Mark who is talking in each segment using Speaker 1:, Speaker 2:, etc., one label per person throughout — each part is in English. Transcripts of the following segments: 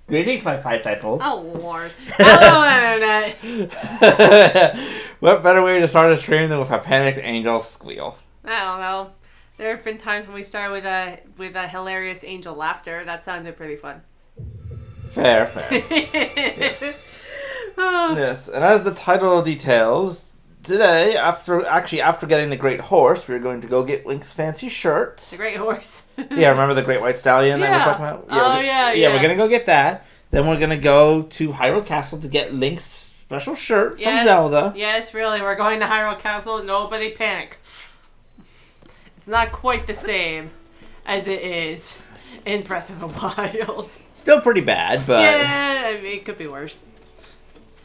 Speaker 1: Greetings, my bicycles.
Speaker 2: Oh, Lord. Hello, Internet.
Speaker 1: What better way to start a stream than with a panicked angel squeal?
Speaker 2: I don't know. There have been times when we start with a hilarious angel laughter. That sounded pretty fun.
Speaker 1: Fair. Yes.
Speaker 2: Oh.
Speaker 1: Yes, and as the title details, today, after getting the Great Horse, we're going to go get Link's fancy shirt.
Speaker 2: The Great Horse.
Speaker 1: Yeah, remember the Great White Stallion that we were talking about? Yeah, we're gonna go get that. Then we're gonna go to Hyrule Castle to get Link's special shirt from Zelda.
Speaker 2: Yes, really. We're going to Hyrule Castle. Nobody panic. It's not quite the same as it is in Breath of the Wild.
Speaker 1: Still pretty bad, but...
Speaker 2: Yeah, I mean, it could be worse.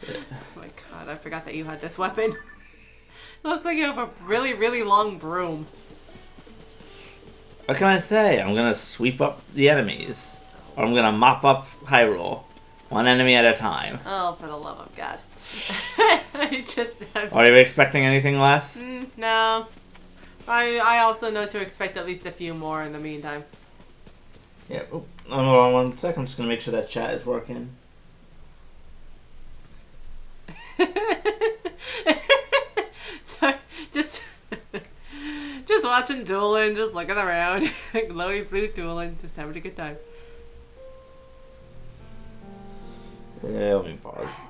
Speaker 2: Oh my god, I forgot that you had this weapon. It looks like you have a really, really long broom.
Speaker 1: What can I say? I'm gonna sweep up the enemies. Or I'm gonna mop up Hyrule. One enemy at a time.
Speaker 2: Oh, for the love of God.
Speaker 1: Are you expecting anything less?
Speaker 2: No. I also know to expect at least a few more in the meantime.
Speaker 1: Yeah. Oh, hold on 1 second. I'm just gonna make sure that chat is working.
Speaker 2: Sorry, just watching dueling, just looking around. Glowy blue dueling, just having a good time.
Speaker 1: Yeah, let me pause.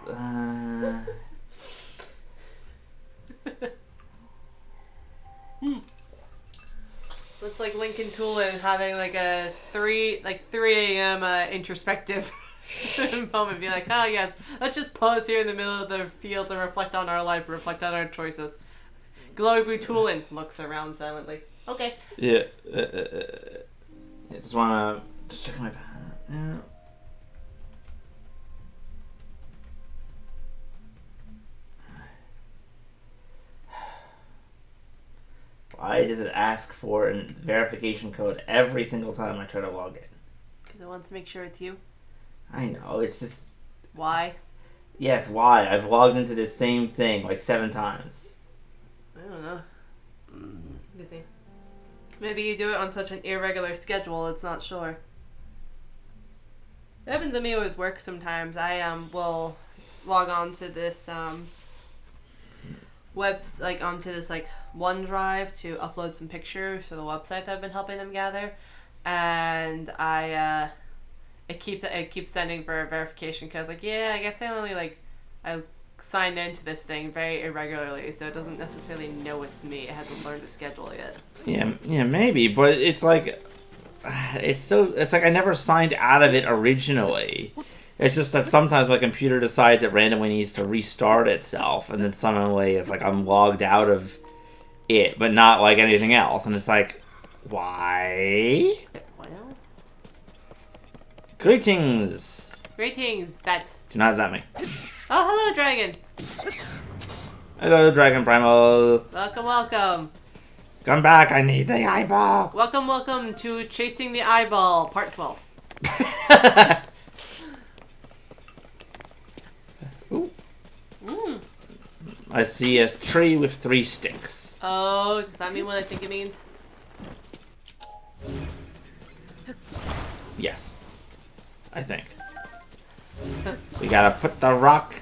Speaker 2: Looks like Link and Tulin having like a 3 a.m. Introspective moment. Be like, oh yes, let's just pause here in the middle of the field and reflect on our life, reflect on our choices. Glowy blue Tulin looks around silently. Okay.
Speaker 1: Yeah. Just wanna check my pad. Yeah. Why does it ask for a verification code every single time I try to log in?
Speaker 2: Because it wants to make sure it's you.
Speaker 1: I know, it's just...
Speaker 2: Why?
Speaker 1: Yes, why? I've logged into this same thing like 7 times.
Speaker 2: I don't know. Let's see. Maybe you do it on such an irregular schedule, it's not sure. It happens to me with work sometimes. I will log on to this onto this OneDrive to upload some pictures for the website that I've been helping them gather, and it keeps sending for a verification code. Like, yeah, I guess I signed into this thing very irregularly, so it doesn't necessarily know it's me. It hasn't learned to schedule yet.
Speaker 1: Yeah, maybe, but it's like I never signed out of it originally. It's just that sometimes my computer decides it randomly needs to restart itself, and then suddenly it's like I'm logged out of it, but not like anything else, and it's like, why?
Speaker 2: Well,
Speaker 1: Greetings,
Speaker 2: Bet.
Speaker 1: do you know how does that mean?
Speaker 2: Oh, hello, Dragon.
Speaker 1: Hello, Dragon Primal.
Speaker 2: Welcome.
Speaker 1: Come back, I need the eyeball.
Speaker 2: Welcome to Chasing the Eyeball, Part 12.
Speaker 1: Ooh. I see a tree with 3 sticks.
Speaker 2: Oh, does that mean what I think it means?
Speaker 1: Yes. I think. We gotta put the rock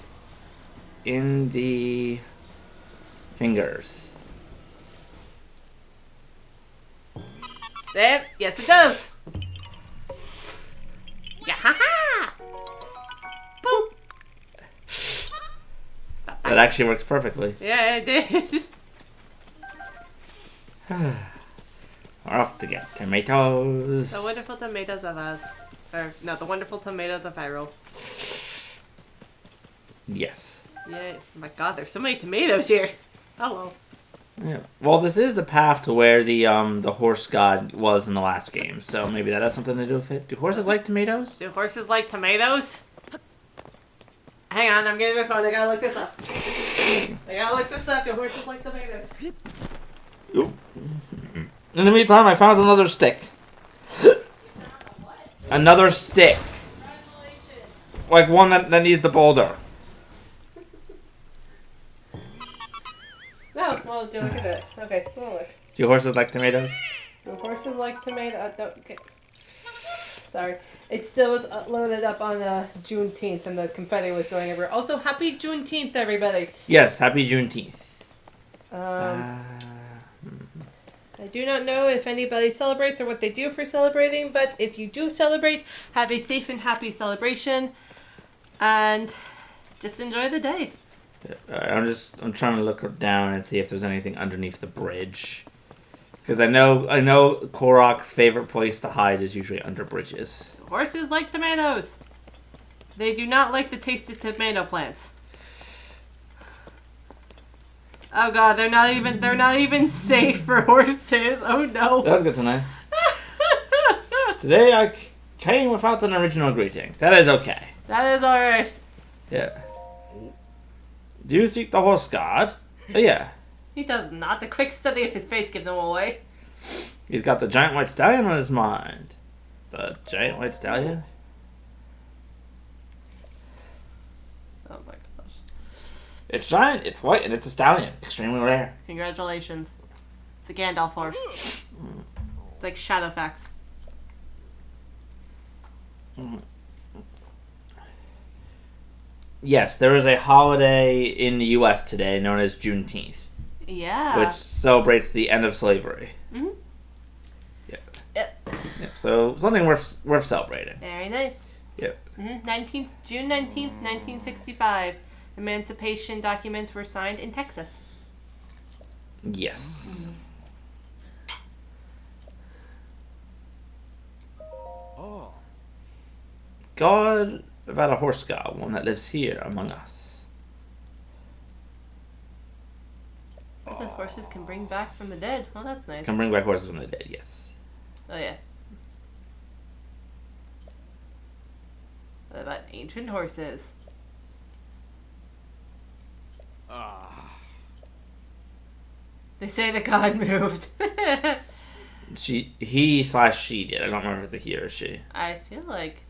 Speaker 1: in the fingers.
Speaker 2: There, yes it does! Yahaha! Boop!
Speaker 1: That actually works perfectly.
Speaker 2: Yeah, it did.
Speaker 1: We're off to get tomatoes.
Speaker 2: The wonderful tomatoes of us. The wonderful tomatoes of Hyrule.
Speaker 1: Yes.
Speaker 2: Yeah, oh my god, there's so many tomatoes here. Oh well.
Speaker 1: Yeah. Well, this is the path to where the horse god was in the last game, so maybe that has something to do with it. Do horses like tomatoes?
Speaker 2: Do horses like tomatoes? Hang on, I'm getting my phone. I gotta look this up. Do horses like tomatoes?
Speaker 1: Oop. In the meantime, I found another stick. Another stick. Like one that needs the boulder.
Speaker 2: No, well, do look at it. Okay, we'll look.
Speaker 1: Do horses like tomatoes?
Speaker 2: Do horses like tomatoes? Okay. Sorry. It still was loaded up on Juneteenth and the confetti was going everywhere. Also, happy Juneteenth, everybody.
Speaker 1: Yes, happy Juneteenth.
Speaker 2: I do not know if anybody celebrates or what they do for celebrating, but if you do celebrate, have a safe and happy celebration. And just enjoy the day.
Speaker 1: I'm trying to look down and see if there's anything underneath the bridge. Because I know Korok's favorite place to hide is usually under bridges.
Speaker 2: Horses like tomatoes. They do not like the taste of tomato plants. Oh god, they're not even safe for horses. Oh no.
Speaker 1: That's good to know. Today I came without an original greeting. That is okay.
Speaker 2: That is alright.
Speaker 1: Yeah. Do you seek the horse god? Oh yeah.
Speaker 2: He does not. The quick study of his face gives him away.
Speaker 1: He's got the giant white stallion on his mind. The giant white stallion?
Speaker 2: Oh my gosh.
Speaker 1: It's giant, it's white, and it's a stallion. Extremely rare.
Speaker 2: Congratulations. It's a Gandalf horse. It's like Shadowfax.
Speaker 1: Yes, there is a holiday in the U.S. today known as Juneteenth.
Speaker 2: Yeah.
Speaker 1: Which celebrates the end of slavery.
Speaker 2: Mm-hmm.
Speaker 1: Yeah.
Speaker 2: Yep.
Speaker 1: Yeah, so something worth celebrating.
Speaker 2: Very nice.
Speaker 1: Yep.
Speaker 2: Mm-hmm. June 19th, 1965. Emancipation documents were signed in Texas.
Speaker 1: Yes.
Speaker 3: Oh.
Speaker 1: God about a horse god, one that lives here among us.
Speaker 2: So the horses can bring back from the dead. Well, that's nice.
Speaker 1: Can bring back horses from the dead, yes.
Speaker 2: Oh, yeah. What about ancient horses? They say the god moved.
Speaker 1: He/she did. I don't remember if it's a he or she.
Speaker 2: I feel like...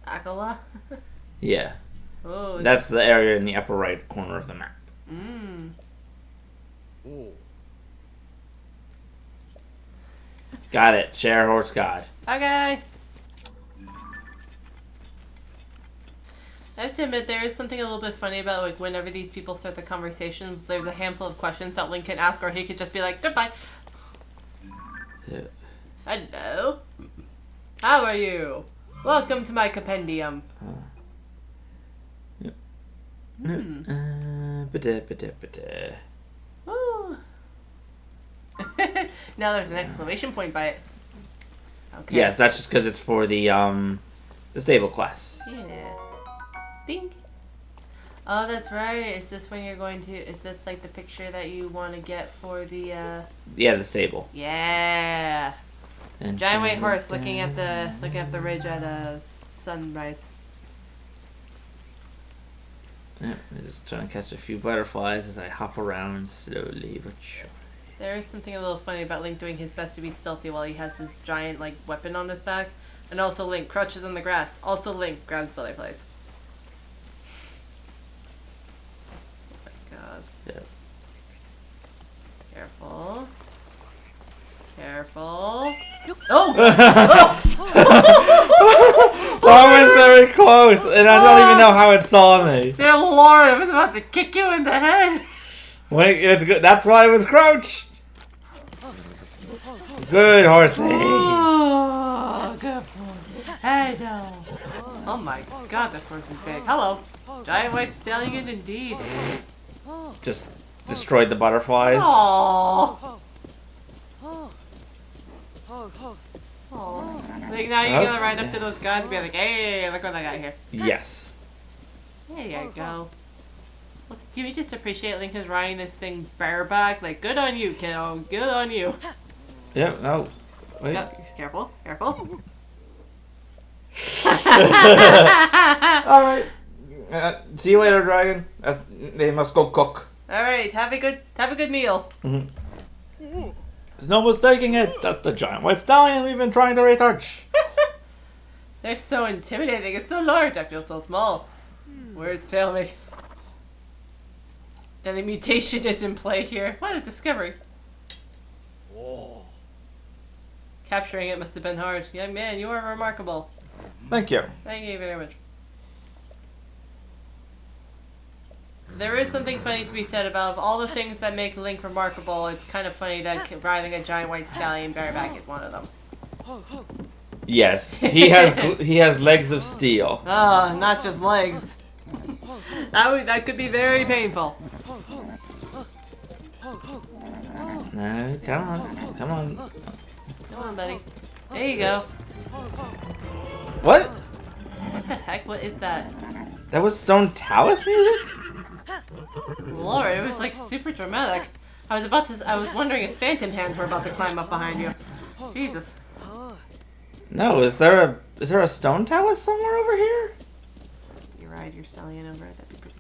Speaker 2: Akala?
Speaker 1: Yeah.
Speaker 2: Oh,
Speaker 1: That's the area in the upper right corner of the map.
Speaker 2: Mmm.
Speaker 1: Got it. Share horse god.
Speaker 2: Okay. I have to admit, there is something a little bit funny about like whenever these people start the conversations, there's a handful of questions that Link can ask, or he could just be like, goodbye.
Speaker 1: Yeah.
Speaker 2: Hello. How are you? Welcome to my compendium.
Speaker 1: Yep.
Speaker 2: Hmm.
Speaker 1: Ba-da.
Speaker 2: Ooh. Now there's an exclamation point by it. Okay.
Speaker 1: Yes, that's just because it's for the stable class.
Speaker 2: Yeah. Bing. Oh, that's right. Is this when you're going to? Is this like the picture that you want to get for the?
Speaker 1: Yeah, the stable.
Speaker 2: Yeah. Giant white horse looking at the ridge at sunrise.
Speaker 1: Yep, I'm just trying to catch a few butterflies as I hop around slowly but surely.
Speaker 2: There is something a little funny about Link doing his best to be stealthy while he has this giant like weapon on his back, and also Link crouches in the grass. Also Link grabs butterflies. Oh my god.
Speaker 1: Yep.
Speaker 2: Careful. Careful. Oh!
Speaker 1: That was very close, and I don't even know how it saw me.
Speaker 2: Dear Lord, I was about to kick you in the head.
Speaker 1: Wait, it's good. That's why I was crouched. Good horsey.
Speaker 2: Oh, good boy. Hey, no. Oh my god, this horse is big. Hello. Giant white stallion indeed.
Speaker 1: Just destroyed the butterflies.
Speaker 2: Aww. Like now you're gonna ride up to those guys and be like, hey, look what I got here.
Speaker 1: Yes.
Speaker 2: There you go. Well, can you just appreciate Link is riding this thing bareback? Like, good on you, kiddo. Good on you.
Speaker 1: Yep, no. Wait.
Speaker 2: Yep. Careful, careful.
Speaker 1: Alright. See you later, dragon. They must go cook.
Speaker 2: Alright, have a good meal.
Speaker 1: Mm-hmm. There's no mistaking it. That's the giant white stallion we've been trying to research.
Speaker 2: They're so intimidating. It's so large. I feel so small. Words fail me. Then the mutation is in play here. What a discovery. Capturing it must have been hard. Young man, you are remarkable.
Speaker 1: Thank you.
Speaker 2: Thank you very much. There is something funny to be said about all the things that make Link remarkable. It's kind of funny that riding a giant white stallion bareback is one of them.
Speaker 1: Yes, he has legs of steel.
Speaker 2: Oh, not just legs. That could be very painful.
Speaker 1: No, come on.
Speaker 2: Come on, buddy. There you go.
Speaker 1: What?
Speaker 2: What the heck? What is that?
Speaker 1: That was Stone Talus music?
Speaker 2: Lord, it was like super dramatic. I was wondering if phantom hands were about to climb up behind you. Jesus.
Speaker 1: No, is there a Stone Talus somewhere over here?
Speaker 2: You ride your stallion over it, that'd be pretty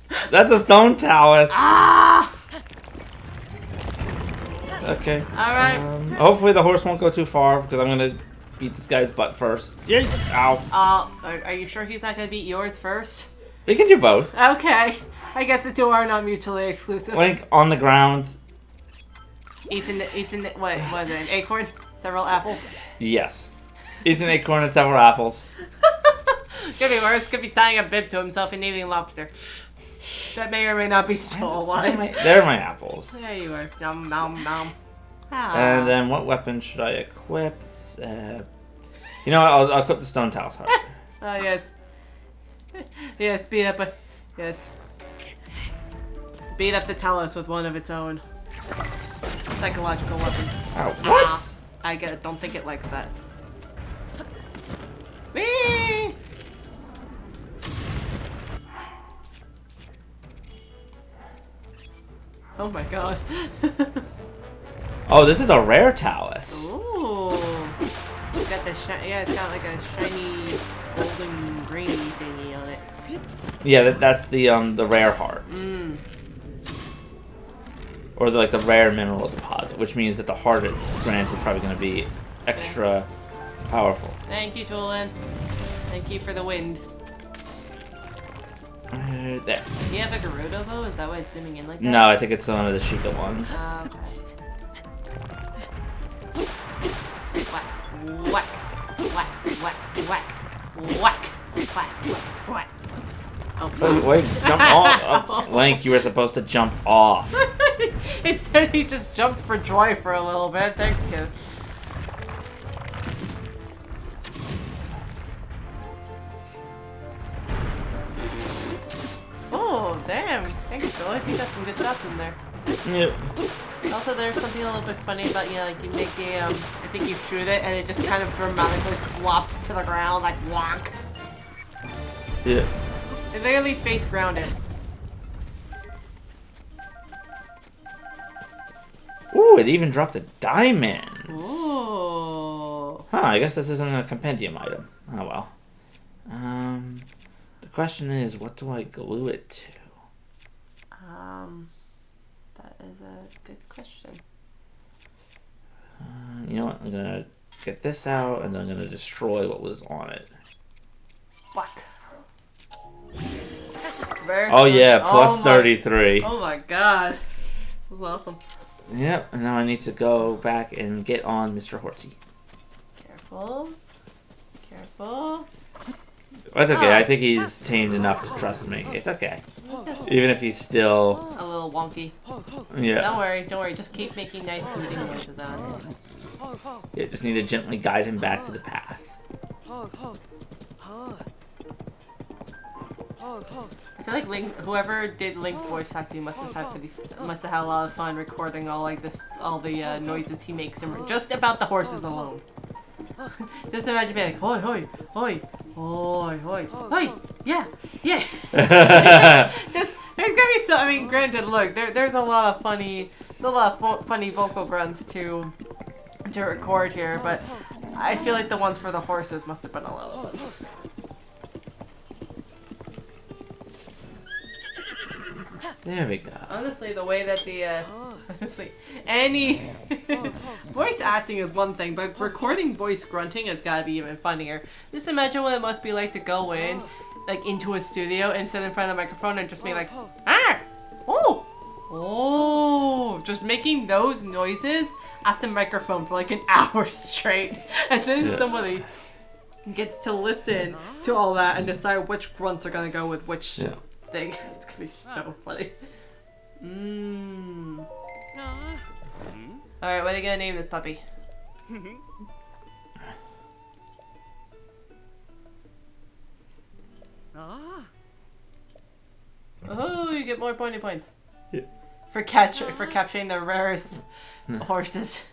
Speaker 2: funny.
Speaker 1: That's a Stone Talus.
Speaker 2: Ah!
Speaker 1: Okay.
Speaker 2: Alright.
Speaker 1: Hopefully the horse won't go too far because I'm gonna beat this guy's butt first. Yeah. Ow.
Speaker 2: Are you sure he's not gonna beat yours first?
Speaker 1: We can do both.
Speaker 2: Okay. I guess the two are not mutually exclusive.
Speaker 1: Link on the ground.
Speaker 2: Eats what was it, an acorn? Several apples?
Speaker 1: Yes. Eats an acorn and several apples.
Speaker 2: Could be worse. Could be tying a bib to himself and eating lobster. That may or may not be still alive.
Speaker 1: They're my apples.
Speaker 2: There you are. Nom nom nom. Ah.
Speaker 1: And then what weapon should I equip? You know what? I'll equip the Stone Talus.
Speaker 2: Oh yes. Yes, beat up the Talus with one of its own. Psychological weapon.
Speaker 1: Oh, what?
Speaker 2: Don't think it likes that. Whee! Oh my god.
Speaker 1: Oh, this is a rare Talus.
Speaker 2: Ooh. It's got it's got like a shiny golden greeny thingy on it.
Speaker 1: Yeah, that's the rare heart.
Speaker 2: Mm.
Speaker 1: Or like the rare mineral deposit, which means that the heart it grants is probably going to be extra powerful.
Speaker 2: Thank you, Toolin. Thank you for the wind.
Speaker 1: There.
Speaker 2: Do you have a Gerudo bow? Is that why it's zooming in like that?
Speaker 1: No, I think it's one of the Sheikah ones.
Speaker 2: Okay. Whack, whack, whack, whack, whack, whack, whack, whack. Oh.
Speaker 1: Wait, jump off. Oh, Link, you were supposed to jump off.
Speaker 2: It said he just jumped for joy for a little bit. Thanks, kid. Oh, damn. Thanks, Philip. You got some good shots in there.
Speaker 1: Yep.
Speaker 2: Also, there's something a little bit funny about, like you make a, I think you shoot it and it just kind of dramatically flops to the ground, like wonk.
Speaker 1: Yeah.
Speaker 2: It literally face grounded.
Speaker 1: Ooh, it even dropped a diamond.
Speaker 2: Ooh.
Speaker 1: Huh, I guess this isn't a compendium item. Oh well. The question is, what do I glue it to?
Speaker 2: That is a good question.
Speaker 1: You know what? I'm gonna get this out, and then I'm gonna destroy what was on it.
Speaker 2: What?
Speaker 1: Oh yeah, plus 33.
Speaker 2: Oh my god. This is awesome.
Speaker 1: Yep, and now I need to go back and get on Mr. Hortsy.
Speaker 2: Careful. Careful.
Speaker 1: That's okay, I think he's tamed enough to trust me. It's okay. Even if he's still...
Speaker 2: A little wonky.
Speaker 1: Yeah.
Speaker 2: Don't worry, just keep making nice soothing noises out of it.
Speaker 1: Yeah, just need to gently guide him back to the path.
Speaker 2: I feel like whoever did Link's voice acting must have had a lot of fun recording all the noises he makes just about the horses alone. Just imagine being like, hoi, hoi, hoi, hoi, hoi, hoi, yeah, yeah. Just there's gonna be so. I mean, granted, look, there's a lot of funny vocal grunts to record here, but I feel like the ones for the horses must have been a lot of fun.
Speaker 1: There we go.
Speaker 2: Honestly, the way that any voice acting is one thing, but recording voice grunting has got to be even funnier. Just imagine what it must be like to go into a studio and sit in front of the microphone and just be like, ah, oh, Oh, just making those noises at the microphone for like an hour straight. And then somebody gets to listen to all that and decide which grunts are going to go with which thing. It's going to be so funny. Alright, what are you going to name this puppy? Oh, you get more pointy points.
Speaker 1: Yeah.
Speaker 2: For capturing the rarest horses.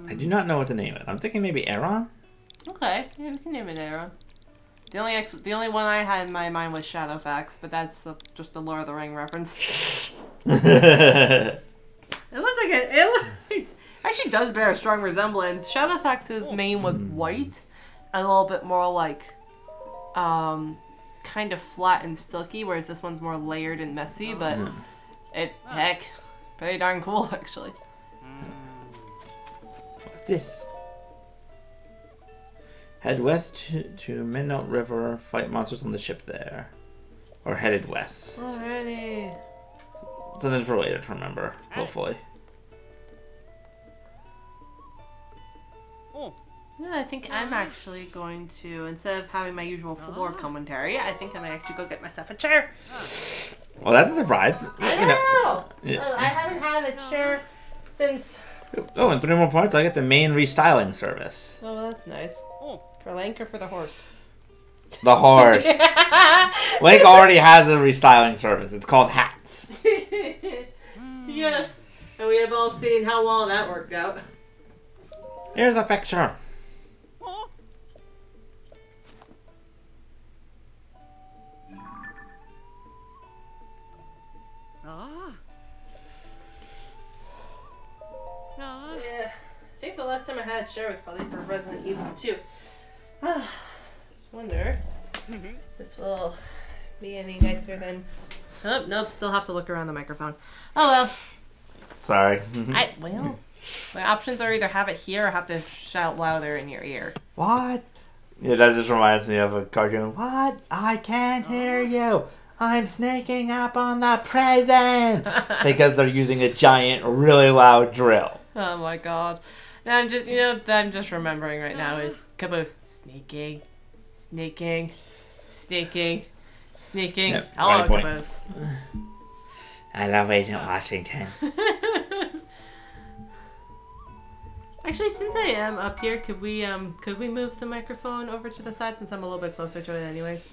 Speaker 1: I do not know what to name it. I'm thinking maybe Aaron?
Speaker 2: Okay, yeah, we can name it Aaron. The only one I had in my mind was Shadowfax, but that's just a Lord of the Ring reference. It looks like it actually does bear a strong resemblance. Shadowfax's mane was white, and a little bit more like, kind of flat and silky, whereas this one's more layered and messy, but heck, pretty darn cool actually.
Speaker 1: What's this? Head west to Midnight River, fight monsters on the ship there. Or headed west.
Speaker 2: Alrighty.
Speaker 1: Something for later to remember, hopefully.
Speaker 2: Yeah, I think I'm actually going to, instead of having my usual floor commentary, I think I might actually go get myself a chair.
Speaker 1: Well, that's a surprise.
Speaker 2: I know!
Speaker 1: Yeah.
Speaker 2: I haven't had a chair since...
Speaker 1: Oh, and 3 more points, I get the main restyling service.
Speaker 2: Oh, well, that's nice. For Lank or for the horse?
Speaker 1: The horse. Link already has a restyling service. It's called Hats.
Speaker 2: Yes. And we have all seen how well that worked out.
Speaker 1: Here's a picture.
Speaker 2: Yeah. I think the last time I had a chair was probably for Resident Evil 2. Just wonder if this will be any nicer than... Oh, nope, still have to look around the microphone. Oh well.
Speaker 1: Sorry.
Speaker 2: Well, my options are either have it here or have to shout louder in your ear.
Speaker 1: What? Yeah, that just reminds me of a cartoon. What? I can't hear you. I'm snaking up on the present. Because they're using a giant, really loud drill.
Speaker 2: Oh my god. Now I'm just, I'm just remembering right now is Caboose. Sneaking.
Speaker 1: Yep,
Speaker 2: Hello,
Speaker 1: right point.
Speaker 2: Caboose.
Speaker 1: I love Agent Washington.
Speaker 2: Actually, since I am up here, could we move the microphone over to the side since I'm a little bit closer to it anyways?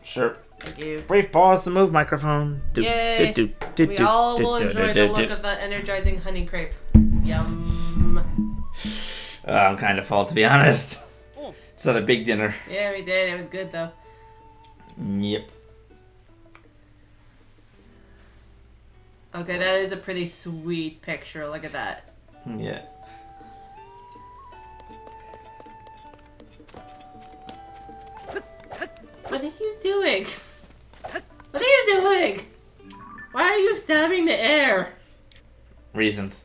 Speaker 1: Sure.
Speaker 2: Thank you.
Speaker 1: Brief pause to move microphone.
Speaker 2: Yay! We all will enjoy the look of the energizing honey crepe. Yum.
Speaker 1: I'm kind of full, to be honest. Just had a big dinner.
Speaker 2: Yeah, we did. It was good though.
Speaker 1: Yep.
Speaker 2: Okay, that is a pretty sweet picture. Look at that.
Speaker 1: Yeah.
Speaker 2: What are you doing? What are you doing? Why are you stabbing the air?
Speaker 1: Reasons.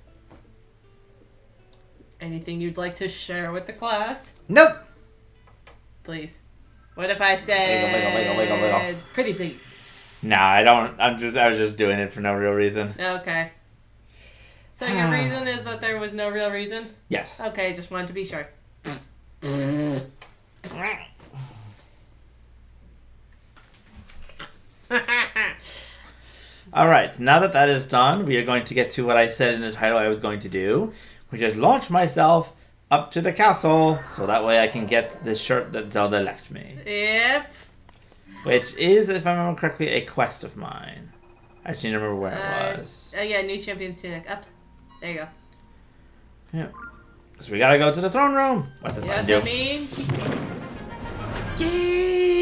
Speaker 2: Anything you'd like to share with the class?
Speaker 1: Nope.
Speaker 2: Please. What if I said...
Speaker 1: Wiggle.
Speaker 2: Pretty please.
Speaker 1: Nah, I don't. I was just doing it for no real reason.
Speaker 2: Okay. So your reason is that there was no real reason?
Speaker 1: Yes.
Speaker 2: Okay, just wanted to be sure.
Speaker 1: Alright, now that that is done, we are going to get to what I said in the title I was going to do, which is launch myself up to the castle, so that way I can get this shirt that Zelda left me.
Speaker 2: Yep.
Speaker 1: Which is, if I remember correctly, a quest of mine. I just need to remember where it was.
Speaker 2: Yeah, new champion's tunic. Up. There you go.
Speaker 1: Yeah. So we gotta go to the throne room. What's this button do?
Speaker 2: That means... Yeet!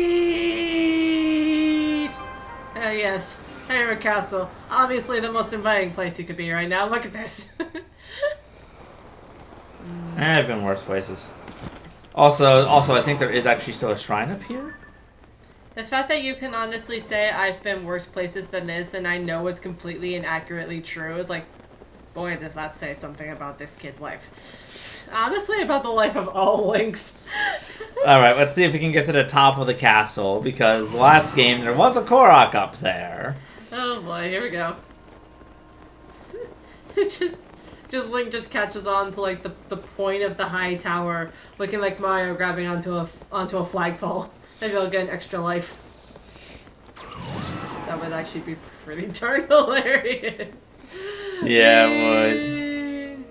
Speaker 2: Yes. Hammer Castle. Obviously the most inviting place you could be right now. Look at this.
Speaker 1: I've been worse places. Also, I think there is actually still a shrine up here.
Speaker 2: The fact that you can honestly say I've been worse places than this and I know it's completely and accurately true is like, boy, does that say something about this kid's life. Honestly, about the life of all Links.
Speaker 1: Alright, let's see if we can get to the top of the castle, because last game there was a Korok up there.
Speaker 2: Oh boy, here we go. Just Link just catches on to like the point of the high tower, looking like Mario grabbing onto a flagpole. Maybe I'll get an extra life. That would actually be pretty darn hilarious.
Speaker 1: Yeah, it would.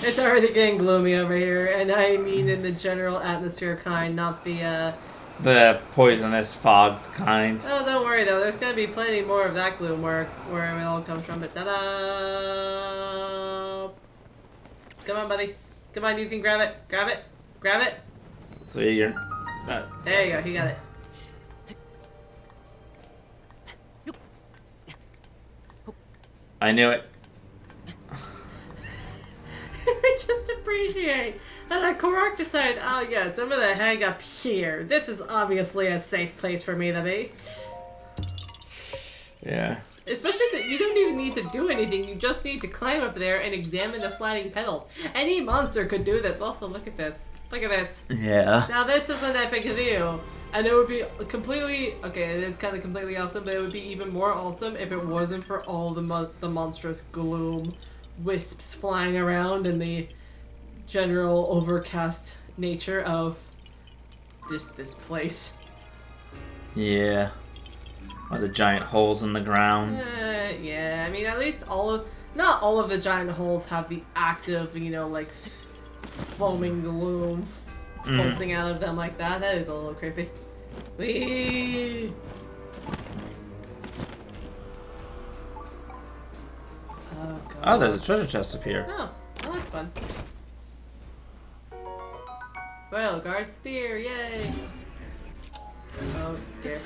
Speaker 2: It's already getting gloomy over here, and I mean in the general atmosphere kind, not the
Speaker 1: poisonous fog kind.
Speaker 2: Oh, don't worry though. There's gonna be plenty more of that gloom where it all comes from. But ta-da! Come on, buddy. Come on, you can grab it. Grab it. Grab it.
Speaker 1: So you're.
Speaker 2: There you go. You got it.
Speaker 1: I knew it.
Speaker 2: Just appreciate that Korok decided, oh yes, I'm gonna hang up here. This is obviously a safe place for me to be.
Speaker 1: Yeah.
Speaker 2: Especially since you don't even need to do anything, you just need to climb up there and examine the flatting petals. Any monster could do this. Also, look at this. Look at this.
Speaker 1: Yeah.
Speaker 2: Now this is an epic view. And it would be completely, okay, it is kind of completely awesome, but it would be even more awesome if it wasn't for all the monstrous gloom wisps flying around and the general overcast nature of this place.
Speaker 1: Yeah. Or the giant holes in the ground.
Speaker 2: Yeah, I mean, at least not all of the giant holes have the active, you know, like foaming gloom pulsing out of them like that. That is a little creepy. Whee! Oh, God.
Speaker 1: Oh, there's a treasure chest up here.
Speaker 2: Oh, well, that's fun. Royal Guard Spear, yay! Oh, dear.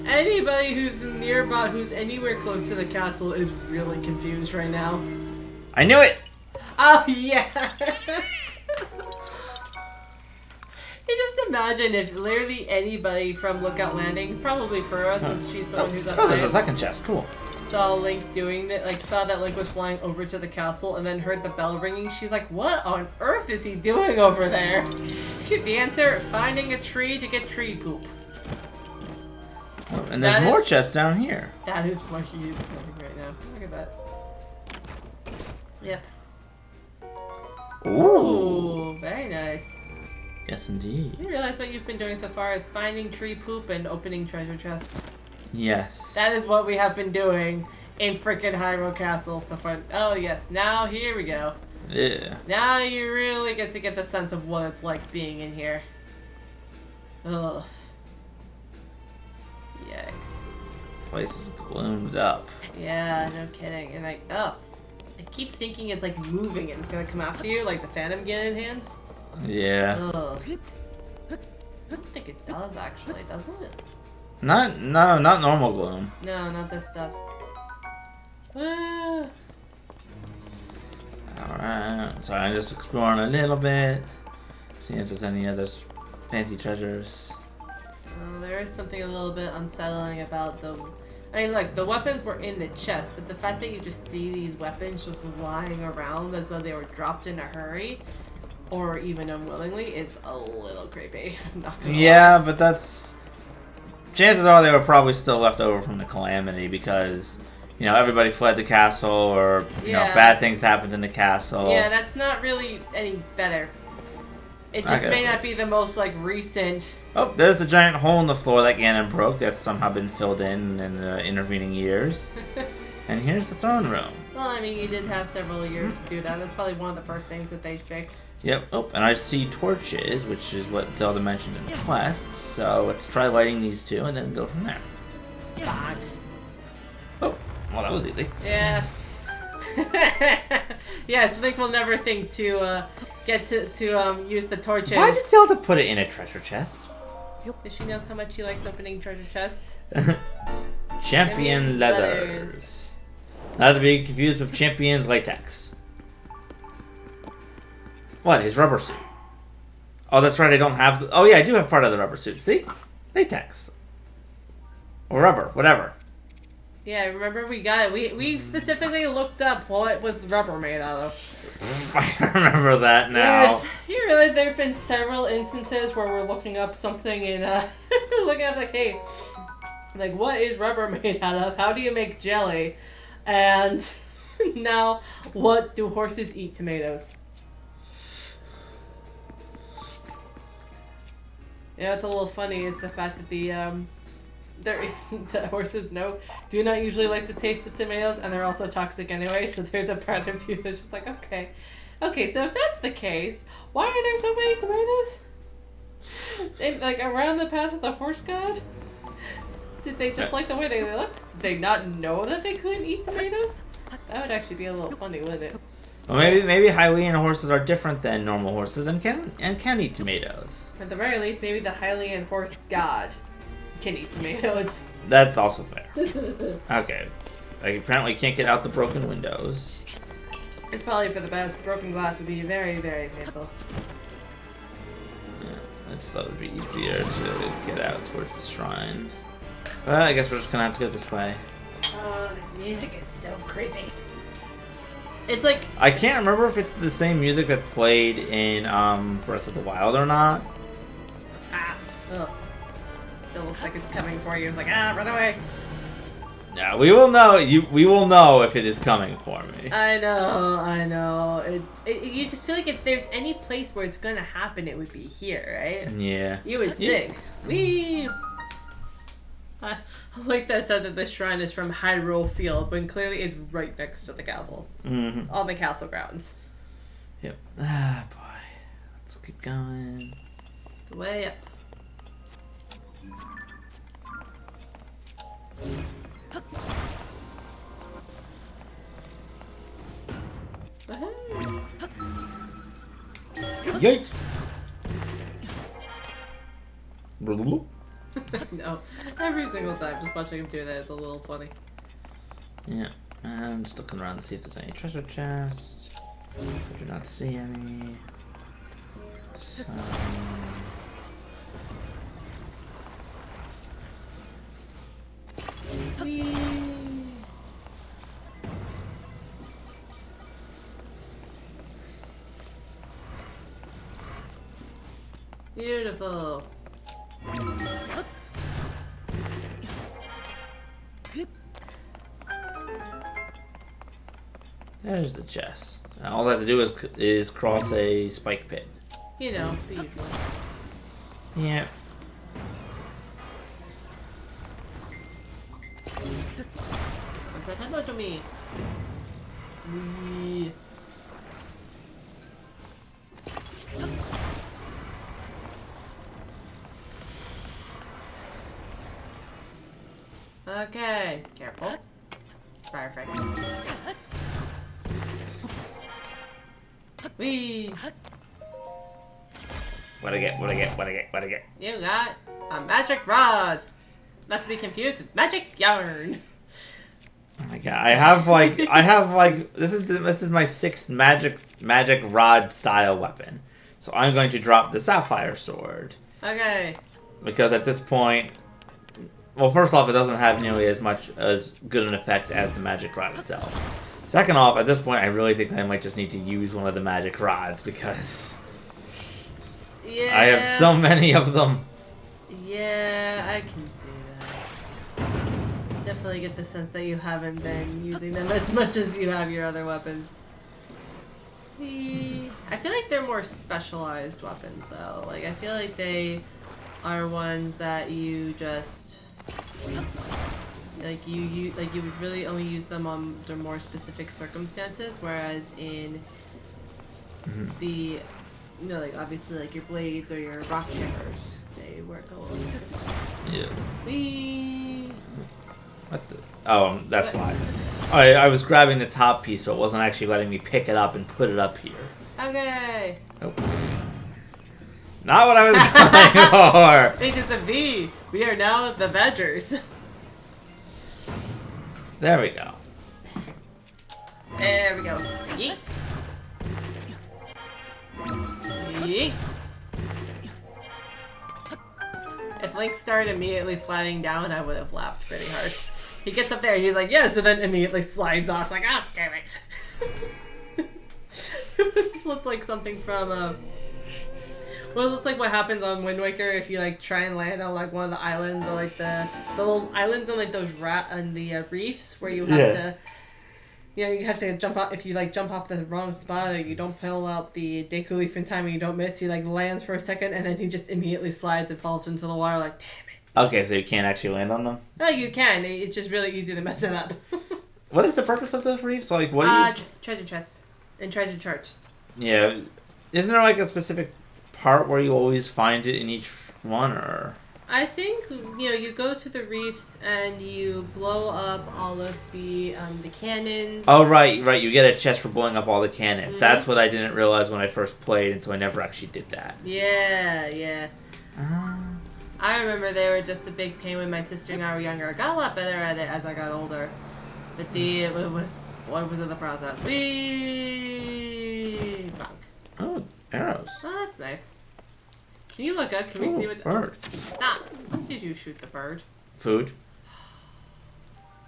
Speaker 2: Anybody who's nearby, who's anywhere close to the castle is really confused right now.
Speaker 1: I knew it!
Speaker 2: Oh, yeah! You just imagine if literally anybody from Lookout Landing, probably Pura, since she's the one who's up
Speaker 1: Oh, there's a
Speaker 2: high,
Speaker 1: second chest. Cool.
Speaker 2: saw Link doing that, like saw that Link was flying over to the castle and then heard the bell ringing. She's like, what on earth is he doing over there? The answer, finding a tree to get tree poop.
Speaker 1: Oh, and there's more chests down here.
Speaker 2: That is what he is doing right now. Look at that. Yep. Ooh, very nice.
Speaker 1: Yes, indeed.
Speaker 2: You realize what you've been doing so far is finding tree poop and opening treasure chests.
Speaker 1: Yes.
Speaker 2: That is what we have been doing in frickin' Hyrule Castle so far. Oh yes, now here we go.
Speaker 1: Yeah.
Speaker 2: Now you really get to get the sense of what it's like being in here. Ugh. Yikes.
Speaker 1: Place is gloomed up.
Speaker 2: Yeah, no kidding. And like, oh. I keep thinking it's like moving and it's gonna come after you, like the Phantom Ganon hands.
Speaker 1: Yeah.
Speaker 2: Ugh. I don't think it does actually, doesn't it?
Speaker 1: Not normal gloom.
Speaker 2: No, not this stuff. Ah.
Speaker 1: Alright. So I'm just exploring a little bit. Seeing if there's any other fancy treasures.
Speaker 2: There is something a little bit unsettling about the... I mean, look, the weapons were in the chest, but the fact that you just see these weapons just lying around as though they were dropped in a hurry, or even unwillingly, it's a little creepy. I'm not gonna lie.
Speaker 1: But that's... Chances are they were probably still left over from the Calamity because, you know, everybody fled the castle or, you know, bad things happened in the castle.
Speaker 2: Yeah, that's not really any better. It just may not be the most, like, recent...
Speaker 1: Oh, there's a giant hole in the floor that Ganon broke that's somehow been filled in the intervening years. And here's the throne room.
Speaker 2: Well, I mean, you did have several years to do that. That's probably one of the first things that they fixed.
Speaker 1: Yep. Oh, and I see torches, which is what Zelda mentioned in the quest. So let's try lighting these two and then go from there.
Speaker 2: God.
Speaker 1: Oh, well, that was easy.
Speaker 2: Yeah. Yes, Link will never think to get to use the torches.
Speaker 1: Why did Zelda put it in a treasure chest?
Speaker 2: Because she knows how much she likes opening treasure chests.
Speaker 1: Champion leathers. Not to be confused with Champion's latex. What? His rubber suit. Oh, that's right. I don't have. Oh yeah, I do have part of the rubber suit. See, latex or rubber, whatever.
Speaker 2: Yeah, remember we got it. We specifically looked up what was rubber made out of.
Speaker 1: I remember that now.
Speaker 2: Yes, you realize there have been several instances where we're looking up something in looking up like, hey, like what is rubber made out of? How do you make jelly? And now, what do horses eat? Tomatoes. You know, what's a little funny is the fact that the horses do not usually like the taste of tomatoes, and they're also toxic anyway. So there's a part of you that's just like, okay, so if that's the case, why are there so many tomatoes? Like around the path of the horse god? Did they just like the way they looked? Did they not know that they couldn't eat tomatoes? That would actually be a little funny, wouldn't it?
Speaker 1: Well, maybe Hylian horses are different than normal horses and can eat tomatoes.
Speaker 2: At the very least, maybe the Hylian horse god can eat tomatoes.
Speaker 1: That's also fair. Okay. I apparently can't get out the broken windows.
Speaker 2: It's probably for the best. Broken glass would be very, very painful.
Speaker 1: Yeah, I just thought it would be easier to get out towards the shrine. Well, I guess we're just gonna have to go this way.
Speaker 2: Oh, this music is so creepy. It's like...
Speaker 1: I can't remember if it's the same music that played in Breath of the Wild or not.
Speaker 2: Ugh. Still looks like it's coming for you. It's like, run away.
Speaker 1: Yeah, we will know. We will know if it is coming for me.
Speaker 2: I know. You just feel like if there's any place where it's gonna happen, it would be here, right?
Speaker 1: Yeah.
Speaker 2: You would think. Wee. I like that said that this shrine is from Hyrule Field, when clearly it's right next to the castle.
Speaker 1: Mm-hmm.
Speaker 2: On the castle grounds.
Speaker 1: Yep. Ah, boy. Let's keep going.
Speaker 2: Way up.
Speaker 1: Yikes!
Speaker 2: No, every single time, just watching him do that is a little funny.
Speaker 1: Yeah, and just looking around to see if there's any treasure chests. I do not see any. So...
Speaker 2: Beautiful.
Speaker 1: There's the chest. Now, all I have to do is cross a spike pit.
Speaker 2: You know, the usual.
Speaker 1: Yeah.
Speaker 2: What's that about to me? Wee. Okay, careful. Perfect. Wee.
Speaker 1: What I get?
Speaker 2: You got a magic rod. Not to be confused with magic yarn.
Speaker 1: Oh my god! I have like this is my 6th magic rod style weapon. So I'm going to drop the sapphire sword.
Speaker 2: Okay.
Speaker 1: Because at this point, well, first off, it doesn't have nearly as good an effect as the magic rod itself. Second off, at this point, I really think that I might just need to use one of the magic rods because
Speaker 2: yeah.
Speaker 1: I have so many of them.
Speaker 2: Yeah, I can see that. Definitely get the sense that you haven't been using them as much as you have your other weapons. I feel like they're more specialized weapons, though. Like, I feel like they are ones that you just... Like you would really only use them under more specific circumstances, whereas in the, you know, like obviously like your blades or your rock hammers, they work a little different.
Speaker 1: Yeah.
Speaker 2: Whee!
Speaker 1: What the? Oh, that's why. I was grabbing the top piece, so it wasn't actually letting me pick it up and put it up here.
Speaker 2: Okay.
Speaker 1: Oh. Not what I was going for.
Speaker 2: Think it's a V. We are now the Badgers.
Speaker 1: There we go.
Speaker 2: There we go. Yeet. Yeet. If Link started immediately sliding down, I would have laughed pretty hard. He gets up there and he's like, yes, and then immediately slides off. It's like, ah, damn it. It looked like something from, well, it looks like what happens on Wind Waker if you, like, try and land on, like, one of the islands, or, like, the little islands on, like, those reefs where you have to, you know, you have to jump out. If you, like, jump off the wrong spot, or you don't pull out the Deku Leaf in time and you don't miss, he, like, lands for a second and then he just immediately slides and falls into the water, like, damn it.
Speaker 1: Okay, so you can't actually land on them?
Speaker 2: No, you can. It's just really easy to mess it up.
Speaker 1: What is the purpose of those reefs? Like, what do you...
Speaker 2: Treasure chests and treasure charts.
Speaker 1: Yeah. Isn't there, like, a specific part where you always find it in each one, or...
Speaker 2: I think, you know, you go to the reefs and you blow up all of the cannons.
Speaker 1: Oh, right. You get a chest for blowing up all the cannons. That's what I didn't realize when I first played, and so I never actually did that.
Speaker 2: Yeah. I remember they were just a big pain when my sister and I were younger. I got a lot better at it as I got older. But what was in the process? Bonk.
Speaker 1: Oh, arrows.
Speaker 2: Oh, that's nice. Can you look up? Can we see what...
Speaker 1: bird.
Speaker 2: Stop. When did you shoot the bird?
Speaker 1: Food.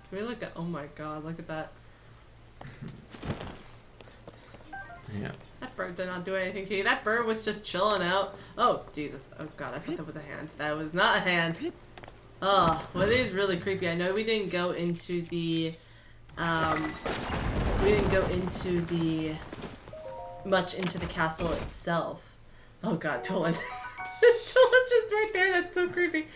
Speaker 2: Can we look at... Oh my god, look at that.
Speaker 1: Yeah.
Speaker 2: That bird did not do anything to you. That bird was just chilling out. Oh, Jesus. Oh god, I thought that was a hand. That was not a hand. Oh, well, it is really creepy. I know we didn't go into the... much into the castle itself. Oh god, Tolan. Tolan's just right there. That's so creepy.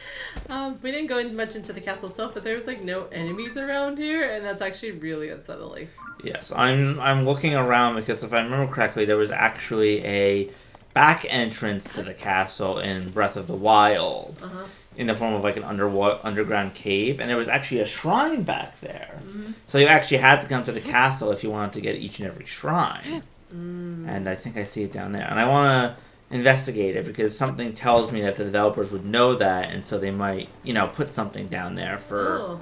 Speaker 2: We didn't go much into the castle itself, but there was like no enemies around here, and that's actually really unsettling.
Speaker 1: Yes, I'm looking around because if I remember correctly, there was actually a back entrance to the castle in Breath of the Wild. In the form of like an underground cave, and there was actually a shrine back there. So you actually had to come to the castle if you wanted to get each and every shrine. And I think I see it down there. And I want to investigate it because something tells me that the developers would know that, and so they might, you know, put something down there for...
Speaker 2: Oh,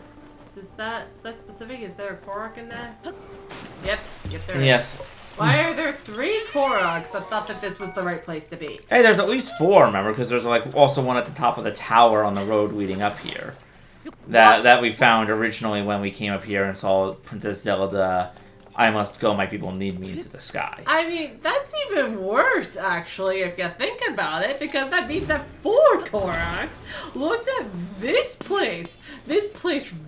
Speaker 2: is that specific? Is there a Korok in there? Yep, there is.
Speaker 1: Yes.
Speaker 2: Why are there 3 Koroks that thought that this was the right place to be?
Speaker 1: Hey, there's at least 4, remember? Because there's like also one at the top of the tower on the road leading up here. That we found originally when we came up here and saw Princess Zelda, I must go, my people need me, into the sky.
Speaker 2: I mean, that's even worse, actually, if you think about it, because that means that 4 Koroks looked at this place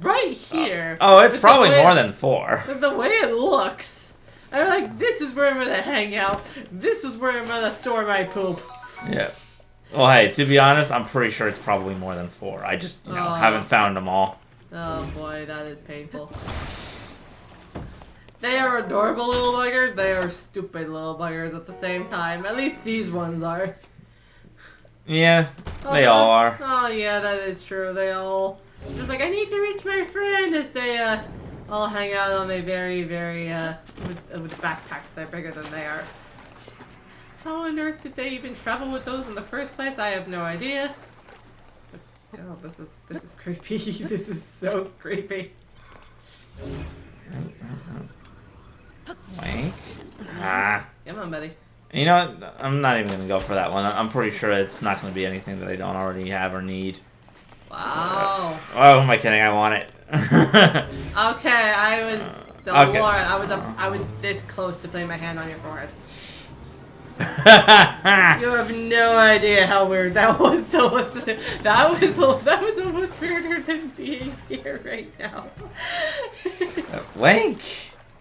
Speaker 2: right here.
Speaker 1: Oh, it's probably more than 4.
Speaker 2: The way it looks. I'm like, this is where I'm gonna hang out. This is where I'm gonna store my poop.
Speaker 1: Yeah. Well, hey, to be honest, I'm pretty sure it's probably more than 4. I just, you know, haven't found them all.
Speaker 2: Oh boy, that is painful. They are adorable little buggers. They are stupid little buggers at the same time. At least these ones are.
Speaker 1: Yeah, they all are.
Speaker 2: Oh yeah, that is true. They all... Just like, I need to reach my friend as they, all hang out on a very, very, with backpacks that are bigger than they are. How on earth did they even travel with those in the first place? I have no idea. Oh, this is creepy. This is so creepy.
Speaker 1: Link? Ah.
Speaker 2: Come on, buddy.
Speaker 1: You know what? I'm not even going to go for that one. I'm pretty sure it's not going to be anything that I don't already have or need.
Speaker 2: Wow.
Speaker 1: Oh, am I kidding? I want it.
Speaker 2: Okay, I was...
Speaker 1: Okay.
Speaker 2: I was this close to putting my hand on your forehead. You have no idea how weird that was to listen to. That was almost weirder than being here right now.
Speaker 1: Link!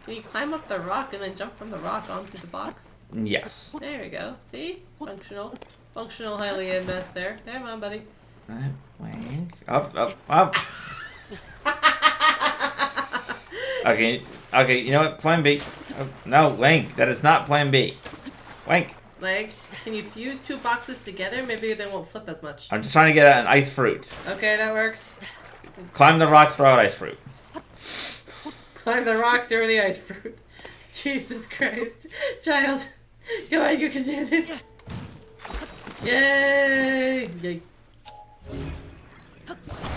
Speaker 2: Can you climb up the rock and then jump from the rock onto the box?
Speaker 1: Yes.
Speaker 2: There we go. See? Functional. Functional highly invest there. Come on, buddy.
Speaker 1: Link. Up. Okay, you know what? Plan B. Oh, no, Link, that is not plan B. Link.
Speaker 2: Link, can you fuse 2 boxes together? Maybe they won't flip as much.
Speaker 1: I'm just trying to get an ice fruit.
Speaker 2: Okay, that works.
Speaker 1: Climb the rock, throw out ice fruit.
Speaker 2: Climb the rock, throw the ice fruit. Jesus Christ. Child, go on, you can do this. Yay! Yay.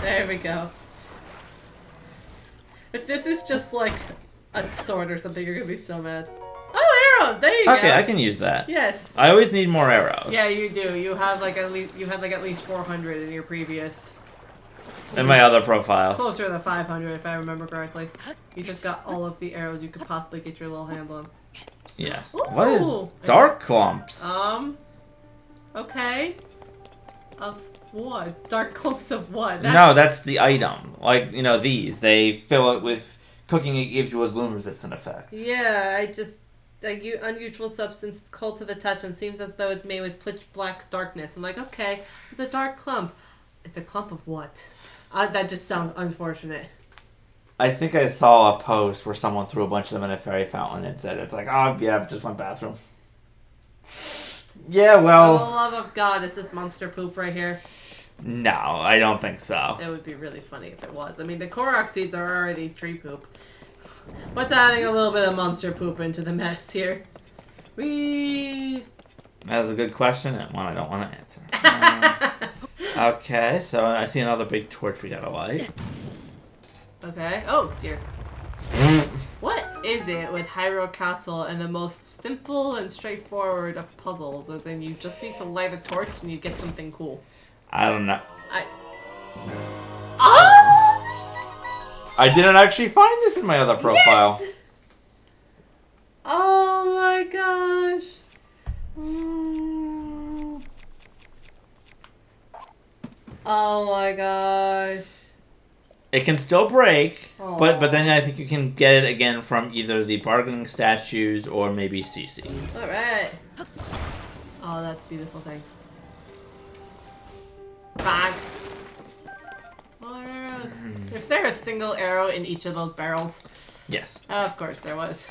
Speaker 2: There we go. If this is just like a sword or something, you're gonna be so mad. Oh, arrows. There you go.
Speaker 1: Okay, I can use that.
Speaker 2: Yes.
Speaker 1: I always need more arrows.
Speaker 2: Yeah, you do. You have like at least 400 in your previous.
Speaker 1: In my other profile.
Speaker 2: Closer to 500 if I remember correctly. You just got all of the arrows you could possibly get your little hands on.
Speaker 1: Yes.
Speaker 2: Ooh.
Speaker 1: What is dark clumps?
Speaker 2: Okay. Of what? Dark clumps of what?
Speaker 1: No, that's the item. Like, you know, these. They fill it with cooking. It gives you a gloom resistant effect.
Speaker 2: Yeah, I just... unusual substance cold to the touch and seems as though it's made with pitch black darkness. I'm like, okay, it's a dark clump. It's a clump of what? That just sounds unfortunate.
Speaker 1: I think I saw a post where someone threw a bunch of them in a fairy fountain and said, it's like, oh, yeah, just one bathroom. Yeah, well...
Speaker 2: For the love of God, is this monster poop right here?
Speaker 1: No, I don't think so.
Speaker 2: It would be really funny if it was. I mean, the Korok seeds are already tree poop. What's adding a little bit of monster poop into the mess here?
Speaker 1: That's a good question and one I don't want to answer. Okay, so I see another big torch we gotta light.
Speaker 2: Okay. Oh, dear. What is it with Hyrule Castle and the most simple and straightforward of puzzles? As in, you just need to light a torch and you get something cool.
Speaker 1: I don't know.
Speaker 2: Oh!
Speaker 1: I didn't actually find this in my other profile.
Speaker 2: Yes! Oh my gosh. Oh my gosh.
Speaker 1: It can still break,
Speaker 2: Aww.
Speaker 1: but then I think you can get it again from either the bargaining statues or maybe CC.
Speaker 2: Alright. Oh, that's a beautiful thing. Bag. More arrows. Is there a single arrow in each of those barrels?
Speaker 1: Yes.
Speaker 2: Of course there was.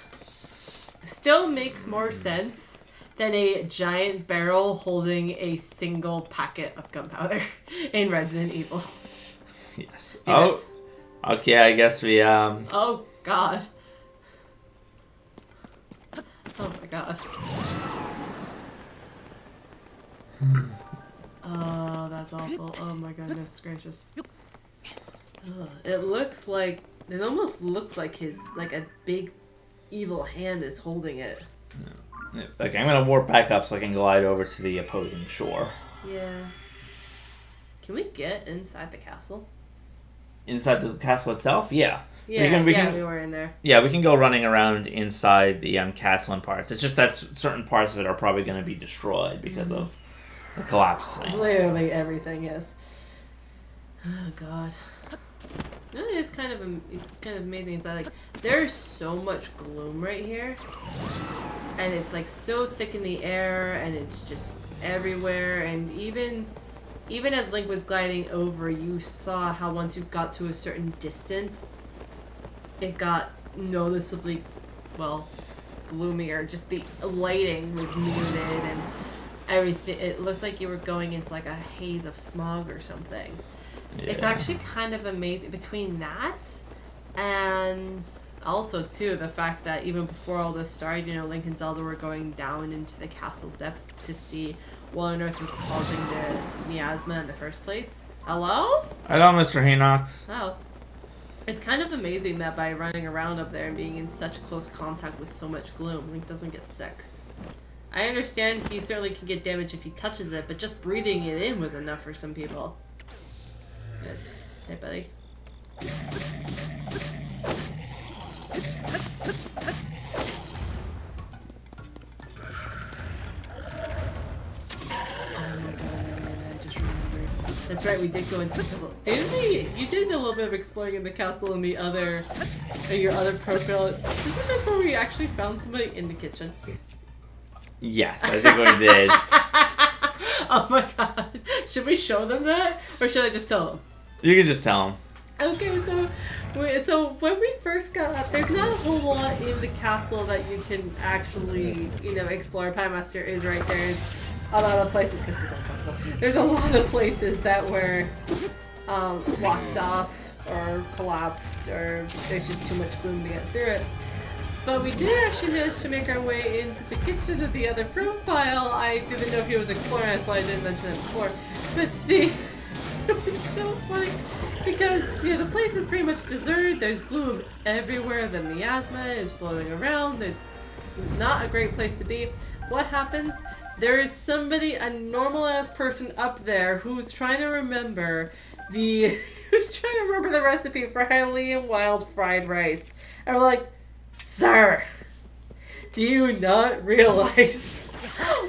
Speaker 2: Still makes more sense than a giant barrel holding a single packet of gunpowder in Resident Evil.
Speaker 1: Yes.
Speaker 2: Yes.
Speaker 1: Oh, okay, I guess we,
Speaker 2: Oh, God. Oh, my God. Oh, that's awful. Oh, my goodness gracious. Ugh. It almost looks like a big evil hand is holding it.
Speaker 1: Okay, I'm gonna warp back up so I can glide over to the opposing shore.
Speaker 2: Yeah. Can we get inside the castle?
Speaker 1: Inside the castle itself? Yeah.
Speaker 2: Yeah,
Speaker 1: we
Speaker 2: we were in there.
Speaker 1: Yeah, we can go running around inside the castle and parts. It's just that certain parts of it are probably going to be destroyed because of the collapsing.
Speaker 2: Literally everything, yes. Oh, God. It's kind of amazing that like there's so much gloom right here, and it's like so thick in the air, and it's just everywhere. And even as Link was gliding over, you saw how once you got to a certain distance, it got noticeably, well, gloomier. Just the lighting was muted and everything. It looked like you were going into like a haze of smog or something. Yeah. It's actually kind of amazing between that and also too the fact that even before all this started, you know, Link and Zelda were going down into the castle depths to see what on earth was causing the miasma in the first place. Hello?
Speaker 1: Hello, Mr. Hinox.
Speaker 2: Oh. It's kind of amazing that by running around up there and being in such close contact with so much gloom, Link doesn't get sick. I understand he certainly can get damage if he touches it, but just breathing it in was enough for some people. Good. Hey, buddy. That's right, we did go into the castle. Didn't we? You did a little bit of exploring in the castle in the other, in your other profile. Isn't this where we actually found somebody in the kitchen?
Speaker 1: Yes, I think we did.
Speaker 2: Oh my god. Should we show them that? Or should I just tell them?
Speaker 1: You can just tell them.
Speaker 2: Okay, so when we first got up, there's not a whole lot in the castle that you can actually, you know, explore. Piemaster is right there. There's a lot of places. This is uncomfortable. There's a lot of places that were blocked off or collapsed, or there's just too much gloom to get through it. But we did actually manage to make our way into the kitchen of the other profile. I didn't know if he was exploring, that's why I didn't mention it before. But it was so funny because, you know, the place is pretty much deserted. There's gloom everywhere. The miasma is floating around. There's not a great place to be. What happens? There is somebody, a normal ass person up there who's trying to remember the recipe for Hylian wild fried rice. And we're like, sir, do you not realize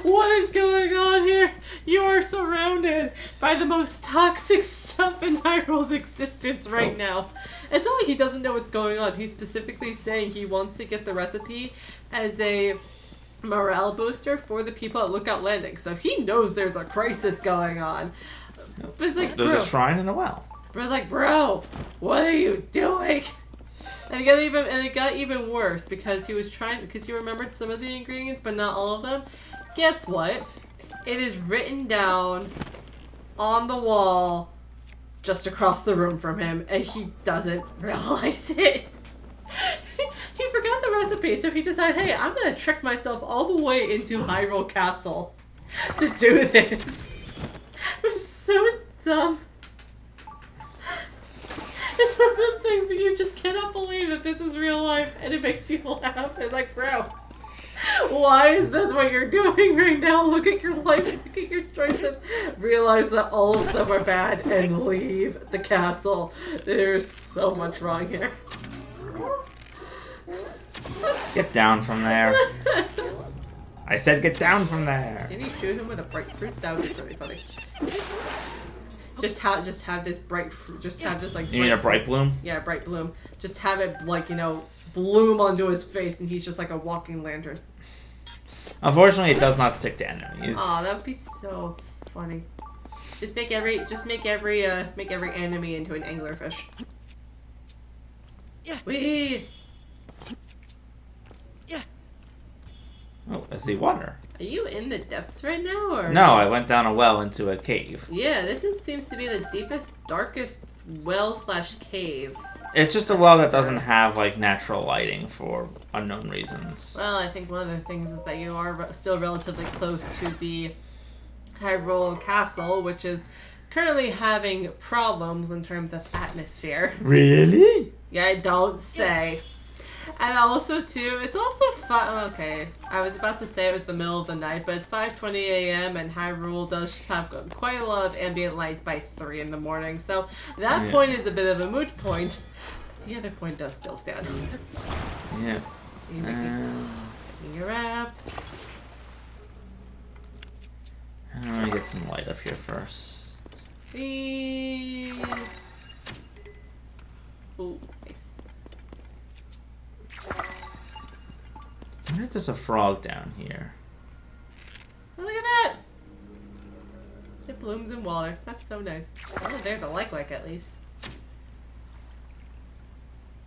Speaker 2: what is going on here? You are surrounded by the most toxic stuff in Hyrule's existence right now. It's not like he doesn't know what's going on. He's specifically saying he wants to get the recipe as a morale booster for the people at Lookout Landing. So he knows there's a crisis going on. But it's like,
Speaker 1: there's a shrine and a well.
Speaker 2: But it's like, bro, what are you doing? And it got even worse because he remembered some of the ingredients but not all of them. Guess what? It is written down on the wall just across the room from him, and he doesn't realize it. He forgot the recipe, so he decided, hey, I'm gonna trick myself all the way into Hyrule Castle to do this. It was so dumb. It's one of those things where you just cannot believe that this is real life, and it makes you laugh. It's like, bro, why is this what you're doing right now? Look at your life, look at your choices. Realize that all of them are bad and leave the castle. There's so much wrong here.
Speaker 1: Get down from there. I said get down from there.
Speaker 2: Did he shoot him with a bright fruit? That would be really funny. Just have this bright fruit. Just have this like.
Speaker 1: You mean a bright bloom?
Speaker 2: Yeah, bright bloom. Just have it like, you know, bloom onto his face, and he's just like a walking lantern.
Speaker 1: Unfortunately, it does not stick to enemies.
Speaker 2: Aw, that would be so funny. Just make every enemy into an anglerfish.
Speaker 3: Yeah.
Speaker 2: Whee!
Speaker 3: Yeah.
Speaker 1: Oh, I see water.
Speaker 2: Are you in the depths right now, or?
Speaker 1: No, I went down a well into a cave.
Speaker 2: Yeah, seems to be the deepest, darkest well/cave.
Speaker 1: It's just a well that doesn't have like natural lighting for unknown reasons.
Speaker 2: Well, I think one of the things is that you are still relatively close to the Hyrule Castle, which is currently having problems in terms of atmosphere.
Speaker 1: Really?
Speaker 2: Yeah, don't say. And also, too, it's also okay, I was about to say it was the middle of the night, but it's 5:20 a.m. and Hyrule does just have quite a lot of ambient lights by 3 in the morning, so that point is a bit of a moot point. The other point does still stand.
Speaker 1: Yeah.
Speaker 2: You're wrapped.
Speaker 1: I'm gonna get some light up here first.
Speaker 2: Ooh, nice.
Speaker 1: I wonder if there's a frog down here.
Speaker 2: Oh, look at that! It blooms in water. That's so nice. Oh, there's a like at least.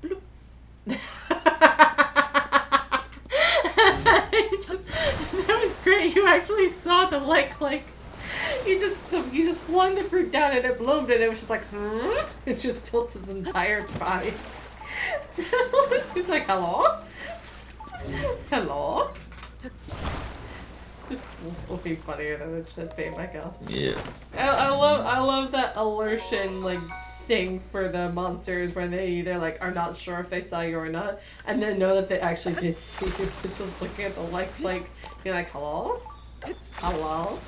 Speaker 2: Bloop. That was great. You actually saw the like. You just flung the fruit down and it bloomed and it was just like, huh? It just tilts its entire body. It's like, hello? Hello? Will be funnier than it should be, my god.
Speaker 1: Yeah.
Speaker 2: I love that alertion thing for the monsters where they either are not sure if they saw you or not, and then know that they actually did see you. But just looking at the you're like, hello? Hello?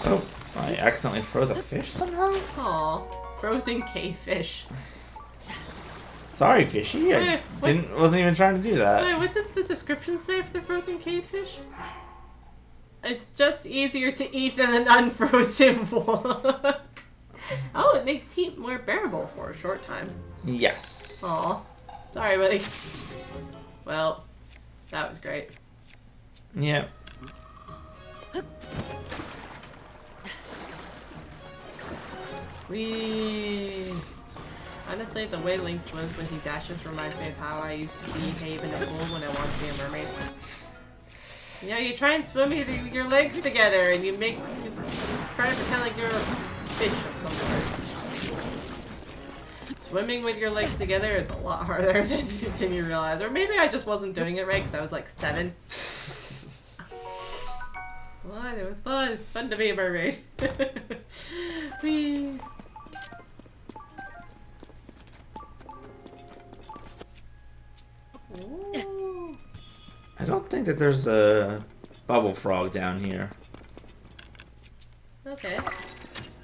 Speaker 1: Oh, I accidentally froze a fish somehow?
Speaker 2: Aw, frozen cave fish.
Speaker 1: Sorry, fishy. I wasn't even trying to do that.
Speaker 2: Wait, what does the description say for the frozen cave fish? It's just easier to eat than an unfrozen one. Oh, it makes heat more bearable for a short time.
Speaker 1: Yes.
Speaker 2: Aw. Sorry, buddy. Well, that was great.
Speaker 1: Yep.
Speaker 2: Whee! Honestly, the way Link swims when he dashes reminds me of how I used to behave in a pool when I wanted to be a mermaid. You know, you try and swim with your legs together, and you try to pretend like you're a fish of some sort. Swimming with your legs together is a lot harder than you realize. Or maybe I just wasn't doing it right because I was like 7. What? It was fun. It's fun to be a mermaid. Whee! Ooh.
Speaker 1: I don't think that there's a bubble frog down here.
Speaker 2: Okay.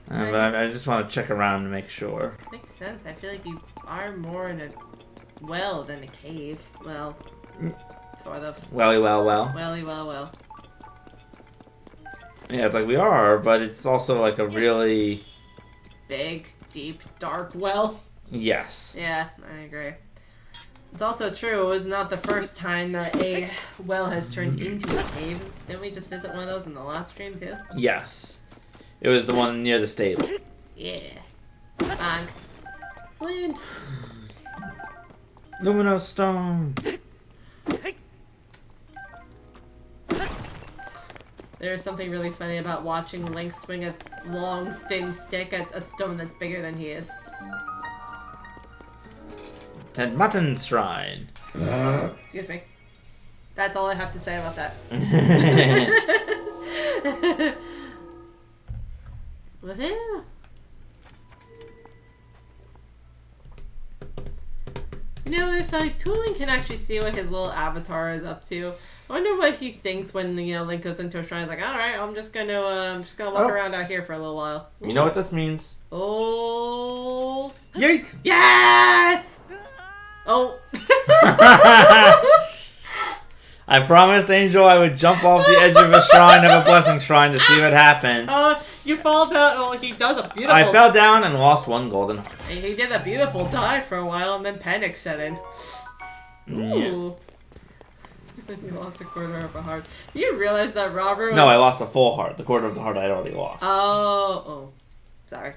Speaker 1: But I just want to check around to make sure.
Speaker 2: Makes sense. I feel like you are more in a well than a cave. Well, sort of.
Speaker 1: Welly, well.
Speaker 2: Welly, well.
Speaker 1: Yeah, it's like we are, but it's also like a really...
Speaker 2: Big, deep, dark well.
Speaker 1: Yes.
Speaker 2: Yeah, I agree. It's also true, it was not the first time that a well has turned into a cave. Didn't we just visit one of those in the last stream, too?
Speaker 1: Yes. It was the one near the stable.
Speaker 2: Yeah. Bonk. Wind.
Speaker 1: Luminous stone.
Speaker 2: There's something really funny about watching Link swing a long, thin stick at a stone that's bigger than he is.
Speaker 1: Ted Mutton Shrine.
Speaker 2: Excuse me. That's all I have to say about that. Woohoo! You know, if Toolin can actually see what his little avatar is up to, I wonder what he thinks when Link goes into a shrine. He's like, all right, I'm just gonna walk around out here for a little while.
Speaker 1: You know what this means?
Speaker 2: Oh!
Speaker 1: Yeet!
Speaker 2: Yes! Oh!
Speaker 1: I promised Angel I would jump off the edge of a shrine of a blessing shrine to see what happened.
Speaker 2: Oh, you fall down. Well, he does a beautiful.
Speaker 1: I fell down and lost one golden heart.
Speaker 2: He did a beautiful dive for a while, and then panic set in. Ooh. Yeah. You lost a quarter of a heart. You realize that Robert?
Speaker 1: No, I lost a full heart. The quarter of the heart I already lost.
Speaker 2: Oh, sorry.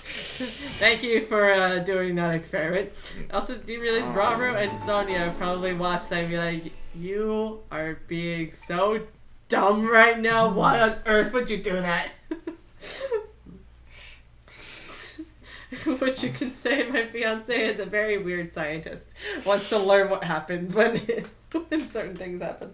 Speaker 2: Thank you for doing that experiment. Also, do you realize Robert and Sonia probably watched that and be like, you are being so dumb right now. Why on earth would you do that? What you can say, my fiance is a very weird scientist. Wants to learn what happens when certain things happen.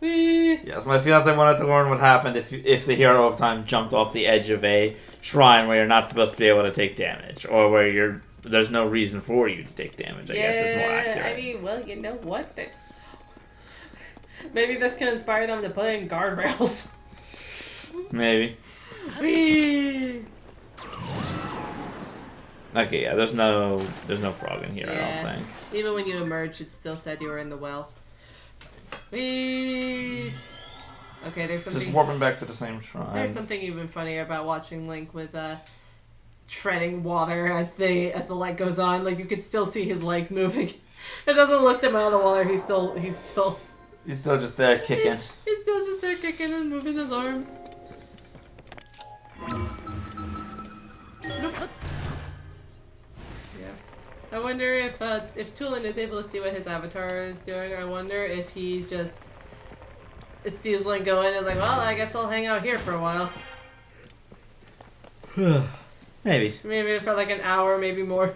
Speaker 1: Yes, my fiance wanted to learn what happened if the hero of time jumped off the edge of a shrine where you're not supposed to be able to take damage, or where there's no reason for you to take damage. I guess is more accurate.
Speaker 2: I mean, well, you know what? Maybe this can inspire them to put in guardrails.
Speaker 1: Maybe.
Speaker 2: Whee!
Speaker 1: Okay, yeah, there's no frog in here, I don't think.
Speaker 2: Even when you emerged, it still said you were in the well. Whee! Okay, there's something...
Speaker 1: Just warping back to the same shrine.
Speaker 2: There's something even funnier about watching Link with treading water as the light goes on. Like, you could still see his legs moving. It doesn't lift him out of the water. He's still
Speaker 1: just there kicking.
Speaker 2: He's still just there kicking and moving his arms. Yeah. I wonder if Tulin is able to see what his avatar is doing. I wonder if he just sees Link go in and is like, well, I guess I'll hang out here for a while.
Speaker 1: Maybe.
Speaker 2: Maybe for like an hour, maybe more.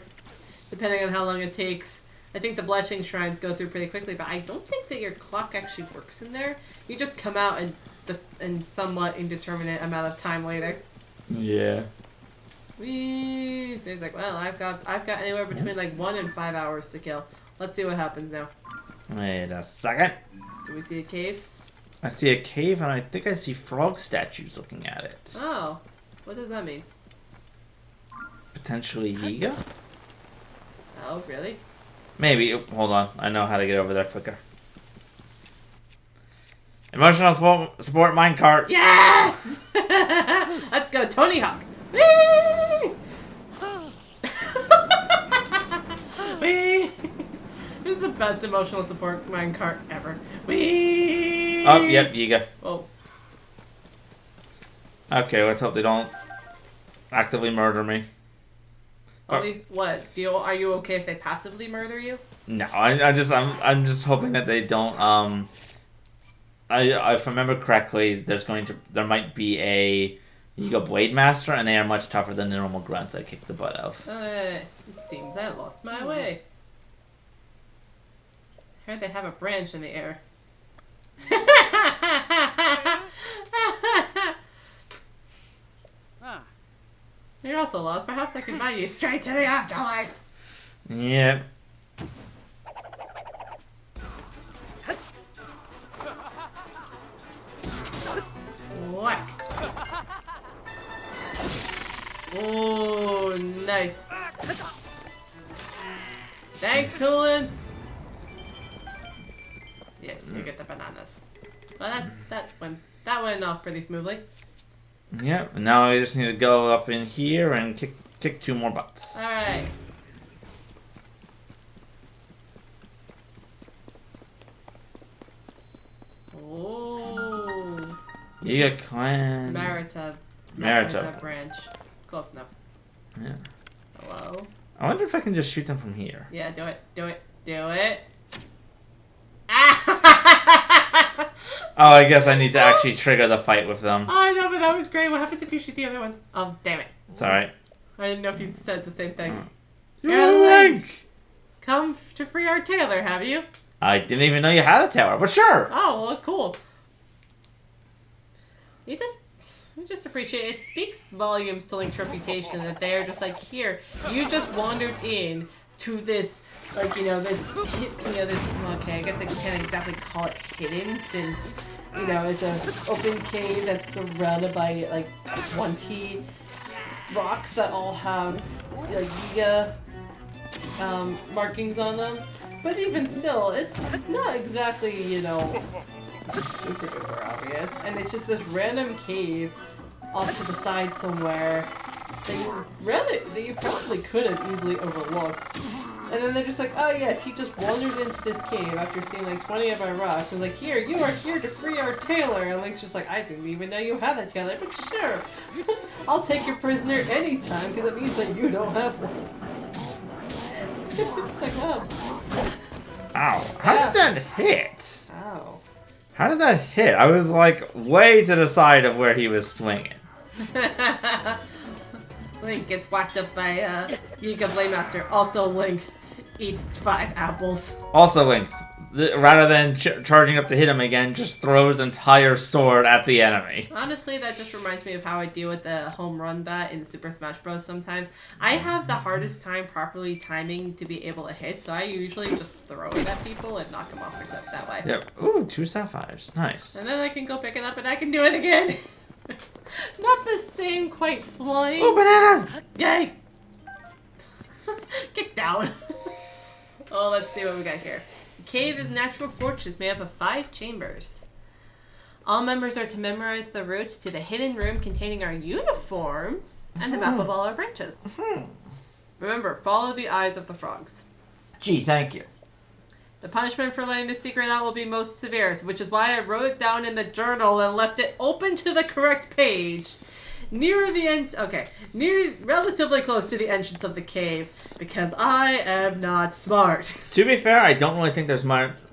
Speaker 2: Depending on how long it takes. I think the blessing shrines go through pretty quickly, but I don't think that your clock actually works in there. You just come out in somewhat indeterminate amount of time later.
Speaker 1: Yeah.
Speaker 2: Whee! So he's like, well, I've got anywhere between like 1 and 5 hours to kill. Let's see what happens now.
Speaker 1: Wait a second.
Speaker 2: Do we see a cave?
Speaker 1: I see a cave and I think I see frog statues looking at it.
Speaker 2: Oh, what does that mean?
Speaker 1: Potentially Yiga?
Speaker 2: Oh, really?
Speaker 1: Maybe. Hold on. I know how to get over there quicker. Emotional support minecart.
Speaker 2: Yes! Let's go, Tony Hawk. Whee! Whee! This is the best emotional support minecart ever. Whee!
Speaker 1: Oh, yep, Yiga.
Speaker 2: Oh.
Speaker 1: Okay, let's hope they don't actively murder me.
Speaker 2: Only what? Are you okay if they passively murder you?
Speaker 1: No, I'm just hoping that they don't. If I remember correctly, there might be a Yiga Blade Master, and they are much tougher than the normal grunts I kick the butt of.
Speaker 2: It seems I lost my way. I heard they have a branch in the air. You're also lost. Perhaps I can buy you straight to the afterlife.
Speaker 1: Yep.
Speaker 2: nice. Thanks, Tulin. Yes, you get the bananas. Well, that went off pretty smoothly.
Speaker 1: Yep. Now we just need to go up in here and kick 2 more butts.
Speaker 2: All right. Oh.
Speaker 1: You get clan.
Speaker 2: Marita branch. Close enough.
Speaker 1: Yeah.
Speaker 2: Hello.
Speaker 1: I wonder if I can just shoot them from here.
Speaker 2: Yeah, do it.
Speaker 1: Oh, I guess I need to actually trigger the fight with them.
Speaker 2: I know, but that was great. What happens if you shoot the other one? Oh, damn it.
Speaker 1: It's alright.
Speaker 2: I didn't know if you said the same thing.
Speaker 1: Link!
Speaker 2: Come to free our tailor, have you?
Speaker 1: I didn't even know you had a tower, but sure.
Speaker 2: Oh, well, cool. You just appreciate it. Speaks volumes to Link's reputation that they're just like, here, you just wandered in to this, like, this, okay, I guess I can't exactly call it hidden since, it's an open cave that's surrounded by, like, 20 rocks that all have, like, giga markings on them. But even still, it's not exactly, super duper obvious. And it's just this random cave off to the side somewhere that you probably couldn't easily overlook. And then they're just like, oh yes, he just wandered into this cave after seeing like 20 of our rocks. And like, here, you are here to free our tailor. And Link's just like, I didn't even know you had a tailor, but sure. I'll take your prisoner anytime, because it means that you don't have one. It's like, oh.
Speaker 1: Ow. How did that hit?
Speaker 2: Ow.
Speaker 1: How did that hit? I was like way to the side of where he was swinging.
Speaker 2: Link gets whacked up by Giga Piemaster. Also, Link eats 5 apples.
Speaker 1: Also, Link, rather than charging up to hit him again, just throws entire sword at the enemy.
Speaker 2: Honestly, that just reminds me of how I deal with the home run bat in Super Smash Bros. Sometimes. I have the hardest time properly timing to be able to hit, so I usually just throw it at people and knock them off the cliff that way.
Speaker 1: Yep. Ooh, 2 sapphires. Nice.
Speaker 2: And then I can go pick it up and I can do it again. Not the same quite flying.
Speaker 1: Oh, bananas!
Speaker 2: Yay! Get down. Oh, let's see what we got here. The cave is natural fortress made up of 5 chambers. All members are to memorize the routes to the hidden room containing our uniforms and the map of all our branches. Remember, follow the eyes of the frogs.
Speaker 1: Gee, thank you.
Speaker 2: The punishment for letting the secret out will be most severe, which is why I wrote it down in the journal and left it open to the correct page. Near the end, relatively close to the entrance of the cave, because I am not smart.
Speaker 1: To be fair, I don't really think there's much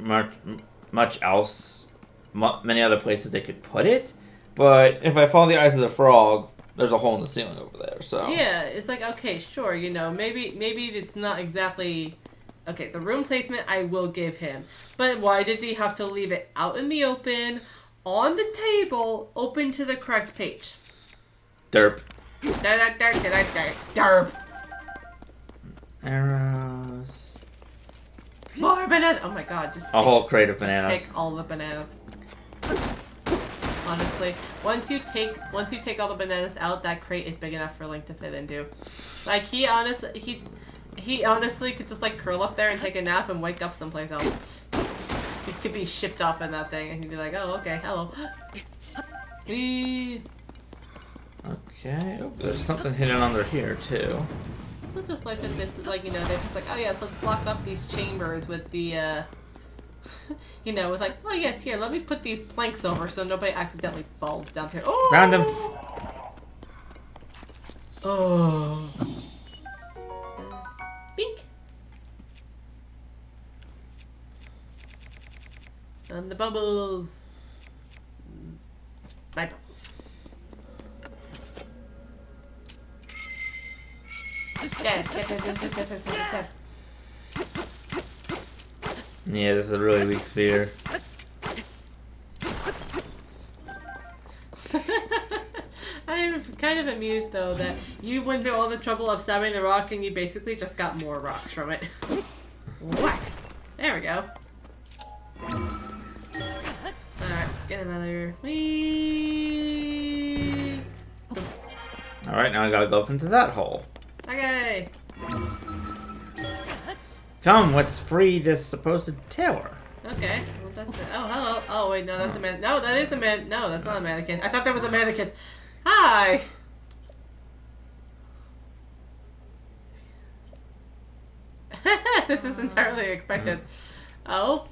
Speaker 1: else, many other places they could put it. But if I follow the eyes of the frog, there's a hole in the ceiling over there. So
Speaker 2: yeah, it's like, okay, sure, maybe it's not exactly. Okay, the room placement I will give him. But why did he have to leave it out in the open, on the table, open to the correct page?
Speaker 1: Derp.
Speaker 2: Derp.
Speaker 1: Arrows.
Speaker 2: More bananas. Oh my god, just
Speaker 1: a whole crate of bananas.
Speaker 2: Take all the bananas. Honestly, once you take all the bananas out, that crate is big enough for Link to fit into. Like he honestly could just like curl up there and take a nap and wake up someplace else. He could be shipped off in that thing and he'd be like, oh, okay, hello.
Speaker 1: Okay, oh, there's something hidden under here too.
Speaker 2: It's just like that this is like, they're just like, oh yes, let's block up these chambers with the, with like, oh yes, here, let me put these planks over so nobody accidentally falls down here. Oh!
Speaker 1: Found him!
Speaker 2: Oh. Bink! And the bubbles! My bubbles. Dead.
Speaker 1: Yeah, this is a really weak spear.
Speaker 2: I'm kind of amused though that you went through all the trouble of stabbing the rock and you basically just got more rocks from it. Whack! There we go. Alright, get another. Whee!
Speaker 1: Alright, now I gotta go up into that hole.
Speaker 2: I Okay.
Speaker 1: Come, let's free this supposed tower.
Speaker 2: Okay. Well, that's it. Oh, hello. Oh, wait, no, that's a man. No, that is a man. No, that's not a mannequin. I thought that was a mannequin. Hi. This is entirely expected. Oh.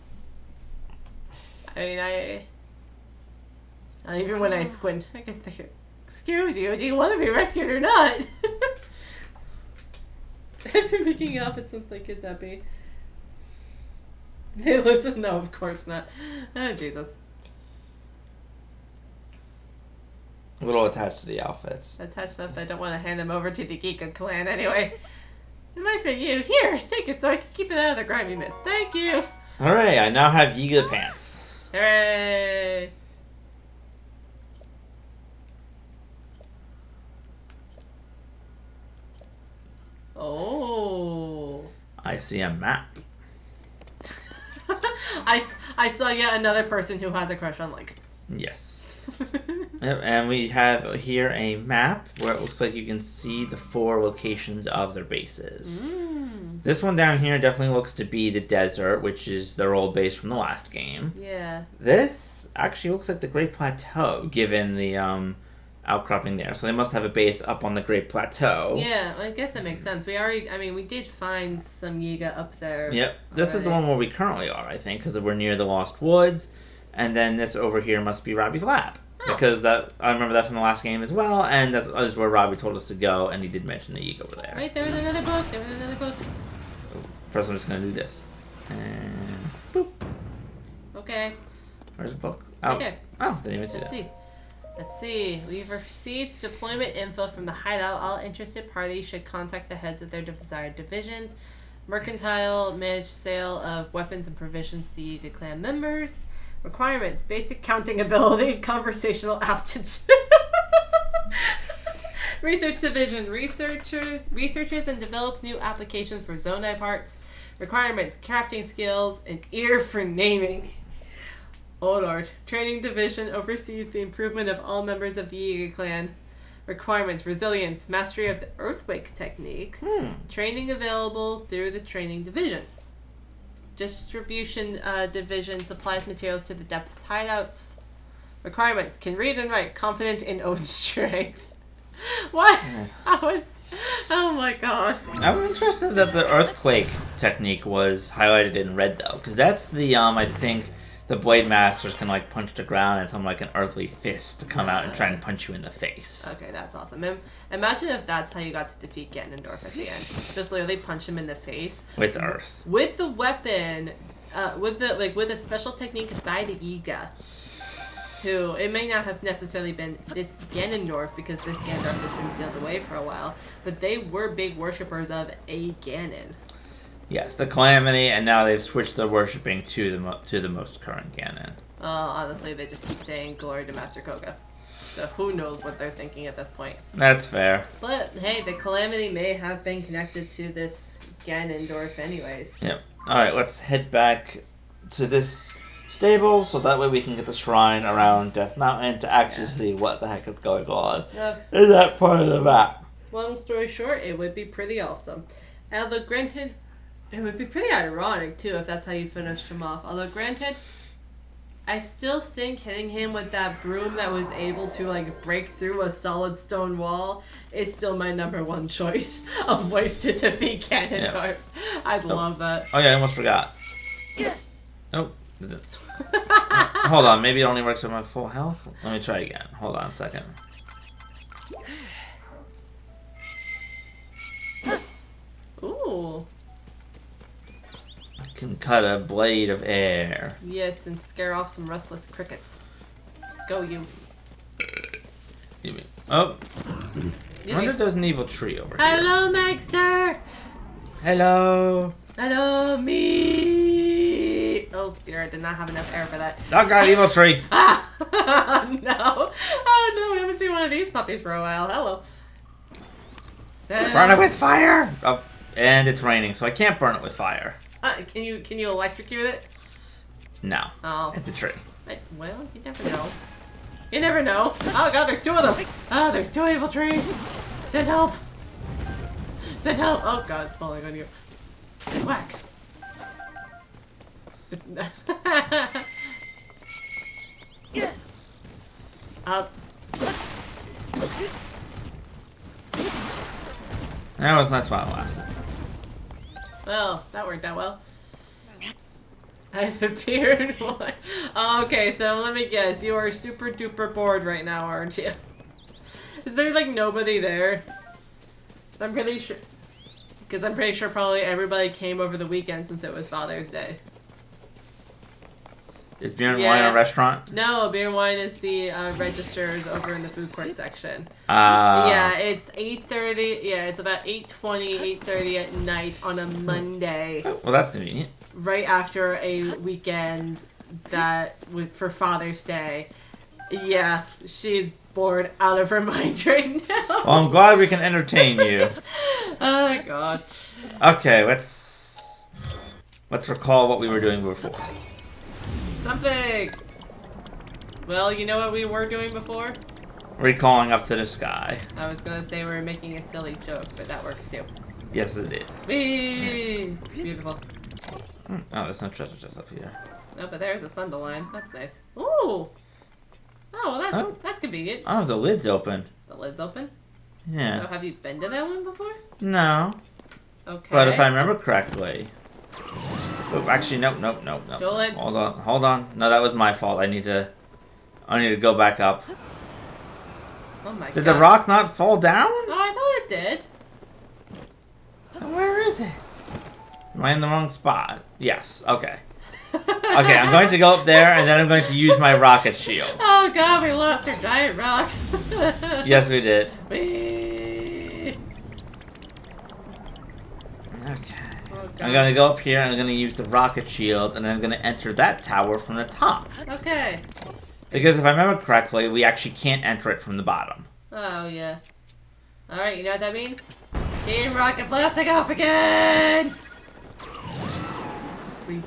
Speaker 2: I mean, not even when I squint. I guess they could. Excuse you, do you want to be rescued or not? I've been making outfits since like kidnapping. They listen? No, of course not. Oh, Jesus.
Speaker 1: A little attached to the outfits.
Speaker 2: Attached up, I don't want to hand them over to the Geeka clan anyway. It might fit you. Here, take it so I can keep it out of the grimy mist. Thank you.
Speaker 1: Alright, I now have Yiga pants.
Speaker 2: Hooray. Oh.
Speaker 1: I see a map.
Speaker 2: I saw yet another person who has a crush on Link.
Speaker 1: Yes. Yep, and we have here a map where it looks like you can see the 4 locations of their bases. This one down here definitely looks to be the desert, which is their old base from the last game.
Speaker 2: Yeah.
Speaker 1: This actually looks like the Great Plateau, given the outcropping there. So they must have a base up on the Great Plateau.
Speaker 2: Yeah, I guess that makes sense. We did find some Yiga up there.
Speaker 1: Yep. This is the one where we currently are, I think, because we're near the Lost Woods. And then this over here must be Robbie's lab. Oh. Because I remember that from the last game as well, and that is where Robbie told us to go, and he did mention the Yiga over there.
Speaker 2: Wait, there was another book.
Speaker 1: First I'm just going to do this. And boop.
Speaker 2: Okay.
Speaker 1: Where's the book?
Speaker 2: Right
Speaker 1: Oh,
Speaker 2: there.
Speaker 1: Oh, didn't even see that.
Speaker 2: Let's see. We've received deployment info from the hideout. All interested parties should contact the heads of their desired divisions. Mercantile, manage sale of weapons and provisions to Yiga clan members. Requirements, basic counting ability, conversational aptitude. Research division, researches and develops new applications for Zonai parts. Requirements, crafting skills, an ear for naming. Oh lord. Training division oversees the improvement of all members of the Yiga clan. Requirements, resilience, mastery of the earthquake technique. Training available through the training division. Distribution division supplies materials to the depths hideouts. Requirements, can read and write, confident in own strength. What? Oh my god.
Speaker 1: I'm interested that the earthquake technique was highlighted in red though, because that's the I think the Blade Masters can like punch the ground and something like an earthly fist to come out and try and punch you in the face.
Speaker 2: Okay, that's awesome. Imagine if that's how you got to defeat Ganondorf at the end. Just literally punch him in the face
Speaker 1: with earth.
Speaker 2: With the weapon, with a special technique by the Yiga. Who it may not have necessarily been this Ganondorf because this Ganondorf has been sealed away for a while, but they were big worshippers of a Ganon.
Speaker 1: Yes, the Calamity, and now they've switched their worshipping to the most current Ganon.
Speaker 2: Honestly, they just keep saying glory to Master Koga. So who knows what they're thinking at this point.
Speaker 1: That's fair.
Speaker 2: But hey, the Calamity may have been connected to this Ganondorf anyways.
Speaker 1: Yep. Alright, let's head back to this stable so that way we can get the shrine around Death Mountain to actually see what the heck is going on. Is that part of the map?
Speaker 2: Long story short, it would be pretty awesome. Although granted, it would be pretty ironic too if that's how you finished him off. Although granted, I still think hitting him with that broom that was able to like break through a solid stone wall is still my #1 choice of ways to defeat Ganondorf. Yeah. I'd love that.
Speaker 1: Oh yeah, I almost forgot. Oh. Hold on, maybe it only works on my full health? Let me try again. Hold on a second.
Speaker 2: Ooh.
Speaker 1: I can cut a blade of air.
Speaker 2: Yes, and scare off some restless crickets. Go you.
Speaker 1: You mean? Oh. I wonder if there's an evil tree over here.
Speaker 2: Hello, Magster!
Speaker 1: Hello!
Speaker 2: Hello, me! Oh dear, I did not have enough air for that.
Speaker 1: Oh god, evil tree!
Speaker 2: Ah! No! Oh no, we haven't seen one of these puppies for a while. Hello.
Speaker 1: Burn it with fire! Oh, and it's raining, so I can't burn it with fire.
Speaker 2: Can you electrocute it?
Speaker 1: No.
Speaker 2: Oh.
Speaker 1: It's a tree.
Speaker 2: Well, you never know. You never know. Oh god, there's 2 of them! Oh, there's 2 evil trees! Then help! The hell? Oh god, it's falling on you. Whack. It's up.
Speaker 1: That was not spot last.
Speaker 2: Well, that worked out well. I've appeared one. Okay, so let me guess. You are super duper bored right now, aren't you? Is there like nobody there? I'm pretty sure. Because I'm pretty sure probably everybody came over the weekend since it was Father's Day.
Speaker 1: Is beer and wine a restaurant?
Speaker 2: No, beer and wine is the registers over in the food court section.
Speaker 1: Yeah,
Speaker 2: it's 8:30. Yeah, it's about 8:20, 8:30 at night on a Monday.
Speaker 1: well, that's convenient.
Speaker 2: Right after a weekend for Father's Day. Yeah, she's bored out of her mind right now.
Speaker 1: Well, I'm glad we can entertain you.
Speaker 2: Oh my god.
Speaker 1: Okay, let's recall what we were doing before.
Speaker 2: Something! Well, you know what we were doing before?
Speaker 1: Recalling up to the sky.
Speaker 2: I was gonna say we were making a silly joke, but that works too.
Speaker 1: Yes, it is.
Speaker 2: Whee! Beautiful.
Speaker 1: Oh, there's no treasure chest up here.
Speaker 2: Oh, but there's a sunderline. That's nice. Ooh! Oh, that's convenient.
Speaker 1: Oh, the lid's open.
Speaker 2: The lid's open?
Speaker 1: Yeah.
Speaker 2: So have you been to that one before?
Speaker 1: No.
Speaker 2: Okay.
Speaker 1: But if I remember correctly... Oh, actually, nope.
Speaker 2: Dolan.
Speaker 1: Hold on. No, that was my fault. I need to go back up.
Speaker 2: Oh my god.
Speaker 1: Did the rock not fall down?
Speaker 2: Oh, I thought it did.
Speaker 1: Where is it? Am I in the wrong spot? Yes. Okay. Okay, I'm going to go up there, and then I'm going to use my rocket shield.
Speaker 2: Oh god, we lost our giant rock.
Speaker 1: Yes, we did.
Speaker 2: Whee!
Speaker 1: Okay.
Speaker 2: Oh, God.
Speaker 1: I'm going to go up here, and I'm going to use the rocket shield, and then I'm going to enter that tower from the top.
Speaker 2: Okay.
Speaker 1: Because if I remember correctly, we actually can't enter it from the bottom.
Speaker 2: Oh, yeah. Alright, you know what that means? Team Rocket blasting off again! Sweet.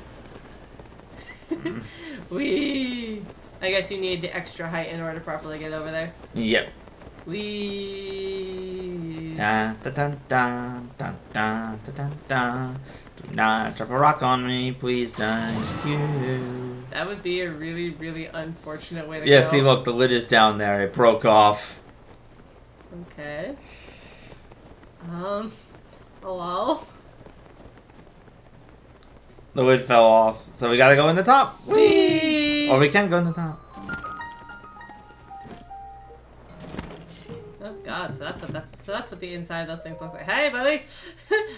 Speaker 2: Whee! I guess you need the extra height in order to properly get over there.
Speaker 1: Yep.
Speaker 2: Whee!
Speaker 1: Dun, dun, dun, dun, dun, dun, dun, dun. Do not drop a rock on me, please, thank you.
Speaker 2: That would be a really, really unfortunate way to
Speaker 1: Yeah,
Speaker 2: go.
Speaker 1: see, look, the lid is down there. It broke off.
Speaker 2: Okay. Hello?
Speaker 1: The lid fell off, so we gotta go in the top.
Speaker 2: Whee!
Speaker 1: Or we can go in the top.
Speaker 2: Oh god, so that's what the inside of those things looks like. Hey, buddy!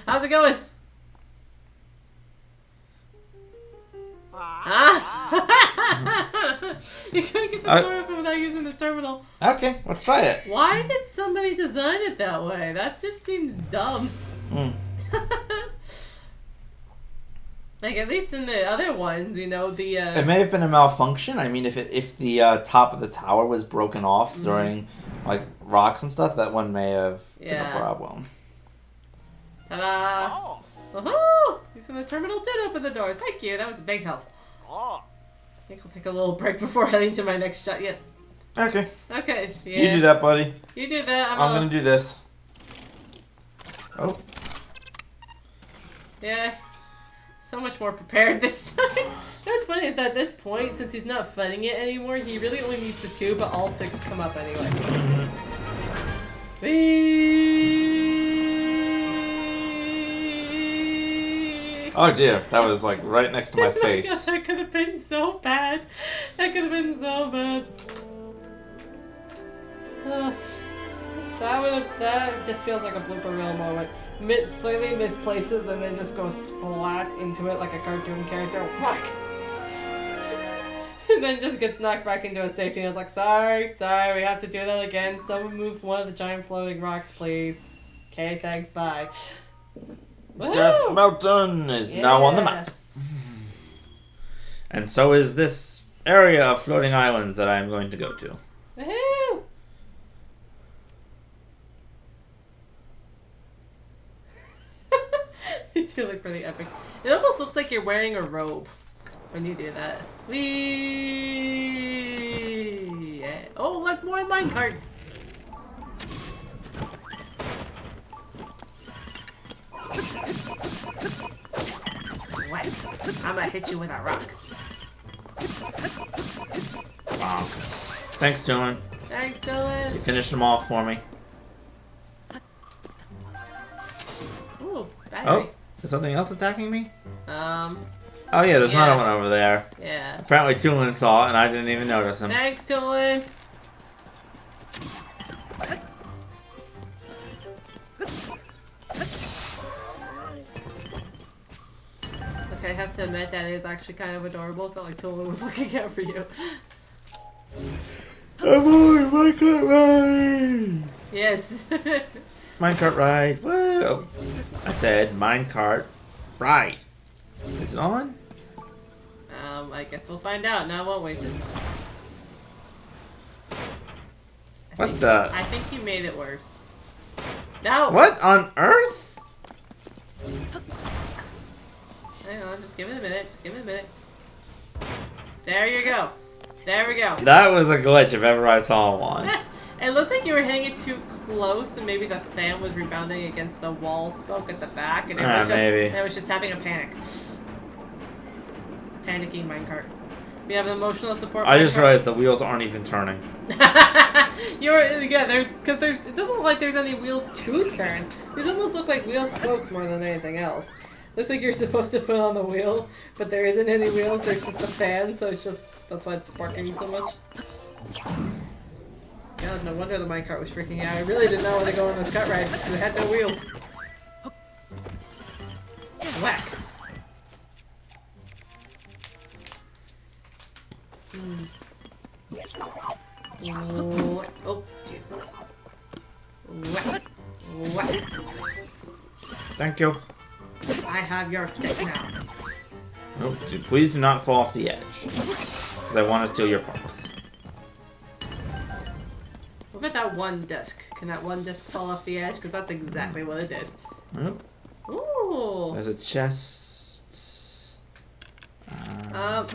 Speaker 2: How's it going? You couldn't get the door open without using the terminal.
Speaker 1: Okay, let's try it.
Speaker 2: Why did somebody design it that way? That just seems dumb. Like, at least in the other ones, you know, the...
Speaker 1: It may have been a malfunction. I mean, if the top of the tower was broken off during, like, rocks and stuff, that one may have been a problem.
Speaker 2: Ta-da! Oh, using the terminal did open the door. Thank you. That was a big help. I think I'll take a little break before heading to my next shot yet.
Speaker 1: Okay.
Speaker 2: Okay, yeah.
Speaker 1: You do that, buddy.
Speaker 2: You do that.
Speaker 1: I'm gonna do this. Oh.
Speaker 2: Yeah. So much more prepared this time. What's funny is that at this point, since he's not fighting it anymore, he really only needs the 2, but all 6 come up anyway.
Speaker 1: Oh dear, that was like right next to my face.
Speaker 2: That could have been so bad. That could have been so bad. That just feels like a blooper reel moment. Slightly misplaces and then just goes splat into it like a cartoon character. Whack! And then just gets knocked back into a safety and it's like, sorry, we have to do that again. Someone move one of the giant floating rocks, please. Okay, thanks, bye.
Speaker 1: Death Mountain is now on the map. And so is this area of floating islands that I'm going to go to.
Speaker 2: Woohoo! You do look pretty epic. It almost looks like you're wearing a robe when you do that. Whee! Yeah. Oh, look, more minecarts! I'm gonna hit you with a rock.
Speaker 1: Wow. Thanks, Dylan.
Speaker 2: Thanks, Dylan.
Speaker 1: You finished them off for me.
Speaker 2: Ooh, battery.
Speaker 1: Oh, is something else attacking me?
Speaker 2: Oh
Speaker 1: yeah, there's another one over there.
Speaker 2: Yeah.
Speaker 1: Apparently Tulin saw it and I didn't even notice him.
Speaker 2: Thanks, Dylan. Okay, I have to admit that is actually kind of adorable. I felt like Tulin was looking out for you.
Speaker 1: Avoid minecart ride!
Speaker 2: Yes.
Speaker 1: Minecart ride. Woo! I said minecart ride. Is it on?
Speaker 2: I guess we'll find out now, won't we? I think you made it worse. No!
Speaker 1: What on earth?
Speaker 2: Hang on, just give it a minute. Just give it a minute. There you go. There we go.
Speaker 1: That was a glitch if ever I saw one.
Speaker 2: It looked like you were hitting it too close, and maybe the fan was rebounding against the wall spoke at the back, and it was just having a panic. Panicking minecart. We have an emotional support.
Speaker 1: I just realized the wheels aren't even turning.
Speaker 2: Because it doesn't look like there's any wheels to turn. These almost look like wheel spokes more than anything else. Looks like you're supposed to put on the wheel, but there isn't any wheels. There's just a fan, so it's just that's why it's sparking so much. God, no wonder the minecart was freaking out. I really didn't know where to go on this cut ride because it had no wheels. Whack. Oh, Jesus. Whack. Whack.
Speaker 1: Thank you.
Speaker 2: I have your stick now.
Speaker 1: Oh, please do not fall off the edge. Because I want to steal your parts.
Speaker 2: What about that one disc? Can that one disc fall off the edge? Because that's exactly what it did.
Speaker 1: Oh.
Speaker 2: Ooh.
Speaker 1: There's a chest.
Speaker 2: Oh.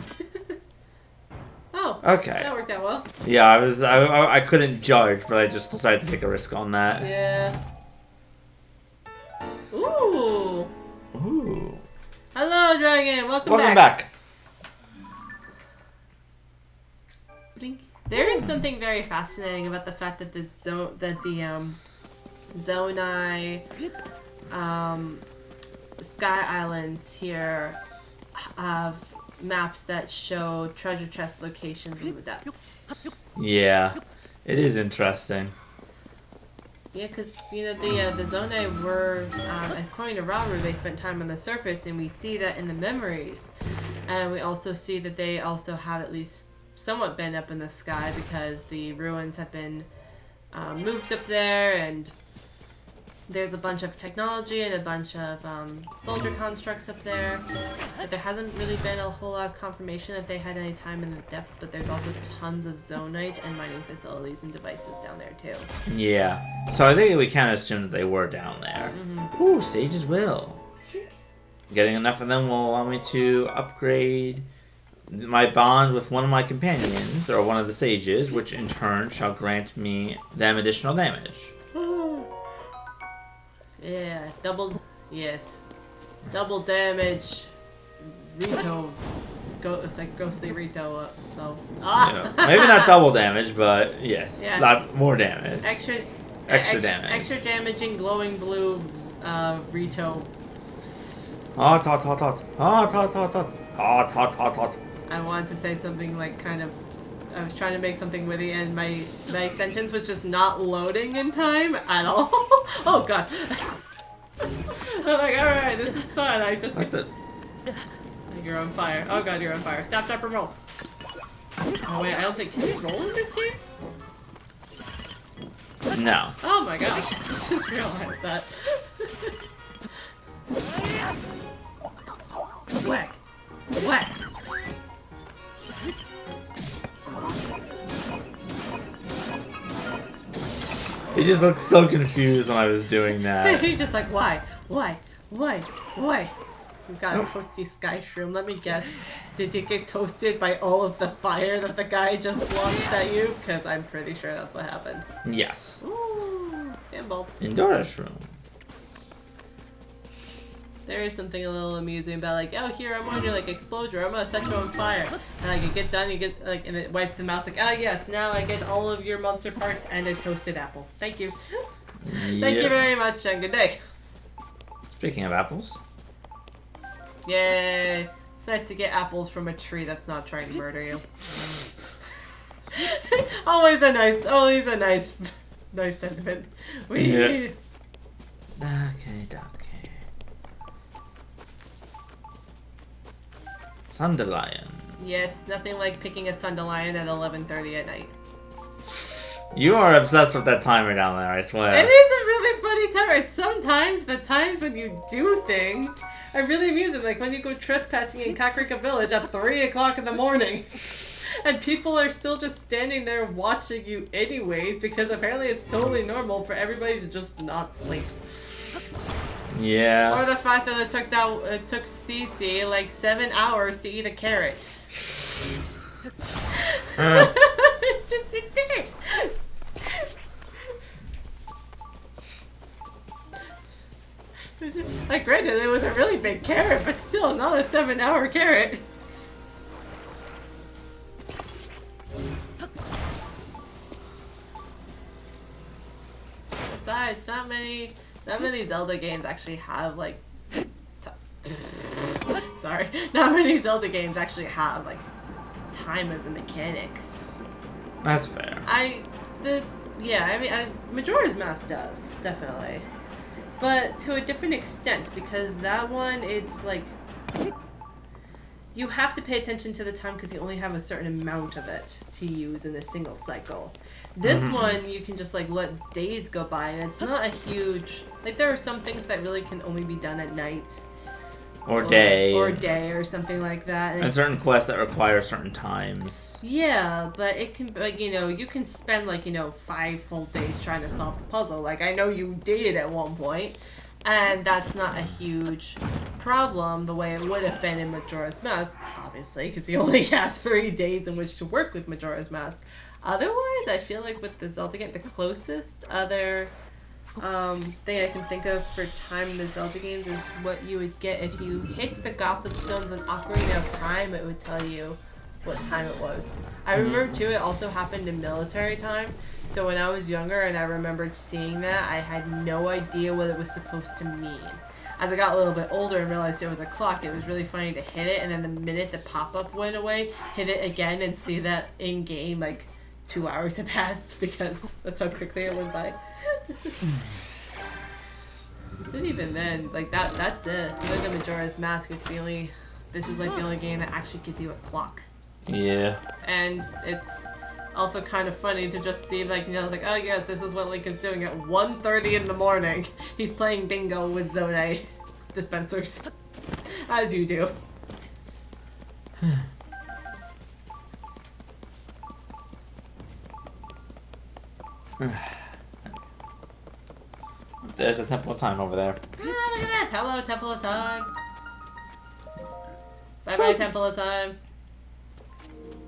Speaker 1: Okay.
Speaker 2: That worked out well.
Speaker 1: Yeah, I couldn't judge, but I just decided to take a risk on that.
Speaker 2: Yeah. Ooh.
Speaker 1: Ooh.
Speaker 2: Hello, Dragon. Welcome
Speaker 1: back.
Speaker 2: Blink. There is something very fascinating about the fact that the Zonai Sky Islands here have maps that show treasure chest locations in the depths.
Speaker 1: Yeah, it is interesting.
Speaker 2: Yeah, because, the Zonai were, according to Rauru, they spent time on the surface, and we see that in the memories. And we also see that they also have at least somewhat been up in the sky because the ruins have been moved up there, and there's a bunch of technology and a bunch of soldier constructs up there. But there hasn't really been a whole lot of confirmation that they had any time in the depths, but there's also tons of zonite and mining facilities and devices down there too.
Speaker 1: Yeah. So I think we can assume that they were down there.
Speaker 2: Mm-hmm.
Speaker 1: Ooh, Sage's Will. Getting enough of them will allow me to upgrade my bond with one of my companions, or one of the sages, which in turn shall grant me them additional damage.
Speaker 2: Yeah, double damage. Rito, like ghostly Rito. So
Speaker 1: maybe not double damage, but yes,
Speaker 2: yeah.
Speaker 1: Lot more damage.
Speaker 2: Extra
Speaker 1: damage.
Speaker 2: Extra damaging glowing blue Rito.
Speaker 1: Hot, hot, hot, hot, hot, hot, hot, hot, hot, hot, hot, hot.
Speaker 2: I wanted to say something like I was trying to make something witty, and my sentence was just not loading in time at all. Oh god. I'm like, alright, this is fun. I just
Speaker 1: Like the...
Speaker 2: You're on fire. Oh god, you're on fire. Stop, and roll. Oh wait, I don't think... Can you roll in this game?
Speaker 1: No.
Speaker 2: Oh my gosh. I just realized that. Whack. Whack.
Speaker 1: He just looked so confused when I was doing that.
Speaker 2: He's just like, why? Why? Why? Why? We've got a toasty sky shroom. Let me guess. Did you get toasted by all of the fire that the guy just launched at you? Because I'm pretty sure that's what happened.
Speaker 1: Yes.
Speaker 2: Ooh, Stamble.
Speaker 1: Indoors room.
Speaker 2: There is something a little amusing about like, oh, here I'm on your like exploder, I'm gonna set you on fire, and like you get done, you get like, and it wipes the mouse like, ah yes, now I get all of your monster parts and a toasted apple. Thank you. Thank you very much and good day.
Speaker 1: Speaking of apples.
Speaker 2: Yay! It's nice to get apples from a tree that's not trying to murder you. always a nice sentiment.
Speaker 1: Okay, okay. Sundelion.
Speaker 2: Yes, nothing like picking a Sundelion at 11:30 at night.
Speaker 1: You are obsessed with that timer down there, I swear.
Speaker 2: It is a really funny timer. It's sometimes the times when you do things are really amusing. Like when you go trespassing in Kakarika Village at 3 o'clock in the morning. And people are still just standing there watching you anyways because apparently it's totally normal for everybody to just not sleep.
Speaker 1: Yeah.
Speaker 2: Or the fact that it took Cece like 7 hours to eat a carrot. It did. Like granted, it was a really big carrot, but still not a 7-hour carrot. Besides, not many Zelda games actually have like. Sorry, not many Zelda games actually have like time as a mechanic.
Speaker 1: That's fair.
Speaker 2: Majora's Mask does definitely, but to a different extent because that one it's like you have to pay attention to the time because you only have a certain amount of it to use in a single cycle. This one, you can just like let days go by and it's not a huge, like there are some things that really can only be done at night.
Speaker 1: Or day.
Speaker 2: Or something like that.
Speaker 1: And certain quests that require certain times.
Speaker 2: Yeah, but it can, like, you can spend, 5 full days trying to solve the puzzle. Like, I know you did at one point, and that's not a huge problem the way it would have been in Majora's Mask, obviously, because you only have 3 days in which to work with Majora's Mask. Otherwise, I feel like with the Zelda game, the closest other thing I can think of for time in the Zelda games is what you would get if you hit the Gossip Stones in Ocarina of Time. It would tell you what time it was. I remember too, it also happened in military time. So when I was younger and I remembered seeing that, I had no idea what it was supposed to mean. As I got a little bit older and realized it was a clock, it was really funny to hit it, and then the minute the pop-up went away, hit it again and see that in-game, 2 hours had passed because that's how quickly it went by. But even then, that's it. You look at Majora's Mask, this is the only game that actually gives you a clock.
Speaker 1: Yeah.
Speaker 2: And it's also kind of funny to just see, oh yes, this is what Link is doing at 1:30 in the morning. He's playing bingo with Zonai dispensers. As you do.
Speaker 1: There's a Temple of Time over there.
Speaker 2: Look at that! Hello, Temple of Time! Bye-bye, Temple of Time.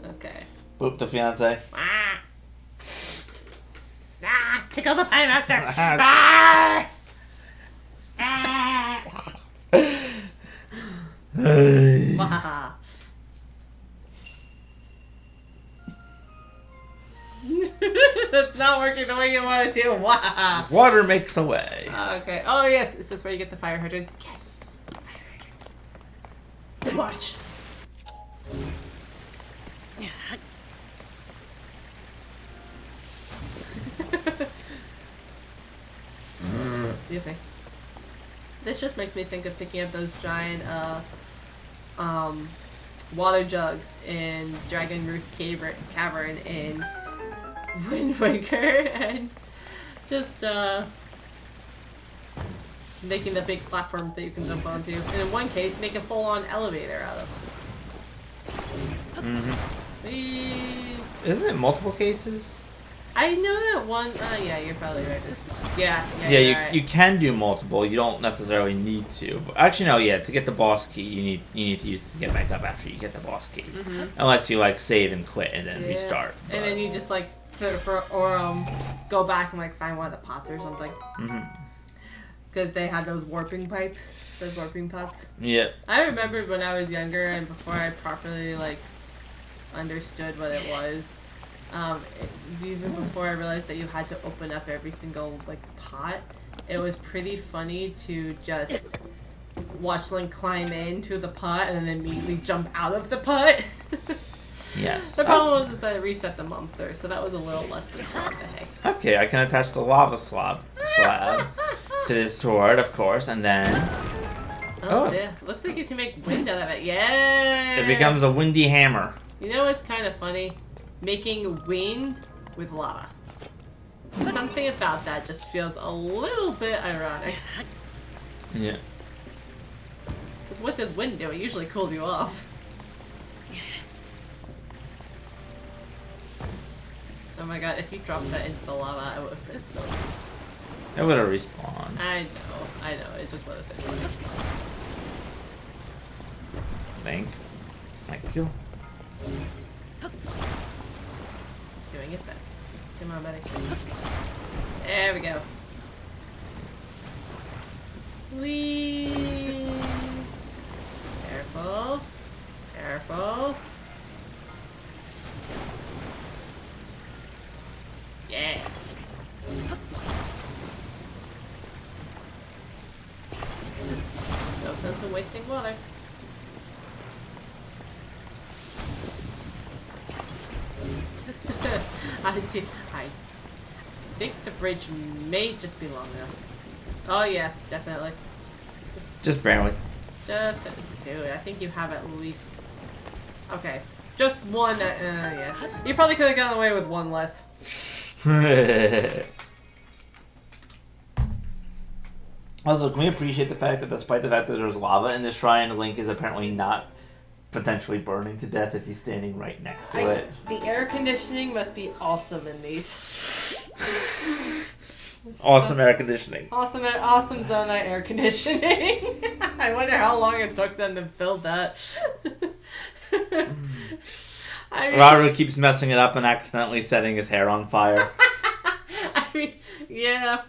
Speaker 2: Okay.
Speaker 1: Boop the fiance.
Speaker 2: Ah! Ah! Tickle the Piemaster! Ah! Ah! Wahaha. That's not working the way you want it to. Wahaha.
Speaker 1: Water makes a way.
Speaker 2: Okay. Oh yes, is this where you get the fire hydrants? Yes. Fire hydrants. Watch. Excuse me. This just makes me think of picking up those giant water jugs in Dragon Roost Cavern in Wind Waker and just making the big platforms that you can jump onto. And in one case, make a full-on elevator out of them.
Speaker 1: Isn't it multiple cases?
Speaker 2: I know that one. Yeah, you're probably right. Yeah,
Speaker 1: Yeah, you can do multiple. You don't necessarily need to. But actually, no. Yeah, to get the boss key, you need to use it to get back up after you get the boss key. Unless you save and quit and then restart. But...
Speaker 2: And then you just go back and find one of the pots or something. because they had those warping pipes, those warping pots.
Speaker 1: Yeah.
Speaker 2: I remember when I was younger and before I properly like understood what it was. Even before I realized that you had to open up every single like pot, it was pretty funny to just watch Link climb into the pot and then immediately jump out of the pot.
Speaker 1: Yes.
Speaker 2: The problem was is that it reset the monster, so that was a little less than fun. Hey.
Speaker 1: Okay, I can attach the lava slab to this sword, of course, and then
Speaker 2: Oh, yeah. Looks like you can make wind out of it. Yeah.
Speaker 1: it becomes a windy hammer.
Speaker 2: You know what's kind of funny? Making wind with lava. Something about that just feels a little bit ironic.
Speaker 1: Yeah.
Speaker 2: Because what does wind do? It usually cools you off. Oh my god, if you dropped that into the lava, I would have been so gross.
Speaker 1: It would have respawned.
Speaker 2: I know, it just would have been funny.
Speaker 1: Thank you.
Speaker 2: Doing its best. Come on, buddy. There we go. Whee! Careful. Careful. Yeah. No sense in wasting water. I think the bridge may just be long enough. Oh yeah, definitely.
Speaker 1: Just barely.
Speaker 2: Just dude, I think you have at least. Okay, just one. Yeah, you probably could have gotten away with one less.
Speaker 1: Also, can we appreciate the fact that despite the fact that there's lava in this shrine, Link is apparently not potentially burning to death if he's standing right next to it.
Speaker 2: The air conditioning must be awesome in these.
Speaker 1: Awesome air conditioning.
Speaker 2: Awesome Zonai air conditioning. I wonder how long it took them to build that. I mean,
Speaker 1: Raru keeps messing it up and accidentally setting his hair on fire.
Speaker 2: I mean, yeah.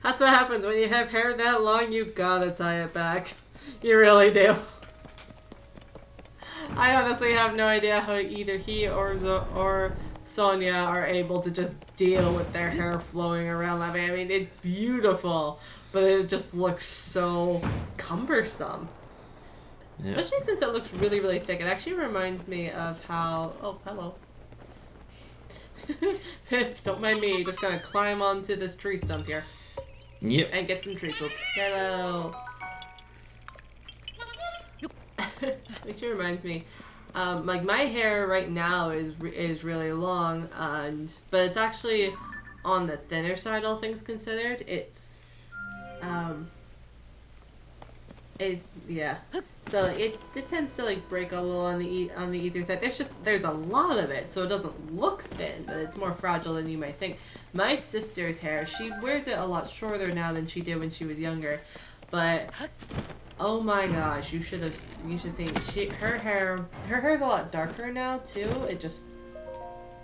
Speaker 2: That's what happens when you have hair that long. You gotta tie it back. You really do. I honestly have no idea how either he or Sonia are able to just deal with their hair flowing around that way. I mean, it's beautiful, but it just looks so cumbersome. Yeah. Especially since it looks really, really thick. It actually reminds me of how... Oh, hello. Don't mind me. Just gonna climb onto this tree stump here.
Speaker 1: Yep.
Speaker 2: And get some tree poop. Hello. Which reminds me, like my hair right now is really long, but it's actually on the thinner side, all things considered. It's, yeah. So it tends to like break a little on the easier side. There's a lot of it, so it doesn't look thin, but it's more fragile than you might think. My sister's hair, she wears it a lot shorter now than she did when she was younger, but oh my gosh, you should see her hair is a lot darker now too. It just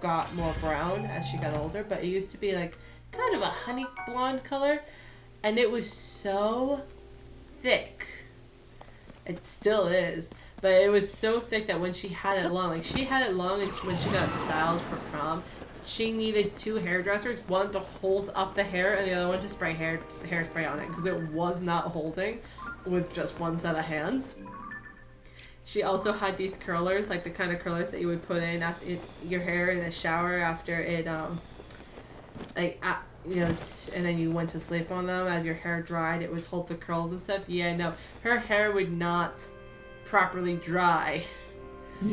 Speaker 2: got more brown as she got older, but it used to be like kind of a honey blonde color, and it was so thick. It still is, but it was so thick that when she had it long, like she had it long and when she got styled for prom, she needed two hairdressers, one to hold up the hair and the other one to spray hairspray on it because it was not holding with just one set of hands. She also had these curlers, like the kind of curlers that you would put in after your hair in the shower after it, you know, and then you went to sleep on them. As your hair dried, it would hold the curls and stuff. Yeah, no, her hair would not properly dry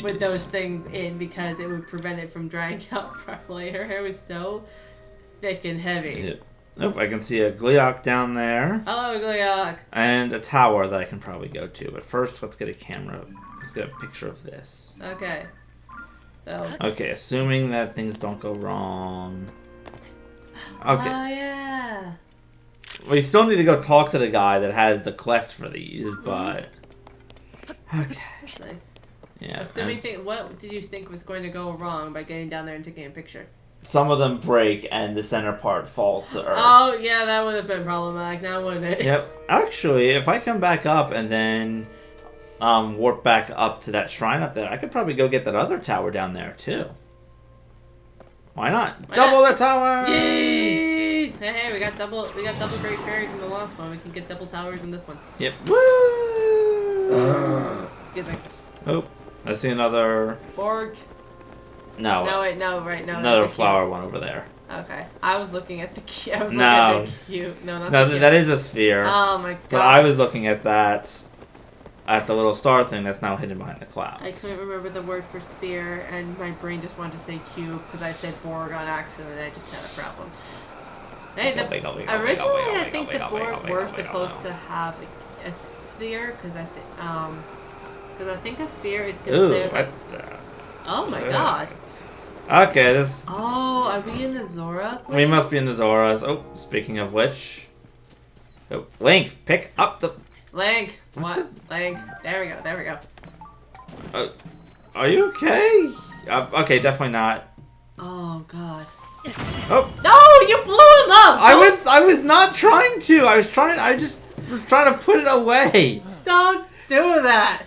Speaker 2: with those things in because it would prevent it from drying out properly. Her hair was so thick and heavy.
Speaker 1: Yeah. Oh, I can see a Gleeok down there.
Speaker 2: Hello, Gleeok.
Speaker 1: And a tower that I can probably go to. But first, let's get a camera. Let's get a picture of this.
Speaker 2: Okay. So.
Speaker 1: Okay, assuming that things don't go wrong. Okay.
Speaker 2: Oh, yeah.
Speaker 1: We still need to go talk to the guy that has the quest for these, but... Okay.
Speaker 2: That's nice.
Speaker 1: Yeah.
Speaker 2: Assuming what did you think was going to go wrong by getting down there and taking a picture?
Speaker 1: some of them break and the center part falls to Earth.
Speaker 2: Oh, yeah, that would have been problematic now, wouldn't it?
Speaker 1: Yep. Actually, if I come back up and then warp back up to that shrine up there, I could probably go get that other tower down there, too. Why not? Double the tower!
Speaker 2: Yay! Hey, we got double great fairies in the last one. We can get double towers in this one.
Speaker 1: Yep. Woo!
Speaker 2: Excuse me.
Speaker 1: Oh, I see another...
Speaker 2: Borg.
Speaker 1: No.
Speaker 2: No, wait, no, right, no.
Speaker 1: Another flower one over there.
Speaker 2: Okay. I was looking at the cute. I was
Speaker 1: No.
Speaker 2: looking at the cute. No, not
Speaker 1: No,
Speaker 2: the cute.
Speaker 1: that is a sphere.
Speaker 2: Oh my god.
Speaker 1: But I was looking at that, at the little star thing that's now hidden behind the clouds.
Speaker 2: I couldn't remember the word for spear, and my brain just wanted to say cube because I said Borg on accident, and I just had a problem. Hey, originally I think the Borg were supposed to have a sphere because I think a sphere is considered like. Oh my god.
Speaker 1: Okay, this.
Speaker 2: Oh, are we in the Zora place?
Speaker 1: We must be in the Zoras. Oh, speaking of which. Oh, Link, pick up the.
Speaker 2: Link. What? Link. There we go.
Speaker 1: Are you okay? Okay, definitely not.
Speaker 2: Oh god.
Speaker 1: Oh.
Speaker 2: No, you blew him up.
Speaker 1: I was not trying to. I just was trying to put it away.
Speaker 2: Don't do that.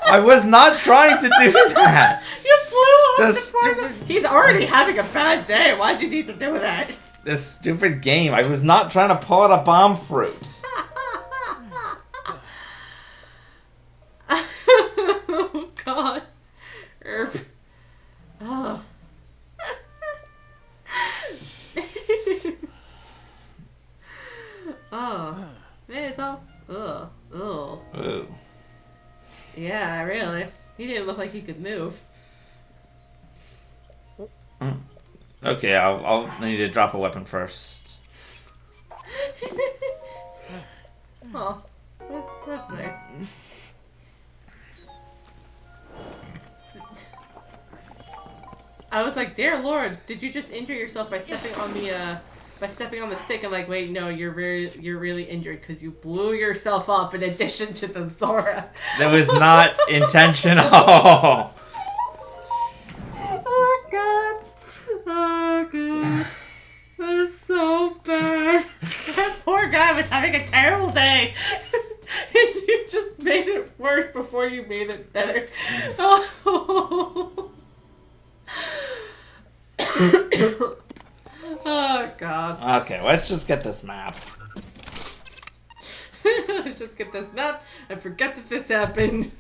Speaker 1: I was not trying to do that.
Speaker 2: You blew up
Speaker 1: The
Speaker 2: the He's already having a bad day. Why'd you need to do that?
Speaker 1: This stupid game. I was not trying to pull out a bomb fruit.
Speaker 2: Oh god. Erp. Oh. Oh. Man, it's all. Ugh. Ugh.
Speaker 1: Ooh.
Speaker 2: Yeah, really. He didn't look like he could move.
Speaker 1: Okay, I'll need to drop a weapon first.
Speaker 2: Oh, that's nice. I was like, dear Lord, did you just injure yourself by stepping on the stick? I'm like, wait, no, you're really injured because you blew yourself up in addition to the Zora.
Speaker 1: That was not intentional.
Speaker 2: Oh god. Oh god. That's so bad. That poor guy was having a terrible day. You just made it worse before you made it better. Oh. Oh god.
Speaker 1: Okay, let's just get this map.
Speaker 2: Let's just get this map and forget that this happened.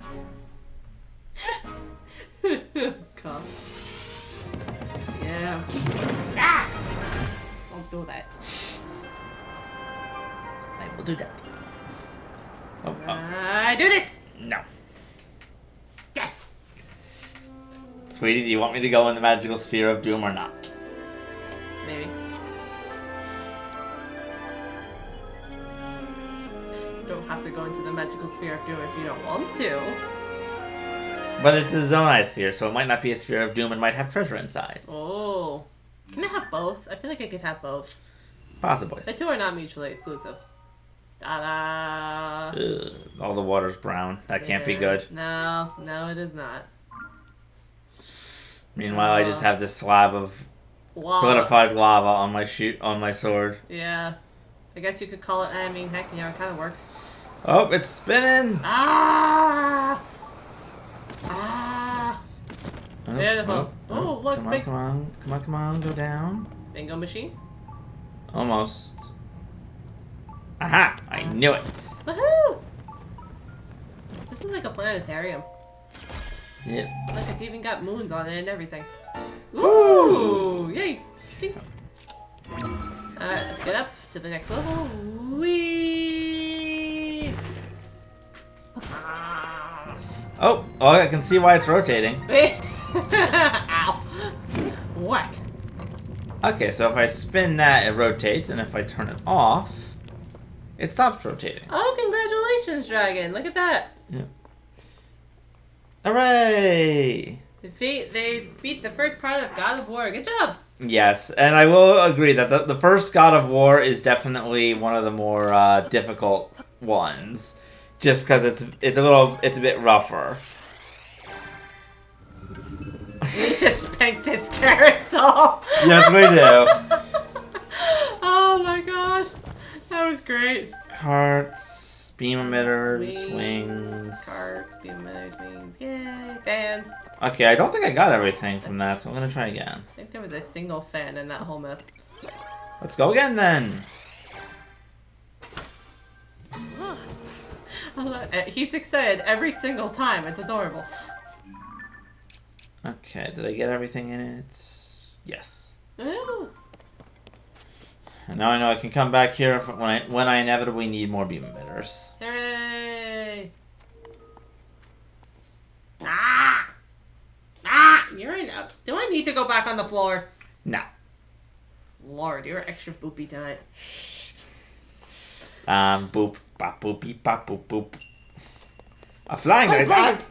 Speaker 2: God. Yeah. Ah! Don't do that.
Speaker 1: I will do that. Oh,
Speaker 2: I do this!
Speaker 1: no.
Speaker 2: Yes!
Speaker 1: Sweetie, do you want me to go in the magical sphere of doom or not?
Speaker 2: Maybe. You don't have to go into the magical sphere of doom if you don't want to.
Speaker 1: But it's a Zonai sphere, so it might not be a sphere of doom and might have treasure inside.
Speaker 2: Oh. Can I have both? I feel like I could have both.
Speaker 1: Possibly.
Speaker 2: The two are not mutually exclusive. Ta-da!
Speaker 1: Ugh, all the water's brown. That can't be good.
Speaker 2: No, it is not.
Speaker 1: Meanwhile, I just have this slab of
Speaker 2: Lava.
Speaker 1: solidified lava on my sword.
Speaker 2: Yeah. I guess you could call it, I mean, heck, yeah, it kind of works.
Speaker 1: Oh, it's spinning!
Speaker 2: Ah! Ah! Beautiful. Oh, look,
Speaker 1: come on,
Speaker 2: big
Speaker 1: come on, go down.
Speaker 2: bingo machine.
Speaker 1: Almost. Aha! I knew it!
Speaker 2: Woohoo! This is like a planetarium.
Speaker 1: Yep.
Speaker 2: Look, it's even got moons on it and everything.
Speaker 1: Ooh.
Speaker 2: Ooh! Yay! Alright, let's get up to the next level. Whee!
Speaker 1: Oh, I can see why it's rotating.
Speaker 2: Ow! Whack!
Speaker 1: Okay, so if I spin that, it rotates, and if I turn it off, it stops rotating.
Speaker 2: Oh, congratulations, Dragon! Look at that!
Speaker 1: Yeah. Hooray!
Speaker 2: They beat the first part of God of War. Good job!
Speaker 1: Yes, and I will agree that the first God of War is definitely one of the more difficult ones, just because it's a bit rougher.
Speaker 2: We need to spank this carousel.
Speaker 1: Yes, we do.
Speaker 2: Oh my god. That was great.
Speaker 1: Carts, beam emitters, wings.
Speaker 2: Carts, beam emitters, wings. Yay. Fan.
Speaker 1: Okay, I don't think I got everything from that, so I'm gonna try again.
Speaker 2: I think there was a single fan in that whole mess.
Speaker 1: Let's go again then.
Speaker 2: He's excited every single time. It's adorable.
Speaker 1: Okay, did I get everything in it? Yes.
Speaker 2: Ooh.
Speaker 1: And now I know I can come back here when I inevitably need more beam emitters.
Speaker 2: Hooray! Ah! Ah! You're in. Do I need to go back on the floor?
Speaker 1: No.
Speaker 2: Lord, you're extra boopy tonight.
Speaker 1: Boop, bop, boop, beep, bop, boop, boop. A flying device.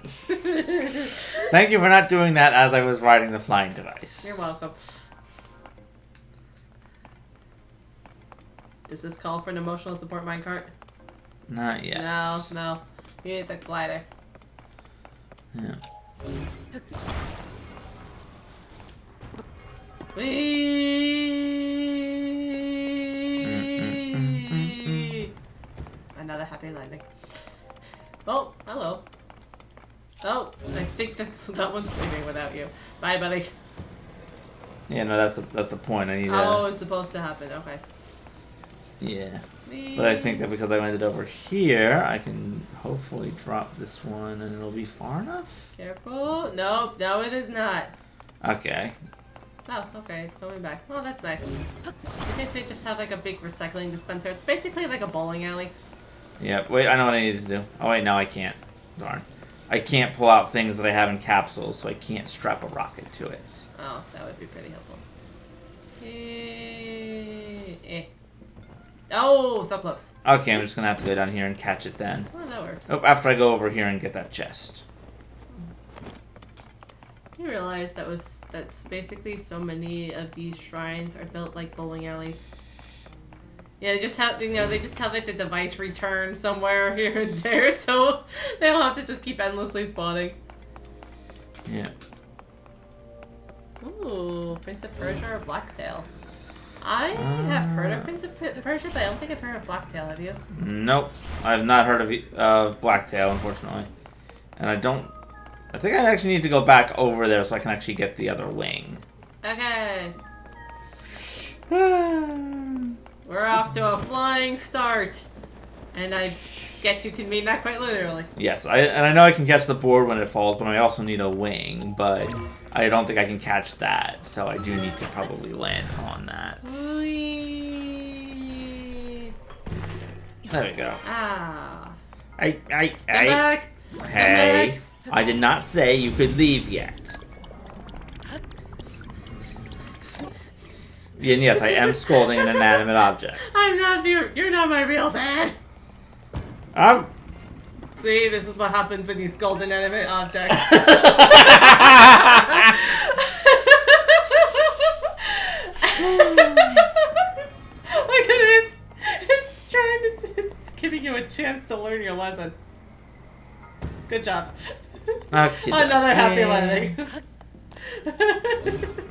Speaker 1: Thank you for not doing that as I was riding the flying device.
Speaker 2: You're welcome. Does this call for an emotional support minecart?
Speaker 1: Not yet.
Speaker 2: No. You need the glider.
Speaker 1: Yeah.
Speaker 2: Whee! Another happy landing. Oh, hello. Oh, I think that one's leaving without you. Bye, buddy.
Speaker 1: Yeah, no, that's the point. I need
Speaker 2: Oh, it's supposed to happen. Okay.
Speaker 1: Yeah. But I think that because I landed over here, I can hopefully drop this one and it'll be far enough.
Speaker 2: Careful. Nope. No, it is not.
Speaker 1: Okay.
Speaker 2: Oh, okay. It's coming back. Oh, that's nice. I think they just have like a big recycling dispenser. It's basically like a bowling alley.
Speaker 1: Yeah, wait, I know what I need to do. Oh, wait, no, I can't. Darn. I can't pull out things that I have in capsules, so I can't strap a rocket to it.
Speaker 2: Oh, that would be pretty helpful. Oh, so close.
Speaker 1: Okay, I'm just gonna have to go down here and catch it then.
Speaker 2: Oh, that works.
Speaker 1: Oh, after I go over here and get that chest.
Speaker 2: You realize that's basically so many of these shrines are built like bowling alleys. Yeah, they just have like the device return somewhere here and there, so they don't have to just keep endlessly spawning.
Speaker 1: Yeah.
Speaker 2: Ooh, Prince of Persia or Blacktail. I have heard of Prince of Persia, but I don't think I've heard of Blacktail. Have you?
Speaker 1: Nope, I've not heard of Blacktail, unfortunately, and I think I actually need to go back over there so I can actually get the other wing.
Speaker 2: Okay. We're off to a flying start. And I guess you can mean that quite literally.
Speaker 1: Yes, and I know I can catch the board when it falls, but I also need a wing, but I don't think I can catch that, so I do need to probably land on that.
Speaker 2: Whee!
Speaker 1: There we go.
Speaker 2: Ah.
Speaker 1: Come
Speaker 2: back.
Speaker 1: Hey,
Speaker 2: back.
Speaker 1: I did not say you could leave yet. And yes, I am scolding an inanimate object.
Speaker 2: I'm not you're not my real dad. See, this is what happens when you scold inanimate objects. Look at it. It's giving you a chance to learn your lesson. Good job.
Speaker 1: Okay.
Speaker 2: Another happy landing.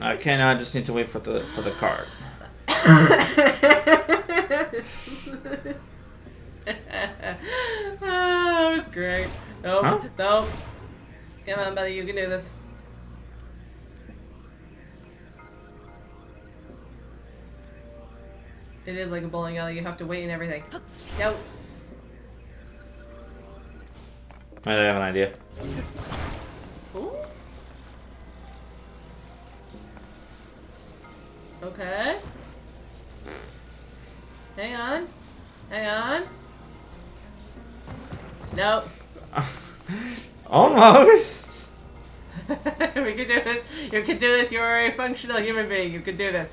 Speaker 1: Okay, now I just need to wait for the card.
Speaker 2: That was great. Nope.
Speaker 1: Huh?
Speaker 2: Nope. Come on, buddy. You can do this. It is like a bowling alley. You have to wait and everything. Nope.
Speaker 1: I have an idea.
Speaker 2: Ooh. Okay. Hang on. Hang on. Nope.
Speaker 1: Almost.
Speaker 2: We can do this. You can do this. You're a functional human being. You can do this.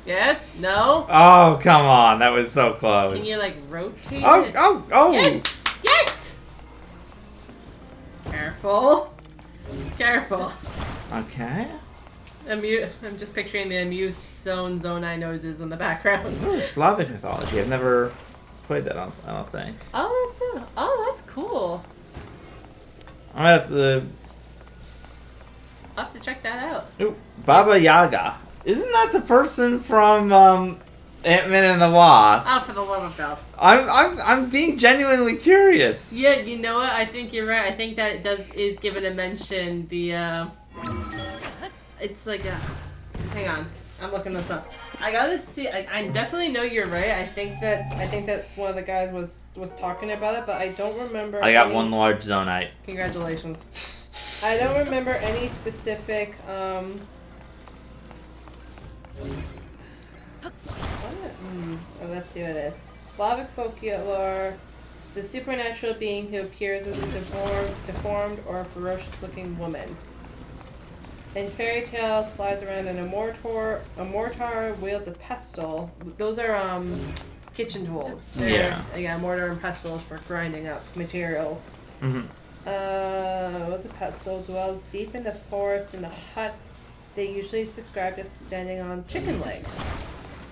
Speaker 2: Yes? No?
Speaker 1: Oh, come on. That was so close.
Speaker 2: Can you, like, rotate
Speaker 1: Oh,
Speaker 2: it?
Speaker 1: oh, oh!
Speaker 2: Yes! Yes! Careful. Careful.
Speaker 1: Okay.
Speaker 2: I'm just picturing the amused Zonai noses in the background.
Speaker 1: Ooh, Slavic mythology. I've never played that, I don't think.
Speaker 2: Oh, that's cool.
Speaker 1: I'm gonna have to.
Speaker 2: I'll have to check that out.
Speaker 1: Ooh, Baba Yaga. Isn't that the person from Ant-Man and the Wasp?
Speaker 2: Oh, for the love of God.
Speaker 1: I'm being genuinely curious.
Speaker 2: Yeah, you know what? I think you're right. I think that is given a mention. It's like a. Hang on, I'm looking this up. I gotta see. I definitely know you're right. I think that one of the guys was talking about it, but I don't remember.
Speaker 1: I got one large Zonite.
Speaker 2: Congratulations. I don't remember any specific. Let's see what it is. Slavic folklore. It's a supernatural being who appears as a deformed or ferocious-looking woman. In fairy tales, flies around in a mortar, wields a pestle. Those are kitchen tools. Yeah, mortar and pestles for grinding up materials.
Speaker 1: Mm-hmm.
Speaker 2: With the pestle dwells deep in the forest in a hut. They usually is described as standing on chicken legs.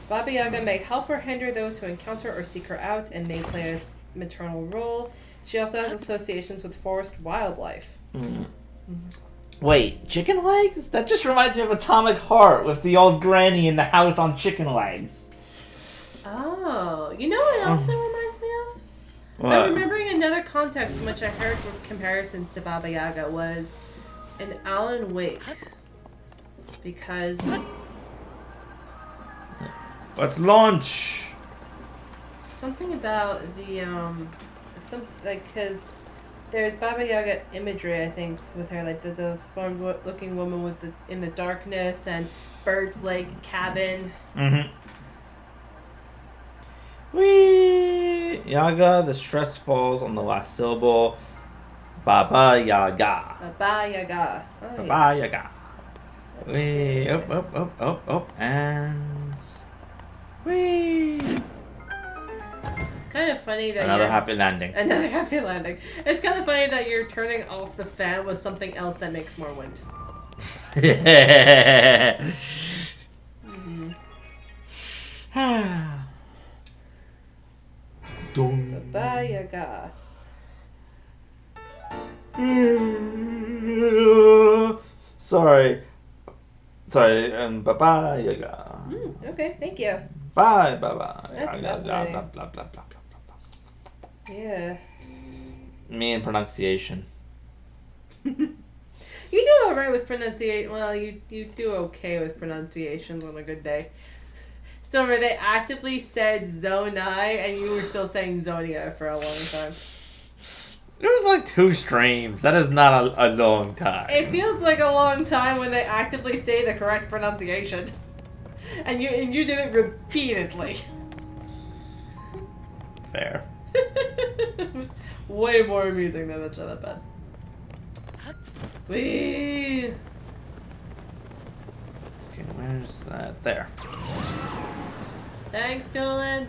Speaker 2: Baba Yaga may help or hinder those who encounter or seek her out, and may play a maternal role. She also has associations with forest wildlife.
Speaker 1: Mm. Wait, chicken legs? That just reminds me of Atomic Heart with the old granny in the house on chicken legs.
Speaker 2: Oh, you know what else that reminds me of?
Speaker 1: What?
Speaker 2: I'm remembering another context in which I heard comparisons to Baba Yaga was in Alan Wake. Because...
Speaker 1: Let's launch!
Speaker 2: Something about the, because there's Baba Yaga imagery, I think, with her, like, there's a deformed-looking woman in the darkness, and Bird's Lake cabin.
Speaker 1: Mm-hmm. Whee! Yaga, the stress falls on the last syllable. Baba Yaga.
Speaker 2: Baba Yaga. Oh,
Speaker 1: Baba Yaga. Whee! Up, and... Whee!
Speaker 2: Kind of funny that
Speaker 1: Another happy landing.
Speaker 2: Another happy landing. It's kind of funny that you're turning off the fan with something else that makes more wind. Baba Yaga.
Speaker 1: Sorry, Baba Yaga.
Speaker 2: Okay, thank you.
Speaker 1: Bye, Baba.
Speaker 2: That's
Speaker 1: Yaga,
Speaker 2: fascinating.
Speaker 1: blah, blah, blah, blah, blah, blah.
Speaker 2: Yeah.
Speaker 1: Me and pronunciation.
Speaker 2: You do alright with pronunciation. Well, you do okay with pronunciations on a good day. So where they actively said Zonai and you were still saying Zonia for a long time.
Speaker 1: It was like 2 streams. That is not a long time.
Speaker 2: It feels like a long time when they actively say the correct pronunciation. And you did it repeatedly.
Speaker 1: Fair.
Speaker 2: It was way more amusing than it should have been. Whee!
Speaker 1: Okay, where's that? There.
Speaker 2: Thanks, Dolan.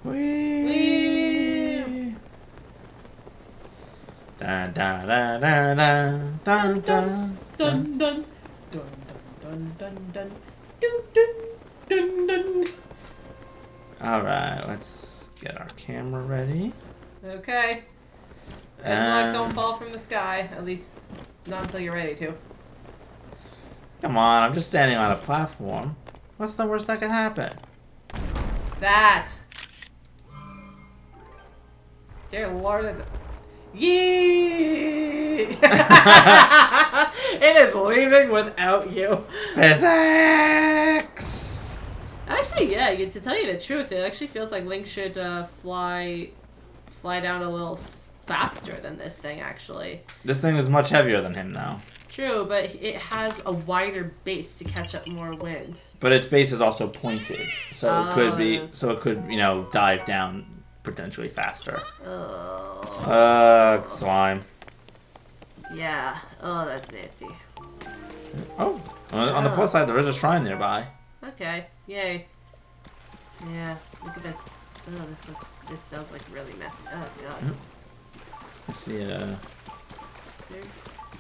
Speaker 1: Whee! Da da da da da dun dun
Speaker 2: Dun dun dun dun dun dun dun dun dun dun.
Speaker 1: Alright, let's get our camera ready.
Speaker 2: Okay. Good luck, don't fall from the sky. At least not until you're ready to.
Speaker 1: Come on, I'm just standing on a platform. What's the worst that can happen?
Speaker 2: That. Dear Lord. Yee! It is leaving without you.
Speaker 1: Physics!
Speaker 2: Actually, yeah, to tell you the truth, it actually feels like Link should fly down a little faster than this thing, actually.
Speaker 1: This thing is much heavier than him now.
Speaker 2: True, but it has a wider base to catch up more wind.
Speaker 1: But its base is also pointed, so it could be,
Speaker 2: yes.
Speaker 1: so it could, you know, dive down potentially faster.
Speaker 2: Oh.
Speaker 1: Slime.
Speaker 2: Yeah. Oh, that's nasty.
Speaker 1: Oh, on the plus side, there is a shrine nearby.
Speaker 2: Okay. Yay. Yeah. Look at this. Oh, this does look really messy. Oh god.
Speaker 1: I see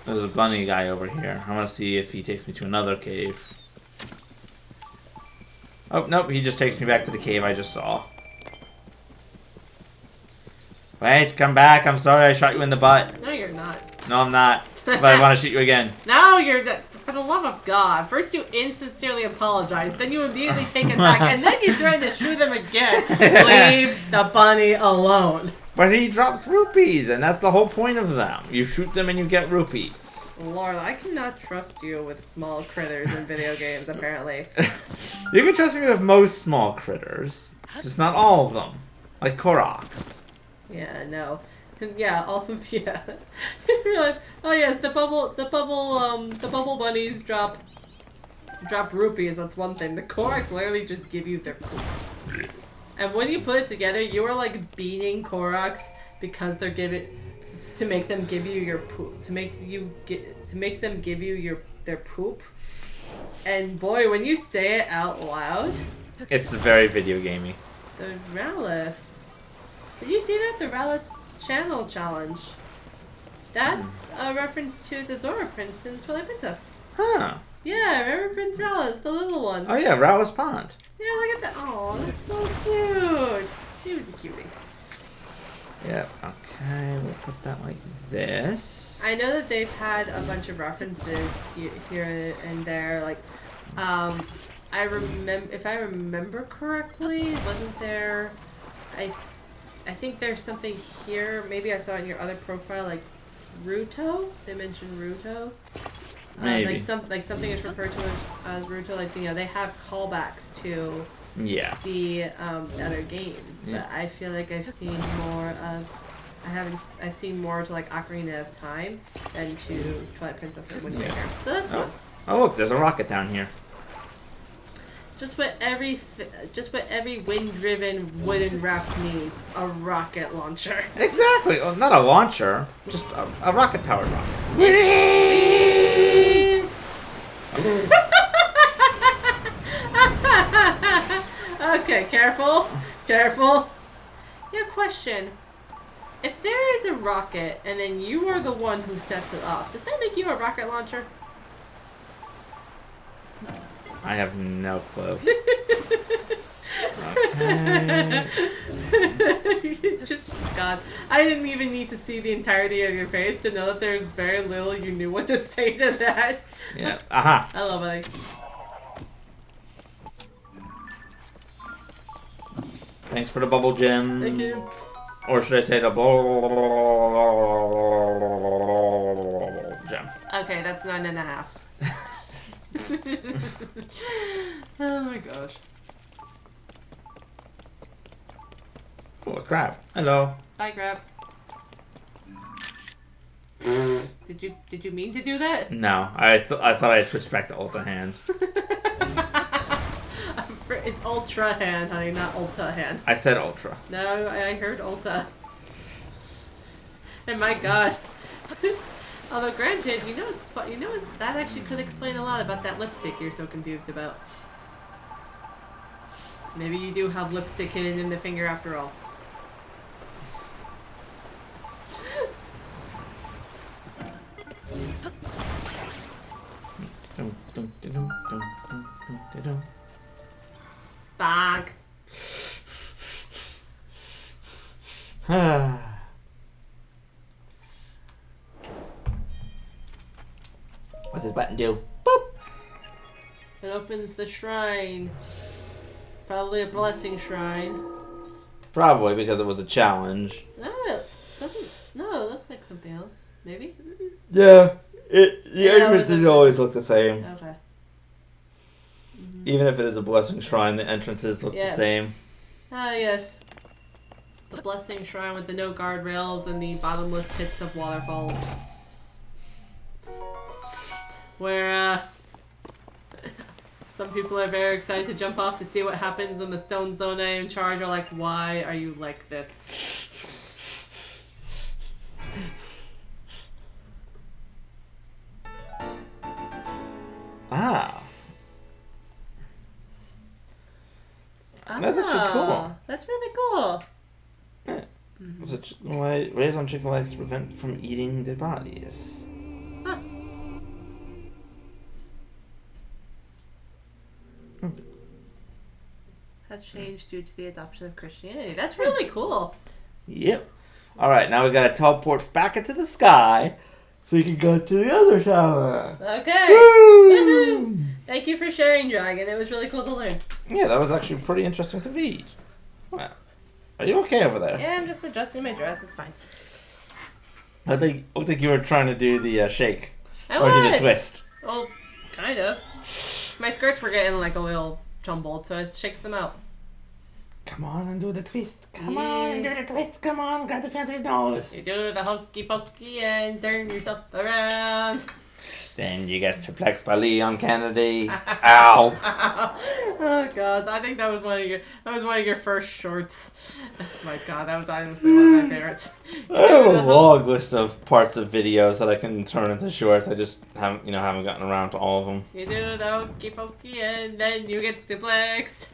Speaker 1: there's a bunny guy over here. I'm gonna see if he takes me to another cave. Oh, nope, he just takes me back to the cave I just saw. Wait, come back. I'm sorry I shot you in the butt.
Speaker 2: No, you're not.
Speaker 1: No, I'm not. But I want to shoot you again.
Speaker 2: No, you're the... For the love of God. First you insincerely apologize, then you immediately take it back, and then you threaten to shoot them again. Leave the bunny alone.
Speaker 1: But he drops rupees, and that's the whole point of them. You shoot them and you get rupees.
Speaker 2: Lord, I cannot trust you with small critters in video games, apparently.
Speaker 1: You can trust me with most small critters. Just not all of them. Like Koroks.
Speaker 2: Yeah, no. Yeah, all of yeah. I realized. Oh yes, the bubble bunnies drop rupees. That's one thing. The Koroks literally just give you their poop. And when you put it together, you are like beating Koroks because they're to make them give you your poop. To make them give you their poop. And boy, when you say it out loud,
Speaker 1: it's very video gamey.
Speaker 2: The Rallis. Did you see that? The Rallis Channel Challenge. That's a reference to the Zora Prince in Twilight Princess.
Speaker 1: Huh.
Speaker 2: Yeah, remember Prince Rallis, the little one?
Speaker 1: Oh yeah, Rallis Pond.
Speaker 2: Yeah, look at that. Oh, that's so cute. She was a cutie.
Speaker 1: Yeah, okay, we'll put that like this.
Speaker 2: I know that they've had a bunch of references here and there. Like, I remember, if I remember correctly, wasn't there? I think there's something here. Maybe I saw it in your other profile, like Ruto. They mentioned Ruto.
Speaker 1: Maybe.
Speaker 2: Like something is referred to as Ruto. Like, you know, they have callbacks to the other games.
Speaker 1: Yeah.
Speaker 2: But I feel like I've seen more of. I've seen more to like Ocarina of Time than to Twilight Princess or Wind Waker. So that's fun.
Speaker 1: Oh look, there's a rocket down here.
Speaker 2: Just what every wind-driven wooden raft needs: a rocket launcher.
Speaker 1: Exactly. Well, not a launcher, just a rocket-powered rocket.
Speaker 2: Okay, careful. Yeah, question. If there is a rocket and then you are the one who sets it off, does that make you a rocket launcher?
Speaker 1: I have no clue.
Speaker 2: Just, God, I didn't even need to see the entirety of your face to know that there's very little you knew what to say to that.
Speaker 1: Yeah. Aha.
Speaker 2: Hello, buddy.
Speaker 1: Thanks for the bubble gem.
Speaker 2: Thank you.
Speaker 1: Or should I say the bubble gem?
Speaker 2: Okay, that's 9.5. Oh my gosh.
Speaker 1: Oh, crap. Hello.
Speaker 2: Bye, Grab. Did you mean to do that?
Speaker 1: No, I thought I'd switch back to Ulta hand.
Speaker 2: It's Ultra hand, honey, not Ulta hand.
Speaker 1: I said Ultra.
Speaker 2: No, I heard Ulta. And my God. Although granted, that actually could explain a lot about that lipstick you're so confused about. Maybe you do have lipstick hidden in the finger after all. Bonk.
Speaker 1: What's this button do? Boop!
Speaker 2: It opens the shrine. Probably a blessing shrine.
Speaker 1: Probably because it was a challenge.
Speaker 2: No, it doesn't. No, it looks like something else. Maybe?
Speaker 1: Yeah. The
Speaker 2: Yeah,
Speaker 1: entrances always look the same.
Speaker 2: Okay.
Speaker 1: Even if it is a blessing shrine, the entrances look the same.
Speaker 2: Ah, yes. The blessing shrine with the no guardrails and the bottomless pits of waterfalls. Where, some people are very excited to jump off to see what happens, and the stone zone in charge are like, why are you like this?
Speaker 1: Ah. That's actually cool.
Speaker 2: That's really cool.
Speaker 1: Yeah. So raised on chicken legs to prevent from eating their bodies.
Speaker 2: Huh. Has changed due to the adoption of Christianity. That's really cool.
Speaker 1: Yep. Alright, now we gotta teleport back into the sky so you can go to the other tower.
Speaker 2: Okay.
Speaker 1: Woo!
Speaker 2: Thank you for sharing, Dragon. It was really cool to learn.
Speaker 1: Yeah, that was actually pretty interesting to read. Wow. Are you okay over there?
Speaker 2: Yeah, I'm just adjusting my dress. It's fine.
Speaker 1: I think you were trying to do the shake.
Speaker 2: I
Speaker 1: Or do the
Speaker 2: was.
Speaker 1: twist.
Speaker 2: Well, kind of. My skirts were getting like a little jumbled, so I shakes them out.
Speaker 1: Come on and do the twist. Come on and do the twist. Come on, grab the fancy's nose.
Speaker 2: You do the hokey pokey and turn yourself around.
Speaker 1: Then you get perplexed by Leon Kennedy. Ow.
Speaker 2: Oh god, I think that was one of your first shorts. Oh my god, that was honestly one of my favorites.
Speaker 1: I have a long list of parts of videos that I can turn into shorts. I just haven't gotten around to all of them.
Speaker 2: You do the hokey pokey and then you get perplexed.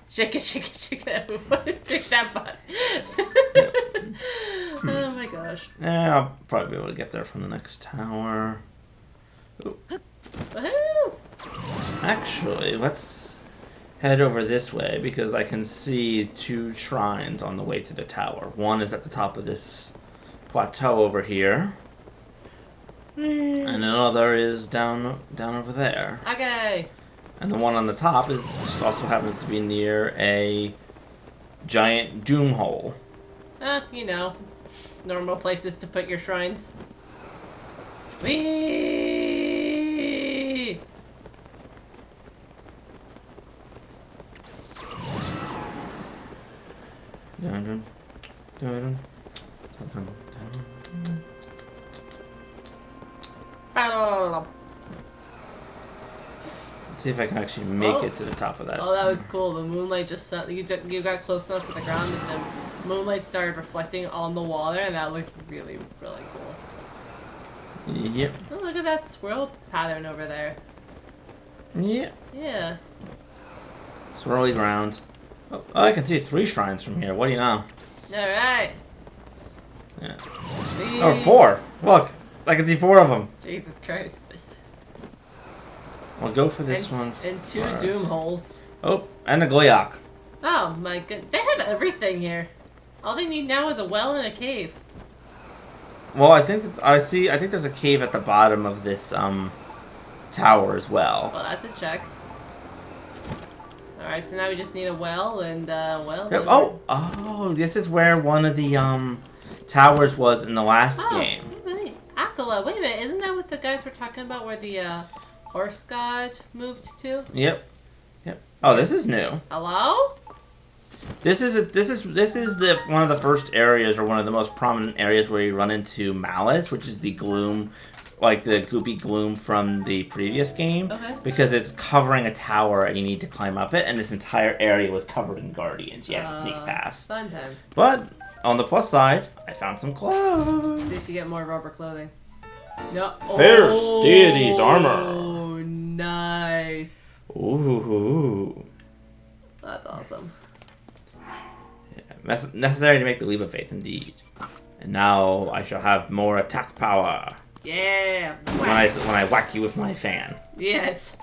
Speaker 2: Shake it, shake it, shake it. Everybody shake that butt. Oh my gosh.
Speaker 1: Yeah, I'll probably be able to get there from the next tower. Ooh.
Speaker 2: Woohoo!
Speaker 1: Actually, let's head over this way because I can see 2 shrines on the way to the tower. One is at the top of this plateau over here. And another is down over there.
Speaker 2: Okay.
Speaker 1: And the one on the top is also happens to be near a giant doom hole.
Speaker 2: You know, normal places to put your shrines. Whee!
Speaker 1: Dun, dun, dun, dun, dun, dun. Let's see if I can actually make it to the top of that.
Speaker 2: Oh, that was cool. The moonlight just you got close enough to the ground, and the moonlight started reflecting on the water, and that looked really, really cool.
Speaker 1: Yep.
Speaker 2: Oh, look at that swirl pattern over there.
Speaker 1: Yep.
Speaker 2: Yeah.
Speaker 1: Swirly ground. Oh, I can see 3 shrines from here. What do you know?
Speaker 2: All right.
Speaker 1: Yeah. Or 4. Look, I can see 4 of them.
Speaker 2: Jesus Christ.
Speaker 1: I'll go for this one.
Speaker 2: And 2
Speaker 1: first.
Speaker 2: doom holes.
Speaker 1: Oh, and a Gleeok.
Speaker 2: Oh my god, they have everything here. All they need now is a well and a cave.
Speaker 1: Well, I think there's a cave at the bottom of this tower as well.
Speaker 2: Well, that's a check. All right, so now we just need a well and well.
Speaker 1: Yep. Oh, this is where one of the towers was in the last game.
Speaker 2: Right. Akala, wait a minute, isn't that what the guys were talking about? Where the horse god moved to?
Speaker 1: Yep. Oh, this is new.
Speaker 2: Hello?
Speaker 1: This is the one of the first areas, or one of the most prominent areas, where you run into Malice, which is the gloom, like the goopy gloom from the previous game.
Speaker 2: Okay.
Speaker 1: Because it's covering a tower and you need to climb up it, and this entire area was covered in guardians. You have to sneak past.
Speaker 2: Fun times.
Speaker 1: But on the plus side, I found some clothes.
Speaker 2: At least you get more rubber clothing. No.
Speaker 1: Fierce deity's armor.
Speaker 2: Oh, nice.
Speaker 1: Ooh.
Speaker 2: That's awesome.
Speaker 1: Necessary to make the leap of faith, indeed. And now I shall have more attack power.
Speaker 2: Yeah.
Speaker 1: When I whack you with my fan.
Speaker 2: Yes.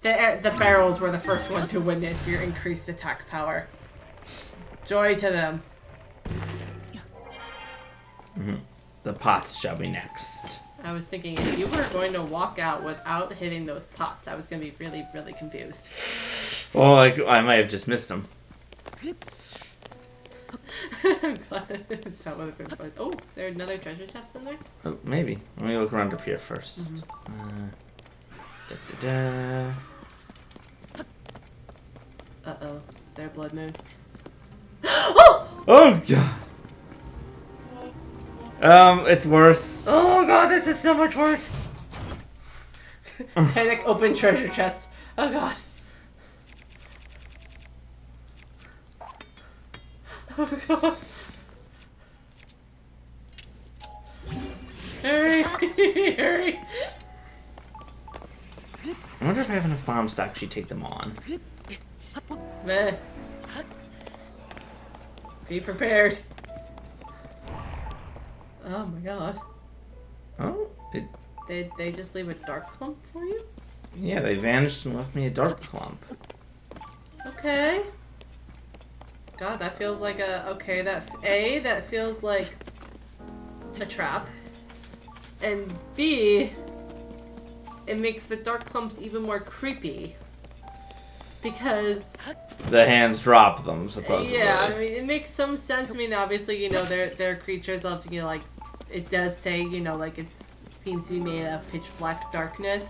Speaker 2: The barrels were the first one to witness your increased attack power. Joy to them.
Speaker 1: Mm-hmm. The pots shall be next.
Speaker 2: I was thinking if you were going to walk out without hitting those pots, I was going to be really, really confused.
Speaker 1: Well, I might have just missed them.
Speaker 2: I'm glad that would have been fun. Oh, is there another treasure chest in there?
Speaker 1: Oh, maybe. Let me look around up here first.
Speaker 2: Uh-oh. Is there a blood moon? Oh!
Speaker 1: Oh, God! It's worse.
Speaker 2: Oh, God, this is so much worse. Panic, open treasure chest. Oh, God. Oh, God. Hurry! Hurry!
Speaker 1: I wonder if I have enough bombs to actually take them on.
Speaker 2: Meh. Be prepared. Oh my god.
Speaker 1: Oh?
Speaker 2: They just leave a dark clump for you?
Speaker 1: Yeah, they vanished and left me a dark clump.
Speaker 2: Okay. God, that feels like a... Okay, that feels like a trap. And B, it makes the dark clumps even more creepy. Because...
Speaker 1: The hands drop them, supposedly.
Speaker 2: Yeah, I mean, it makes some sense. I mean, obviously, you know, they're creatures of, you know, like, it does say, you know, like, it seems to be made of pitch black darkness.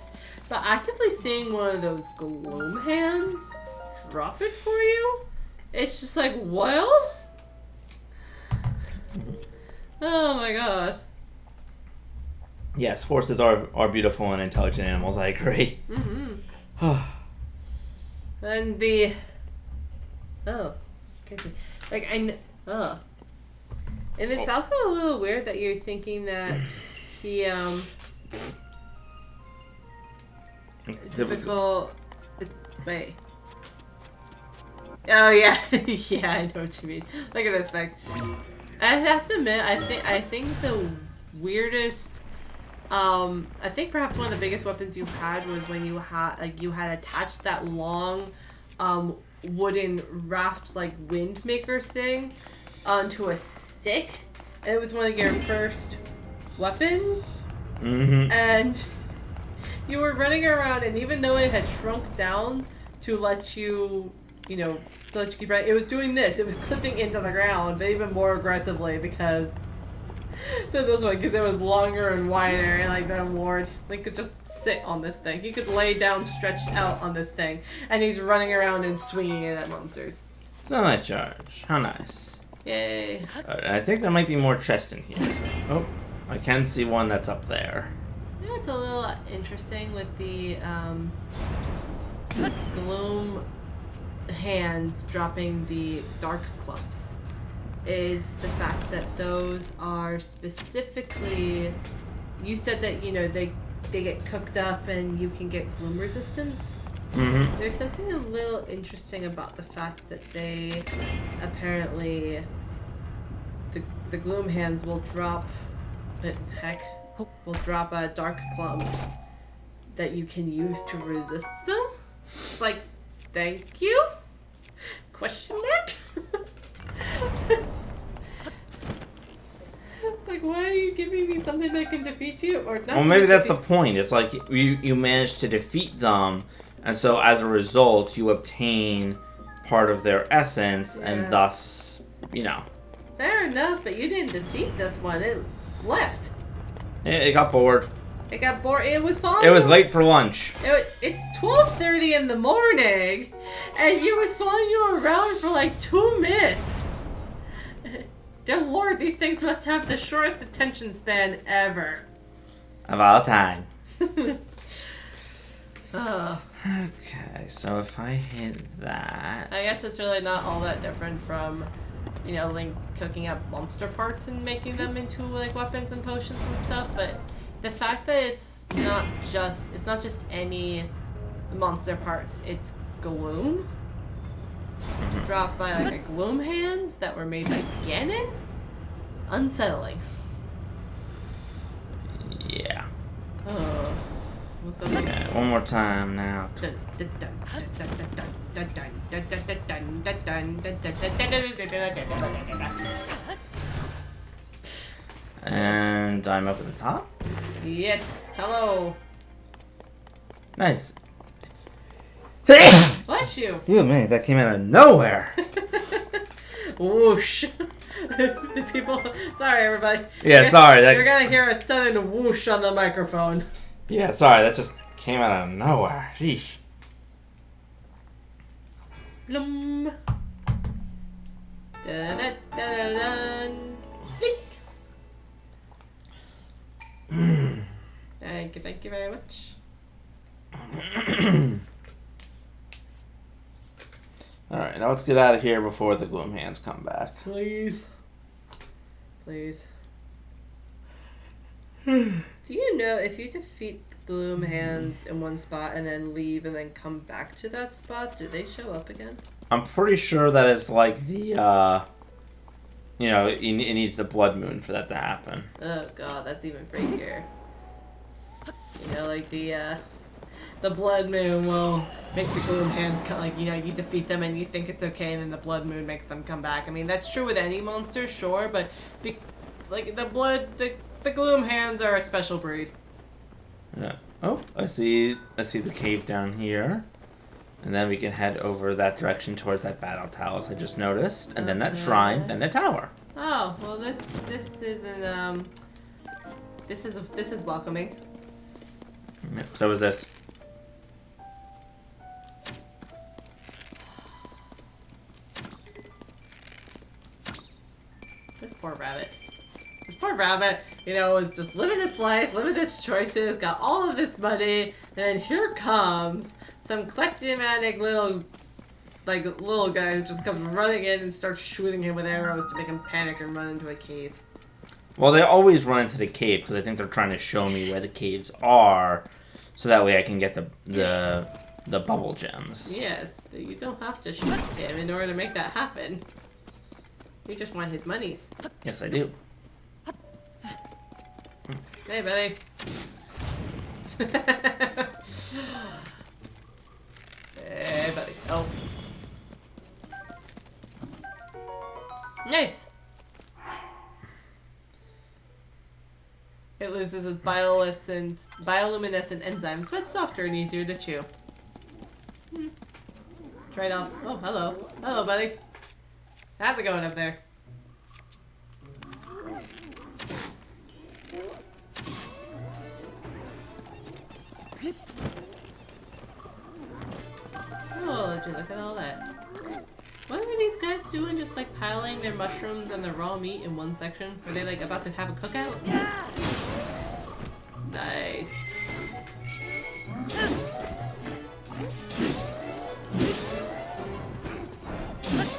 Speaker 2: But actively seeing one of those gloom hands drop it for you, it's just like, well? Oh my god.
Speaker 1: Yes, horses are beautiful and intelligent animals, I agree.
Speaker 2: Mm-hmm. And the... Oh, it's crazy. Like, oh. And it's also a little weird that you're thinking that he, typical... Wait. Oh, yeah. Yeah, I know what you mean. Look at this thing. I have to admit, I think the weirdest... I think perhaps one of the biggest weapons you had was when you had attached that long, wooden raft like wind maker thing onto a stick. And it was one of your first weapons.
Speaker 1: Mm-hmm.
Speaker 2: And you were running around, and even though it had shrunk down to let you, you know, to let you keep running, it was doing this. It was clipping into the ground, but even more aggressively because this one, because it was longer and wider, and like the Lord, Link could just sit on this thing. He could lay down, stretched out on this thing, and he's running around and swinging it at monsters.
Speaker 1: Sunlight charge. How nice.
Speaker 2: Yay!
Speaker 1: I think there might be more chests in here. Oh, I can see one that's up there.
Speaker 2: You know what's a little interesting with the gloom hands dropping the dark clumps is the fact that those are specifically... You said that, you know, they get cooked up and you can get gloom resistance.
Speaker 1: Mm-hmm.
Speaker 2: There's something a little interesting about the fact that they apparently... The gloom hands will drop... will drop dark clumps that you can use to resist them. Like, thank you? Question mark? Like, why are you giving me something that can defeat you? Or not?
Speaker 1: Well, maybe that's the point. It's like you managed to defeat them, and so as a result, you obtain part of their essence, and thus, you know.
Speaker 2: Fair enough, but you didn't defeat this one. It left.
Speaker 1: It got bored.
Speaker 2: It got bored. It was fine.
Speaker 1: It was late for lunch.
Speaker 2: It's 12:30 in the morning, and you was following you around for like 2 minutes. Dear Lord, these things must have the shortest attention span ever.
Speaker 1: Of all time.
Speaker 2: Oh.
Speaker 1: Okay, so if I hit that...
Speaker 2: I guess it's really not all that different from, you know, Link cooking up monster parts and making them into like weapons and potions and stuff, but the fact that it's not just any monster parts, it's gloom dropped by like a gloom hands that were made by Ganon. It's unsettling.
Speaker 1: Yeah.
Speaker 2: Oh.
Speaker 1: Okay, one more time now. And I'm up at the top.
Speaker 2: Yes. Hello.
Speaker 1: Nice.
Speaker 2: Bless you.
Speaker 1: You man, that came out of nowhere.
Speaker 2: Whoosh. The people. Sorry, everybody.
Speaker 1: Yeah, sorry.
Speaker 2: You're gonna hear a sudden whoosh on the microphone.
Speaker 1: Yeah, sorry. That just came out of nowhere. Sheesh.
Speaker 2: Blum. Thank you very much.
Speaker 1: Alright, now let's get out of here before the gloom hands come back.
Speaker 2: Please. Please. Do you know if you defeat gloom hands in one spot and then leave and then come back to that spot, do they show up again?
Speaker 1: I'm pretty sure that it's like the, you know, it needs the blood moon for that to happen.
Speaker 2: Oh god, that's even freakier. You know, like the, The blood moon will make the gloom hands come, like, you know, you defeat them and you think it's okay, and then the blood moon makes them come back. I mean, that's true with any monster, sure, but like the gloom hands are a special breed.
Speaker 1: Yeah. Oh, I see the cave down here. And then we can head over that direction towards that battle tower I just noticed. And then that shrine, then the tower.
Speaker 2: Oh, well this isn't this is welcoming.
Speaker 1: Yeah, so is this.
Speaker 2: This poor rabbit. This poor rabbit, you know, was just living its life, living its choices, got all of this money, and here comes some kleptomatic little guy who just comes running in and starts shooting him with arrows to make him panic and run into a cave.
Speaker 1: Well, they always run into the cave because I think they're trying to show me where the caves are, so that way I can get the bubble gems.
Speaker 2: Yes, but you don't have to shoot him in order to make that happen. You just want his monies.
Speaker 1: Yes, I do.
Speaker 2: Hey, buddy. Hey, buddy. Oh. Nice. It loses its bioluminescent enzymes, but softer and easier to chew. Trade-offs. Oh, hello. Hello, buddy. How's it going up there? Oh, look at all that. What are these guys doing, just like piling their mushrooms and their raw meat in one section? Are they like about to have a cookout? Nice.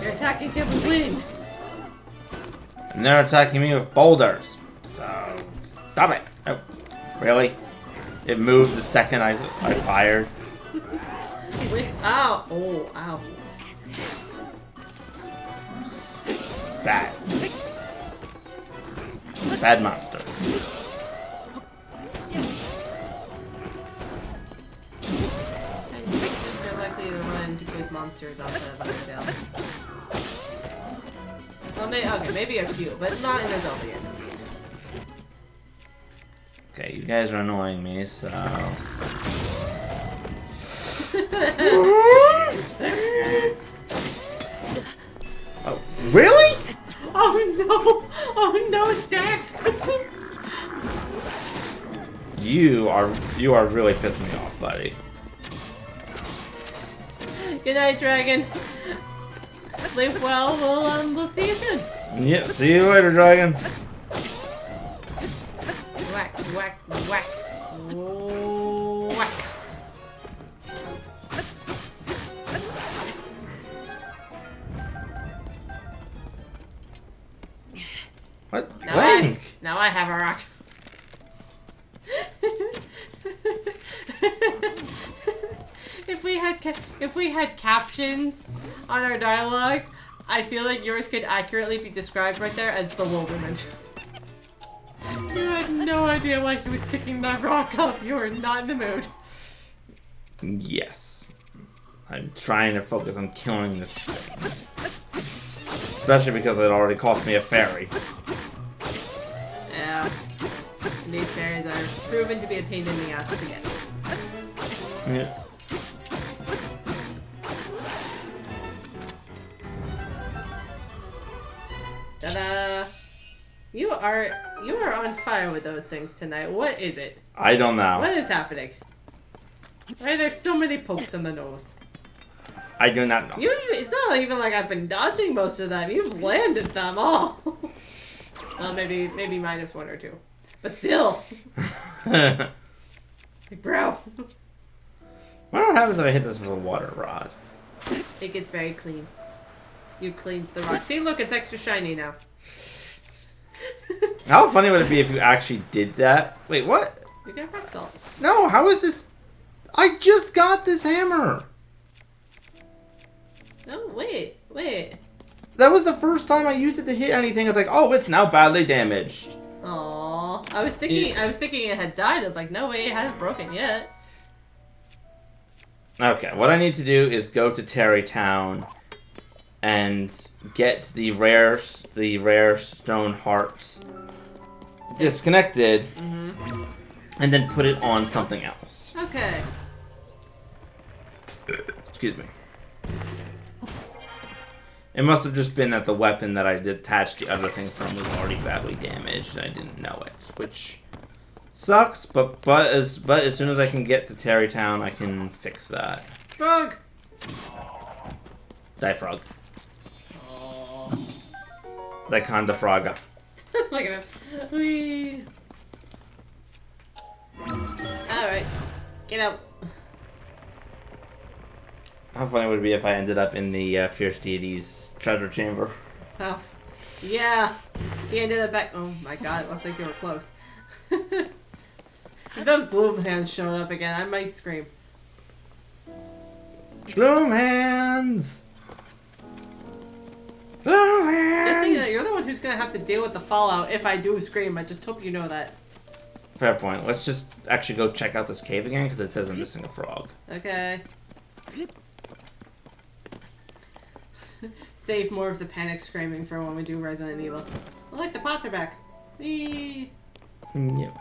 Speaker 2: You're attacking him with wind.
Speaker 1: And they're attacking me with boulders. So, stop it. Oh, really? It moved the second I fired.
Speaker 2: Wait, ow. Oh, ow.
Speaker 1: Bad. Bad monster.
Speaker 2: And they're likely to run into good monsters off the tail. Well, maybe a few, but not in a Zelda yet.
Speaker 1: Okay, you guys are annoying me, so... Oh, really?
Speaker 2: Oh no! Oh no, it's Dak!
Speaker 1: You are really pissing me off, buddy.
Speaker 2: Good night, dragon. Sleep well. We'll see you soon.
Speaker 1: Yep, see you later, dragon.
Speaker 2: Whack, whack, whack, whack.
Speaker 1: What?
Speaker 2: Now I have a rock. If we had captions on our dialogue, I feel like yours could accurately be described right there as bewilderment. You had no idea why he was picking that rock up. You were not in the mood.
Speaker 1: Yes. I'm trying to focus on killing this thing. Especially because it already cost me a fairy.
Speaker 2: Yeah. These fairies are proven to be a pain in the ass to get.
Speaker 1: Yeah.
Speaker 2: Ta-da! You are on fire with those things tonight. What is it?
Speaker 1: I don't know.
Speaker 2: What is happening? Why are there so many pokes in the nose?
Speaker 1: I do not know.
Speaker 2: It's not even like I've been dodging most of them. You've landed them all. Well, maybe minus one or two, but still. Like, bro.
Speaker 1: What happens if I hit this with a water rod?
Speaker 2: It gets very clean. You cleaned the rock. See, look, it's extra shiny now.
Speaker 1: How funny would it be if you actually did that? Wait, what?
Speaker 2: You got rock salt.
Speaker 1: No, how is this? I just got this hammer.
Speaker 2: Oh, wait.
Speaker 1: That was the first time I used it to hit anything. It's like, oh, it's now badly damaged.
Speaker 2: Aww. I was thinking it had died. I was like, no way, it hasn't broken yet.
Speaker 1: Okay, what I need to do is go to Terrytown and get the rare stone hearts disconnected, and then put it on something else.
Speaker 2: Okay.
Speaker 1: Excuse me. It must have just been that the weapon that I detached the other thing from was already badly damaged, and I didn't know it, which sucks. But as soon as I can get to Terrytown, I can fix that.
Speaker 2: Frog.
Speaker 1: Die, frog. That kind of frog.
Speaker 2: Look at him. Whee. Alright. Get out.
Speaker 1: How funny would it be if I ended up in the Fierce Deity's treasure chamber?
Speaker 2: Oh. Yeah. The end of the back. Oh my god, it looks like you were close. If those bloom hands showed up again, I might scream.
Speaker 1: Bloom hands! Bloom hands!
Speaker 2: Just so you know, you're the one who's gonna have to deal with the fallout if I do scream. I just hope you know that.
Speaker 1: Fair point. Let's just actually go check out this cave again, because it says I'm missing a frog.
Speaker 2: Okay. Save more of the panic screaming for when we do Resident Evil. I like the pots are back. Whee!
Speaker 1: Yep.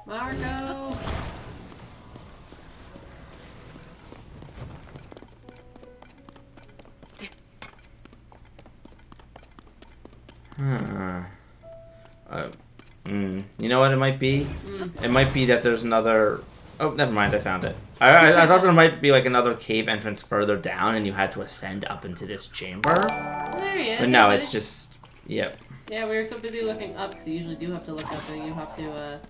Speaker 2: Marco!
Speaker 1: You know what it might be? It might be that there's another... Oh, never mind, I found it. I thought there might be like another cave entrance further down and you had to ascend up into this chamber.
Speaker 2: There he is.
Speaker 1: But no, it's just... Yep.
Speaker 2: Yeah, we were so busy looking up, because you usually do have to look up and you have to,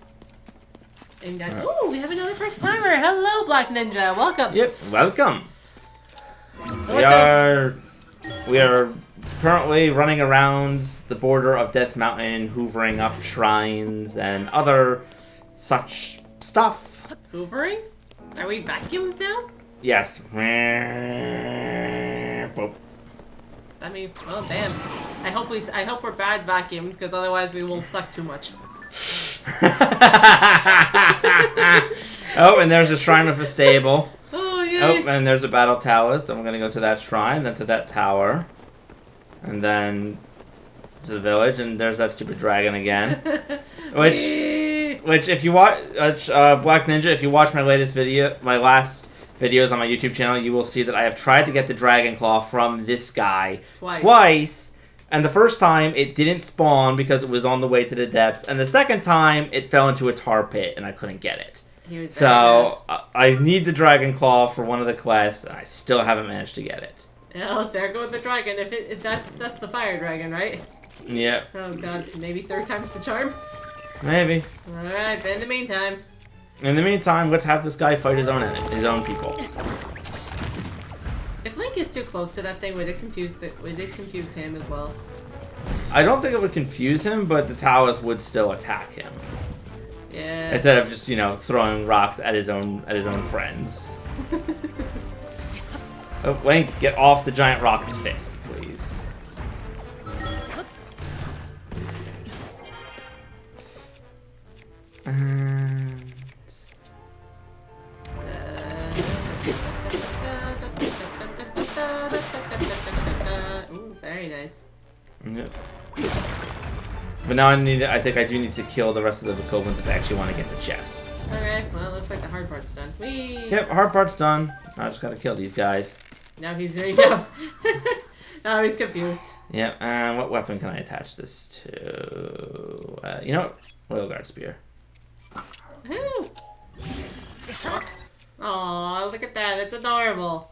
Speaker 2: aim down. Ooh, we have another first timer! Hello, Black Ninja! Welcome!
Speaker 1: Yep, welcome! We are currently running around the border of Death Mountain, hoovering up shrines and other such stuff.
Speaker 2: Hoovering? Are we vacuums now?
Speaker 1: Yes.
Speaker 2: I mean, oh damn. I hope we're bad vacuums, because otherwise we will suck too much.
Speaker 1: Oh, and there's a shrine with a stable.
Speaker 2: Oh, yeah.
Speaker 1: Oh, and there's a battle tower. Then we're gonna go to that shrine, then to that tower, and then to the village, and there's that stupid dragon again. Which, if you watch Black Ninja, if you watch my last videos on my YouTube channel, you will see that I have tried to get the dragon claw from this guy twice. And the first time it didn't spawn because it was on the way to the depths, and the second time it fell into a tar pit and I couldn't get it. So I need the dragon claw for one of the quests, and I still haven't managed to get it.
Speaker 2: Well, there goes the dragon. If that's the fire dragon, right?
Speaker 1: Yep.
Speaker 2: Oh god, maybe third time's the charm.
Speaker 1: Maybe.
Speaker 2: All right, but in the meantime.
Speaker 1: In the meantime, let's have this guy fight his own people.
Speaker 2: If Link is too close to that thing, would it confuse him as well?
Speaker 1: I don't think it would confuse him, but the towers would still attack him.
Speaker 2: Yeah.
Speaker 1: Instead of just, throwing rocks at his own friends. Oh, Link, get off the giant rock's fist, please.
Speaker 2: Ooh, very nice.
Speaker 1: Yep. But now I think I do need to kill the rest of the Bokoblins if I actually want to get the chest.
Speaker 2: Okay, well, it looks like the hard part's done. Whee!
Speaker 1: Yep, hard part's done. I just gotta kill these guys.
Speaker 2: Now he's ready to go. Now he's confused.
Speaker 1: Yep, and what weapon can I attach this to? You know what? Royal Guard Spear.
Speaker 2: Woo! Aw, look at that. It's adorable.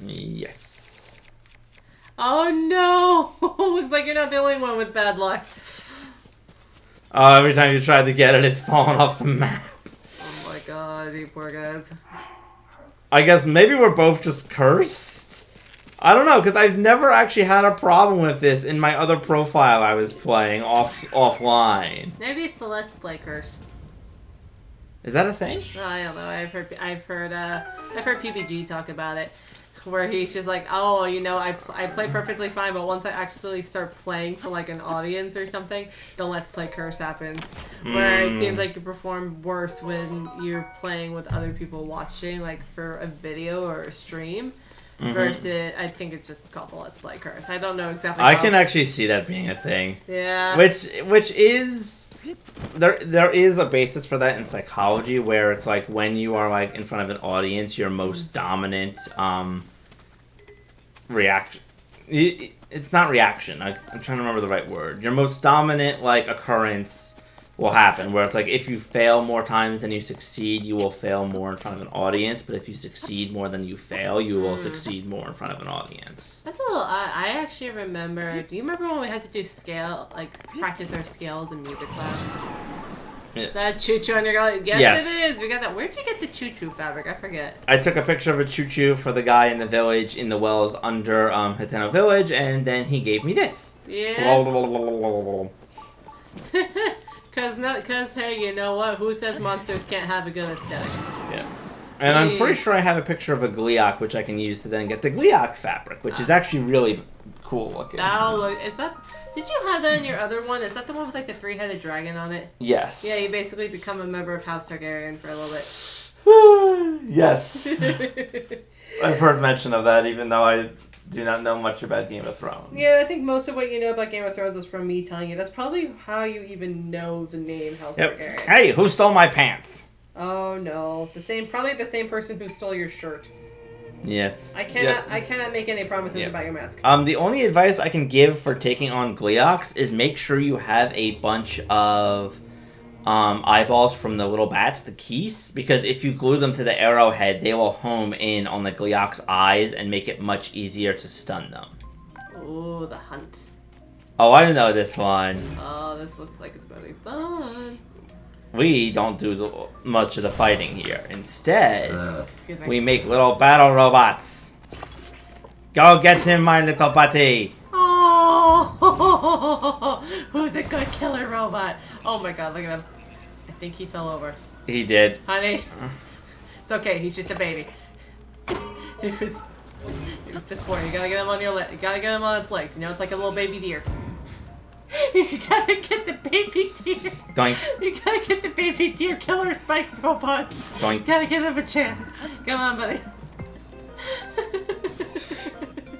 Speaker 1: Yes.
Speaker 2: Oh no! Looks like you're not the only one with bad luck.
Speaker 1: Oh, every time you try to get it, it's falling off the map.
Speaker 2: Oh my god, you poor guys.
Speaker 1: I guess maybe we're both just cursed? I don't know, because I've never actually had a problem with this in my other profile I was playing offline.
Speaker 2: Maybe it's the Let's Play curse.
Speaker 1: Is that a thing?
Speaker 2: Oh, I don't know. I've heard PBG talk about it. where he's just like, oh, you know, I play perfectly fine, but once I actually start playing for like an audience or something, the let's play curse happens. Where it seems like you perform worse when you're playing with other people watching, like for a video or a stream. Versus, I think it's just called the let's play curse. I don't know exactly.
Speaker 1: I can actually see that being a thing.
Speaker 2: Yeah.
Speaker 1: Which is there is a basis for that in psychology, where it's like when you are like in front of an audience, your most dominant reaction. It's not reaction. I'm trying to remember the right word. Your most dominant like occurrence will happen, where it's like if you fail more times than you succeed, you will fail more in front of an audience. But if you succeed more than you fail, you will succeed more in front of an audience.
Speaker 2: That's a little. I actually remember. Do you remember when we had to do practice our scales in music class?
Speaker 1: Yeah.
Speaker 2: Is that choo-choo on your gullet? Yes, it is. We got that. Where'd you get the choo-choo fabric? I forget.
Speaker 1: I took a picture of a choo-choo for the guy in the village, in the wells under Hateno Village, and then he gave me this.
Speaker 2: Yeah. Cause hey, you know what? Who says monsters can't have a good aesthetic?
Speaker 1: Yeah. And I'm pretty sure I have a picture of a Gleeok, which I can use to then get the Gleeok fabric, which is actually really cool looking.
Speaker 2: Is that? Did you have that in your other one? Is that the one with like the 3-headed dragon on it?
Speaker 1: Yes.
Speaker 2: Yeah, you basically become a member of House Targaryen for a little bit.
Speaker 1: Yes. I've heard mention of that, even though I do not know much about Game of Thrones.
Speaker 2: Yeah, I think most of what you know about Game of Thrones is from me telling you. That's probably how you even know the name House Targaryen.
Speaker 1: Hey, who stole my pants?
Speaker 2: Oh no, probably the same person who stole your shirt.
Speaker 1: Yeah.
Speaker 2: I cannot make any promises about your mask.
Speaker 1: The only advice I can give for taking on Gleeoks is make sure you have a bunch of eyeballs from the little bats, the keys, because if you glue them to the arrowhead, they will home in on the Gleeok's eyes and make it much easier to stun them.
Speaker 2: Ooh, the hunt.
Speaker 1: Oh, I know this one.
Speaker 2: Oh, this looks like it's gonna be fun.
Speaker 1: We don't do much of the fighting here. Instead, we make little battle robots. Go get him, my little buddy.
Speaker 2: Oh, who's a good killer robot? Oh my god, look at him. I think he fell over.
Speaker 1: He did.
Speaker 2: Honey, it's okay. He's just a baby. He was just born. You gotta get him on your leg. You gotta get him on its legs. You know, it's like a little baby deer. You gotta get the baby deer.
Speaker 1: Doink.
Speaker 2: You gotta get the baby deer killer spike robot.
Speaker 1: Doink.
Speaker 2: You gotta give him a chance. Come on, buddy.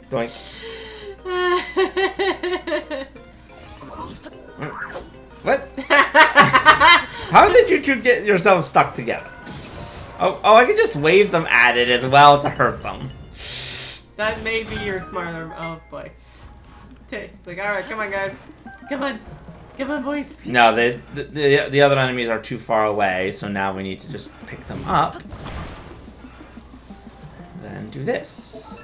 Speaker 1: Doink. What? How did you two get yourselves stuck together? Oh, I can just wave them at it as well to hurt them.
Speaker 2: That may be your smarter. Oh boy. It's like, all right, come on, guys. Come on, boys.
Speaker 1: No, the other enemies are too far away, so now we need to just pick them up. Then do this.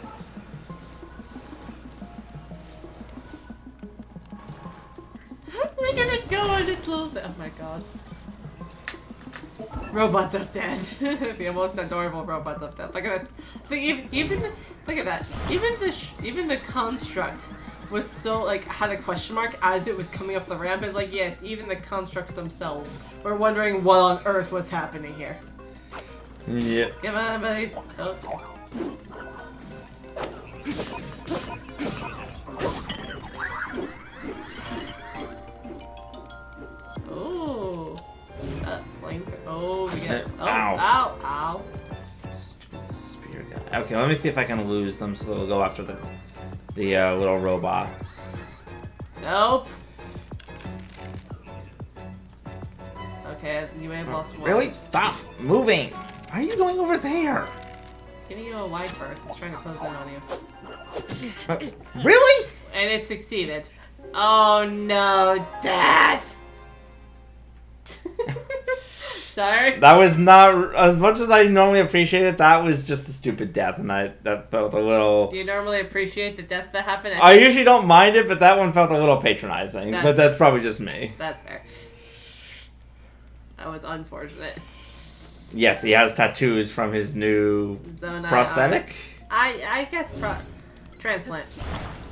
Speaker 2: Look at it go on its little bit. Oh my god. Robots up dead. The most adorable robots up dead. Look at this. Look at that. Even the construct was so like had a question mark as it was coming up the ramp. It's like yes, even the constructs themselves were wondering what on earth was happening here.
Speaker 1: Yeah.
Speaker 2: Come on, buddies. Oh. Oh. Flame. Oh, we got. Oh, ow.
Speaker 1: Stupid spear guy. Okay, let me see if I can lose them so they'll go after the little robots.
Speaker 2: Nope. Okay, you may have lost one.
Speaker 1: Really? Stop moving! Why are you going over there?
Speaker 2: It's giving you a life burst. It's trying to close in on you.
Speaker 1: Really?
Speaker 2: And it succeeded. Oh no, Death! Sorry?
Speaker 1: That was not, as much as I normally appreciate it, that was just a stupid death, and that felt a little...
Speaker 2: Do you normally appreciate the death that happened?
Speaker 1: I usually don't mind it, but that one felt a little patronizing, but that's probably just me.
Speaker 2: That's fair. That was unfortunate.
Speaker 1: Yes, he has tattoos from his new prosthetic?
Speaker 2: I guess transplant.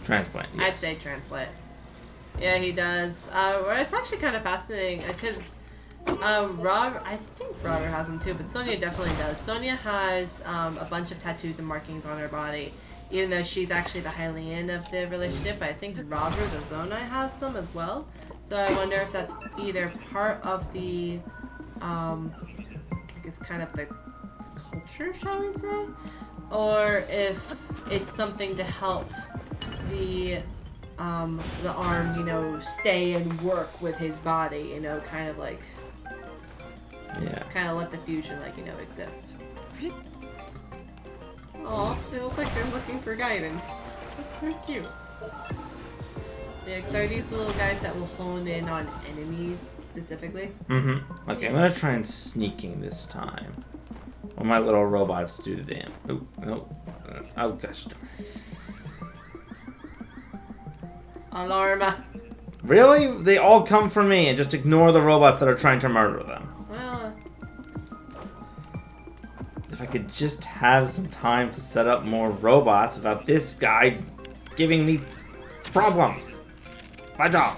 Speaker 1: Transplant, yes.
Speaker 2: I'd say transplant. Yeah, he does. It's actually kind of fascinating, because I think Robert has them too, but Sonia definitely does. Sonia has a bunch of tattoos and markings on her body, even though she's actually the Hylian of the relationship. I think Robert the Zonai has some as well. So I wonder if that's either part of the, I guess kind of the culture, shall we say? Or if it's something to help the arm, you know, stay and work with his body, you know, kind of like,
Speaker 1: Yeah.
Speaker 2: kind of let the fusion, like, you know, exist. Aw, it looks like they're looking for guidance. That's so cute. Yeah, 'cause there are these little guys that will hone in on enemies specifically.
Speaker 1: Mm-hmm. Okay, I'm gonna try and sneaking this time. What my little robots do to them. Oh, no. Oh, gosh darn it.
Speaker 2: Alarma.
Speaker 1: Really? They all come for me and just ignore the robots that are trying to murder them.
Speaker 2: Well,
Speaker 1: If I could just have some time to set up more robots without this guy giving me problems. My job.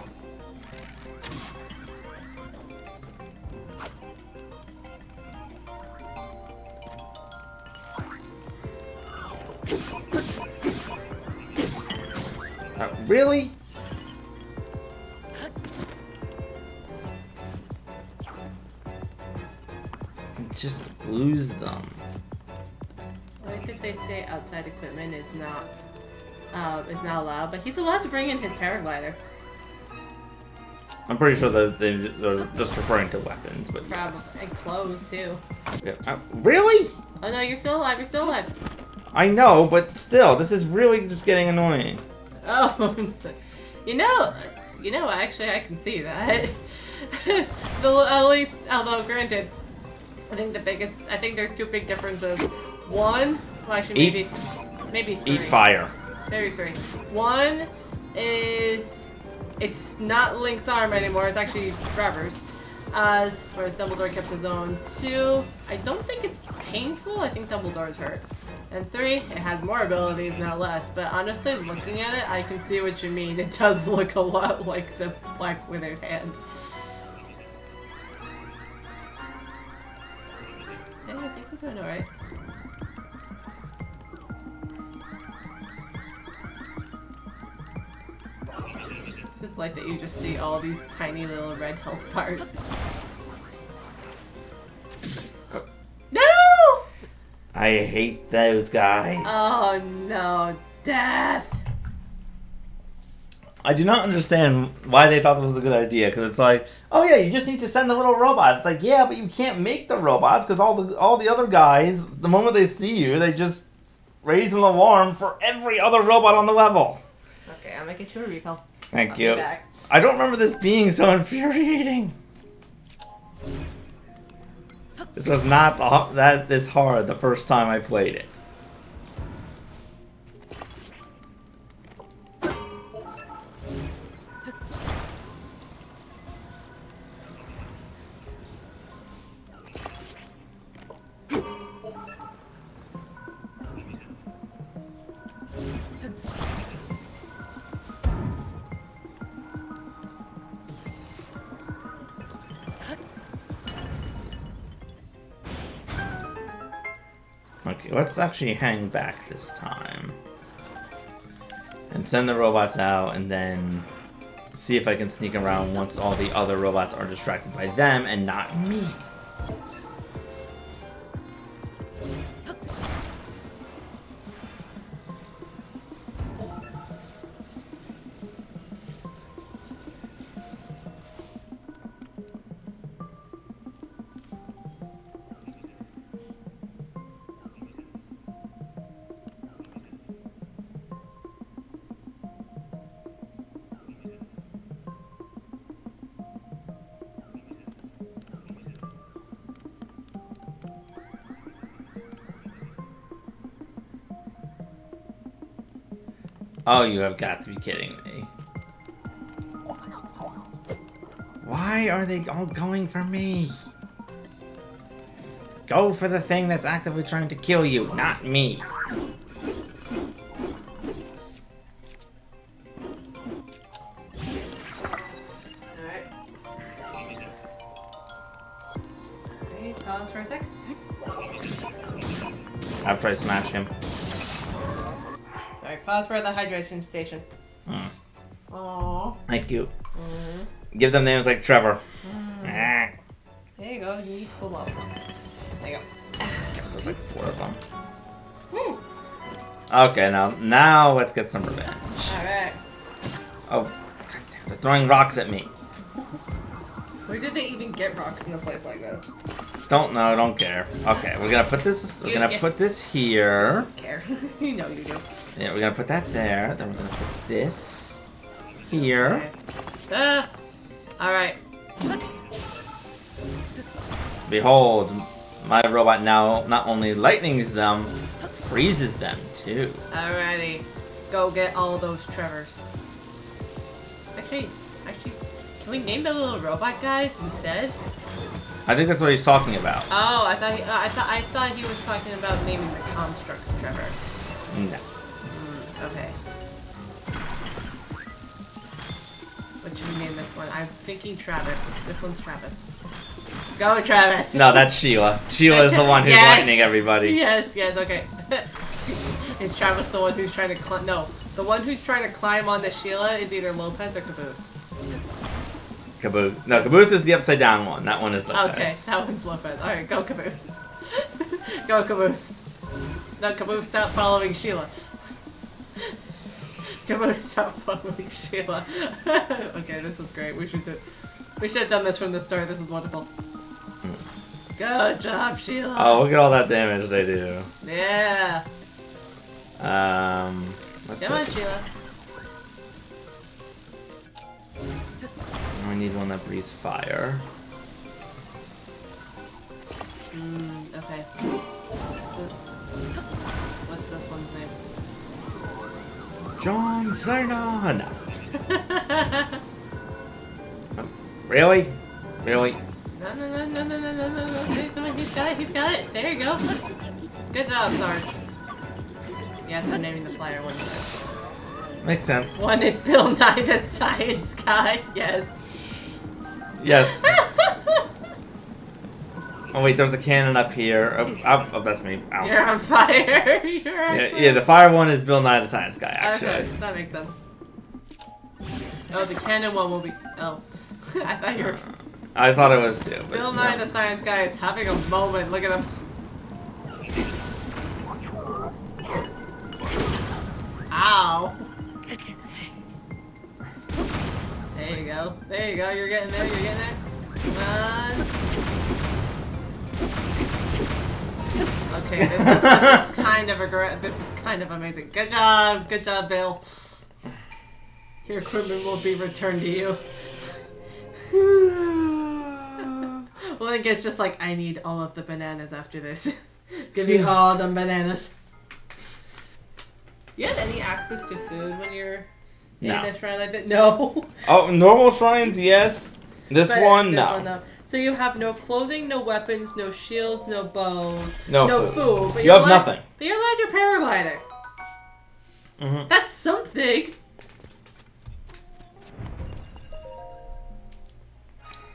Speaker 1: Really? Just lose them.
Speaker 2: I think they say outside equipment is not allowed, but he's allowed to bring in his paraglider.
Speaker 1: I'm pretty sure that they're just referring to weapons, but
Speaker 2: Probably.
Speaker 1: yes.
Speaker 2: And clothes too.
Speaker 1: Yeah. Really?
Speaker 2: Oh no, you're still alive, you're still alive.
Speaker 1: I know, but still, this is really just getting annoying.
Speaker 2: Oh, you know, actually I can see that. At least, although granted, I think there's two big differences. One, well actually maybe three.
Speaker 1: Eat fire.
Speaker 2: Maybe three. One is, it's not Link's arm anymore, it's actually Trevor's. Whereas Dumbledore kept his own. Two, I don't think it's painful, I think Dumbledore's hurt. And three, it has more abilities, not less. But honestly, looking at it, I can see what you mean. It does look a lot like the Black Withered Hand. Yeah, I think we're doing alright. It's just like that you just see all these tiny little red health bars. No!
Speaker 1: I hate those guys.
Speaker 2: Oh no, death!
Speaker 1: I do not understand why they thought this was a good idea, because it's like, oh yeah, you just need to send the little robots. It's like, yeah, but you can't make the robots, because all the other guys, the moment they see you, they just raise an alarm for every other robot on the level.
Speaker 2: Okay, I'm gonna get you a refill.
Speaker 1: Thank
Speaker 2: I'll
Speaker 1: you.
Speaker 2: be back.
Speaker 1: I don't remember this being so infuriating. This was not this hard the first time I played it. Okay, let's actually hang back this time. And send the robots out, and then see if I can sneak around once all the other robots are distracted by them and not me. Oh, you have got to be kidding me. Why are they all going for me? Go for the thing that's actively trying to kill you, not me.
Speaker 2: pause for a sec.
Speaker 1: After I smash him.
Speaker 2: Alright, pause for the hydration station. Aww.
Speaker 1: Thank you. Give them names like Trevor.
Speaker 2: There you go, you need to pull up. There you go.
Speaker 1: There's like 4 of them. Okay, now let's get some revenge.
Speaker 2: Alright.
Speaker 1: Oh, they're throwing rocks at me.
Speaker 2: Where did they even get rocks in a place like this?
Speaker 1: Don't know, don't care. Okay, we're gonna put this. We're gonna put this here.
Speaker 2: Care. You know you do.
Speaker 1: Yeah, we're gonna put that there. Then we're gonna put this here.
Speaker 2: Okay. Alright.
Speaker 1: Behold, my robot now not only lightnings them, freezes them too.
Speaker 2: Alrighty. Go get all those Trevors. Actually, can we name the little robot guys instead?
Speaker 1: I think that's what he's talking about.
Speaker 2: Oh, I thought he was talking about naming the constructs Trevor.
Speaker 1: No.
Speaker 2: Okay. What should we name this one? I'm thinking Travis. This one's Travis. Go, Travis!
Speaker 1: No, that's Sheila. Sheila is the one who's lightning everybody.
Speaker 2: Yes, okay. Is Travis the one who's trying to climb? No, the one who's trying to climb onto Sheila is either Lopez or Caboose.
Speaker 1: Caboose. No, Caboose is the upside down one. That one is Lopez.
Speaker 2: Okay, that one's Lopez. Alright, go Caboose. Go Caboose. No, Caboose, stop following Sheila. Caboose, stop following Sheila. Okay, this is great. We should have done this from the start. This is wonderful. Good job, Sheila.
Speaker 1: Oh, look at all that damage they do.
Speaker 2: Yeah. Come on, Sheila.
Speaker 1: I need one that breathes fire.
Speaker 2: Okay. What's this one's name?
Speaker 1: John Cena! No. Really? Really?
Speaker 2: No. He's got it. There you go. Good job, Sarge. Yes, I'm naming the flyer one first.
Speaker 1: Makes sense.
Speaker 2: One is Bill Nye the Science Guy. Yes.
Speaker 1: Yes. Oh wait, there's a cannon up here. Oh, that's me. Ow.
Speaker 2: You're on fire. You're on fire.
Speaker 1: Yeah, the fire one is Bill Nye the Science Guy, actually.
Speaker 2: Okay, that makes sense. Oh, the cannon one will be... Oh. I thought you were...
Speaker 1: I thought it was too. But
Speaker 2: Bill Nye the Science Guy is having a moment. Look at him. Ow. There you go. There you go. You're getting there. You're getting there. Come on. Okay, this is kind of this is kind of amazing. Good job. Good job, Bill. Your equipment will be returned to you. Well, I guess just like, I need all of the bananas after this. Give me all the bananas. You have any access to food when you're in a shrine like that? No.
Speaker 1: Oh, normal shrines, yes. This one, no.
Speaker 2: So you have no clothing, no weapons, no shields, no bows,
Speaker 1: no
Speaker 2: food. But
Speaker 1: you have nothing.
Speaker 2: But you're allowed your paraglider.
Speaker 1: Mm-hmm.
Speaker 2: That's something.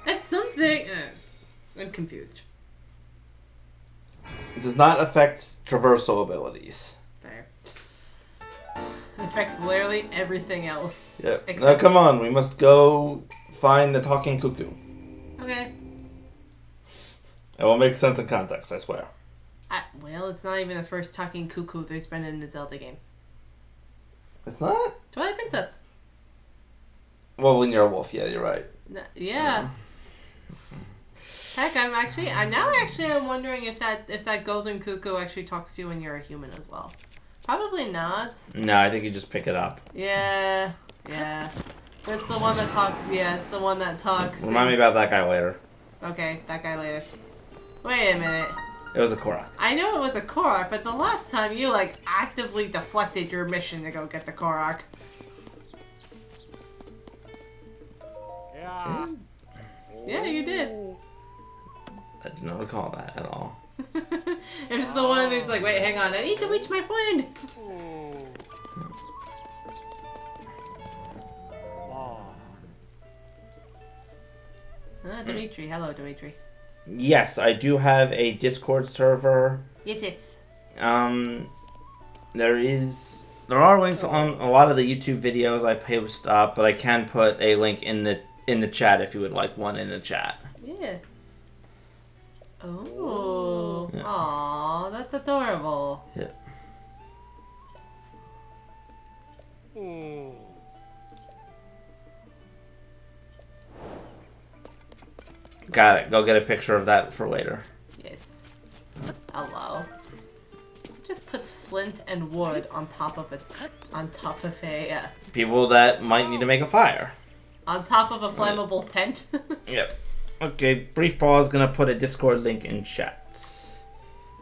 Speaker 2: That's something. I'm confused.
Speaker 1: It does not affect traversal abilities.
Speaker 2: Fair. It affects literally everything else.
Speaker 1: Yep. Now come on, we must go find the talking cuckoo.
Speaker 2: Okay.
Speaker 1: It will make sense in context, I swear.
Speaker 2: Well, it's not even the first talking cuckoo there's been in a Zelda game.
Speaker 1: It's not?
Speaker 2: Twilight Princess.
Speaker 1: Well, when you're a wolf, yeah, you're right.
Speaker 2: Yeah. Heck, I'm wondering if that golden cuckoo actually talks to you when you're a human as well. Probably not.
Speaker 1: No, I think you just pick it up.
Speaker 2: Yeah. It's the one that talks. Yeah, it's the one that talks.
Speaker 1: Remind me about that guy later.
Speaker 2: Okay, that guy later. Wait a minute.
Speaker 1: It was a Korok.
Speaker 2: I know it was a Korok, but the last time you actively deflected your mission to go get the Korok.
Speaker 3: Yeah.
Speaker 2: Yeah, you did.
Speaker 1: I do not recall that at all.
Speaker 2: It was the one who's like, wait, hang on, I need to reach my friend. Dimitri. Hello, Dimitri.
Speaker 1: Yes, I do have a Discord server.
Speaker 2: Yes.
Speaker 1: There are links on a lot of the YouTube videos I post up, but I can put a link in the chat if you would like one in the chat.
Speaker 2: Yeah. Oh.
Speaker 1: Yeah.
Speaker 2: Aw, that's adorable.
Speaker 1: Yeah. Got it. Go get a picture of that for later.
Speaker 2: Yes. Hello. Just puts flint and wood on top of a
Speaker 1: People that might need to make a fire.
Speaker 2: on top of a flammable tent.
Speaker 1: Yep. Okay, brief pause. Gonna put a Discord link in chat.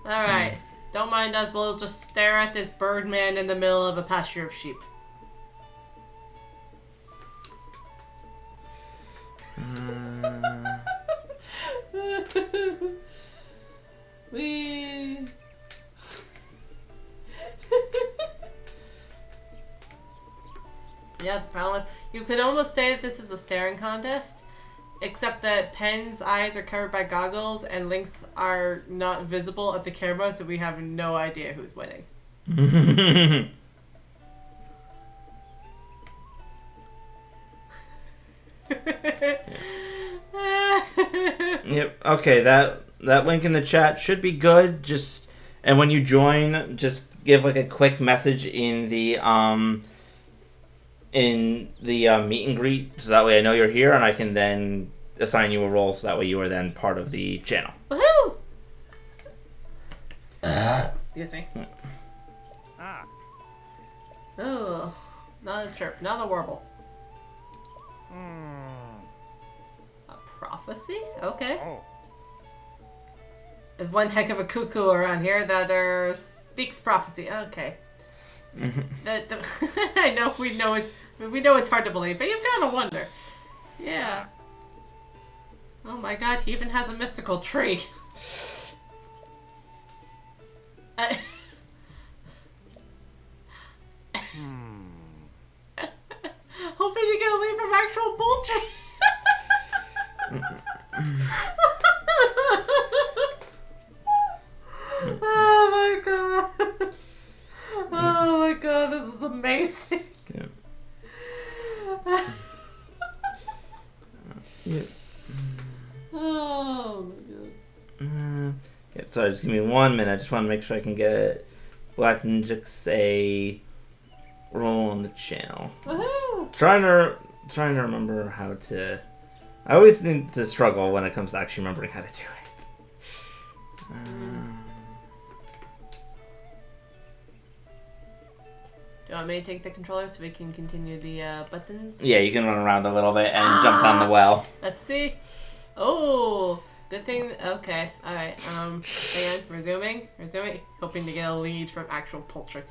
Speaker 2: All right. Don't mind us. We'll just stare at this Birdman in the middle of a pasture of sheep. We. Yeah, the problem with you could almost say that this is a staring contest, except that Pen's eyes are covered by goggles and Link's are not visible at the camera, so we have no idea who's winning.
Speaker 1: Yep. Okay, that link in the chat should be good. And when you join, just give like a quick message in the meet and greet, so that way I know you're here and I can then assign you a role, so that way you are then part of the channel.
Speaker 2: Woohoo! Excuse me. Oh, not a chirp, not a warble. A prophecy? Okay. There's one heck of a cuckoo around here that speaks prophecy. Okay. I know we know it's hard to believe, but you've gotta wonder. Yeah. Oh my god, he even has a mystical tree. Hoping to get a lead from actual poultry. Oh my god. Oh my god, this is amazing.
Speaker 1: Yeah. Yep.
Speaker 2: Oh my god.
Speaker 1: Yep. Sorry, just give me 1 minute. I just want to make sure I can get Black Ninja's a role on the channel.
Speaker 2: Woohoo!
Speaker 1: Trying to remember how to. I always need to struggle when it comes to actually remembering how to do it.
Speaker 2: Do you want me to take the controller so we can continue the buttons?
Speaker 1: Yeah, you can run around a little bit and jump down the well.
Speaker 2: Let's see. Oh, good thing. Okay, all right. Hang on. Resuming. Hoping to get a lead from actual poultry.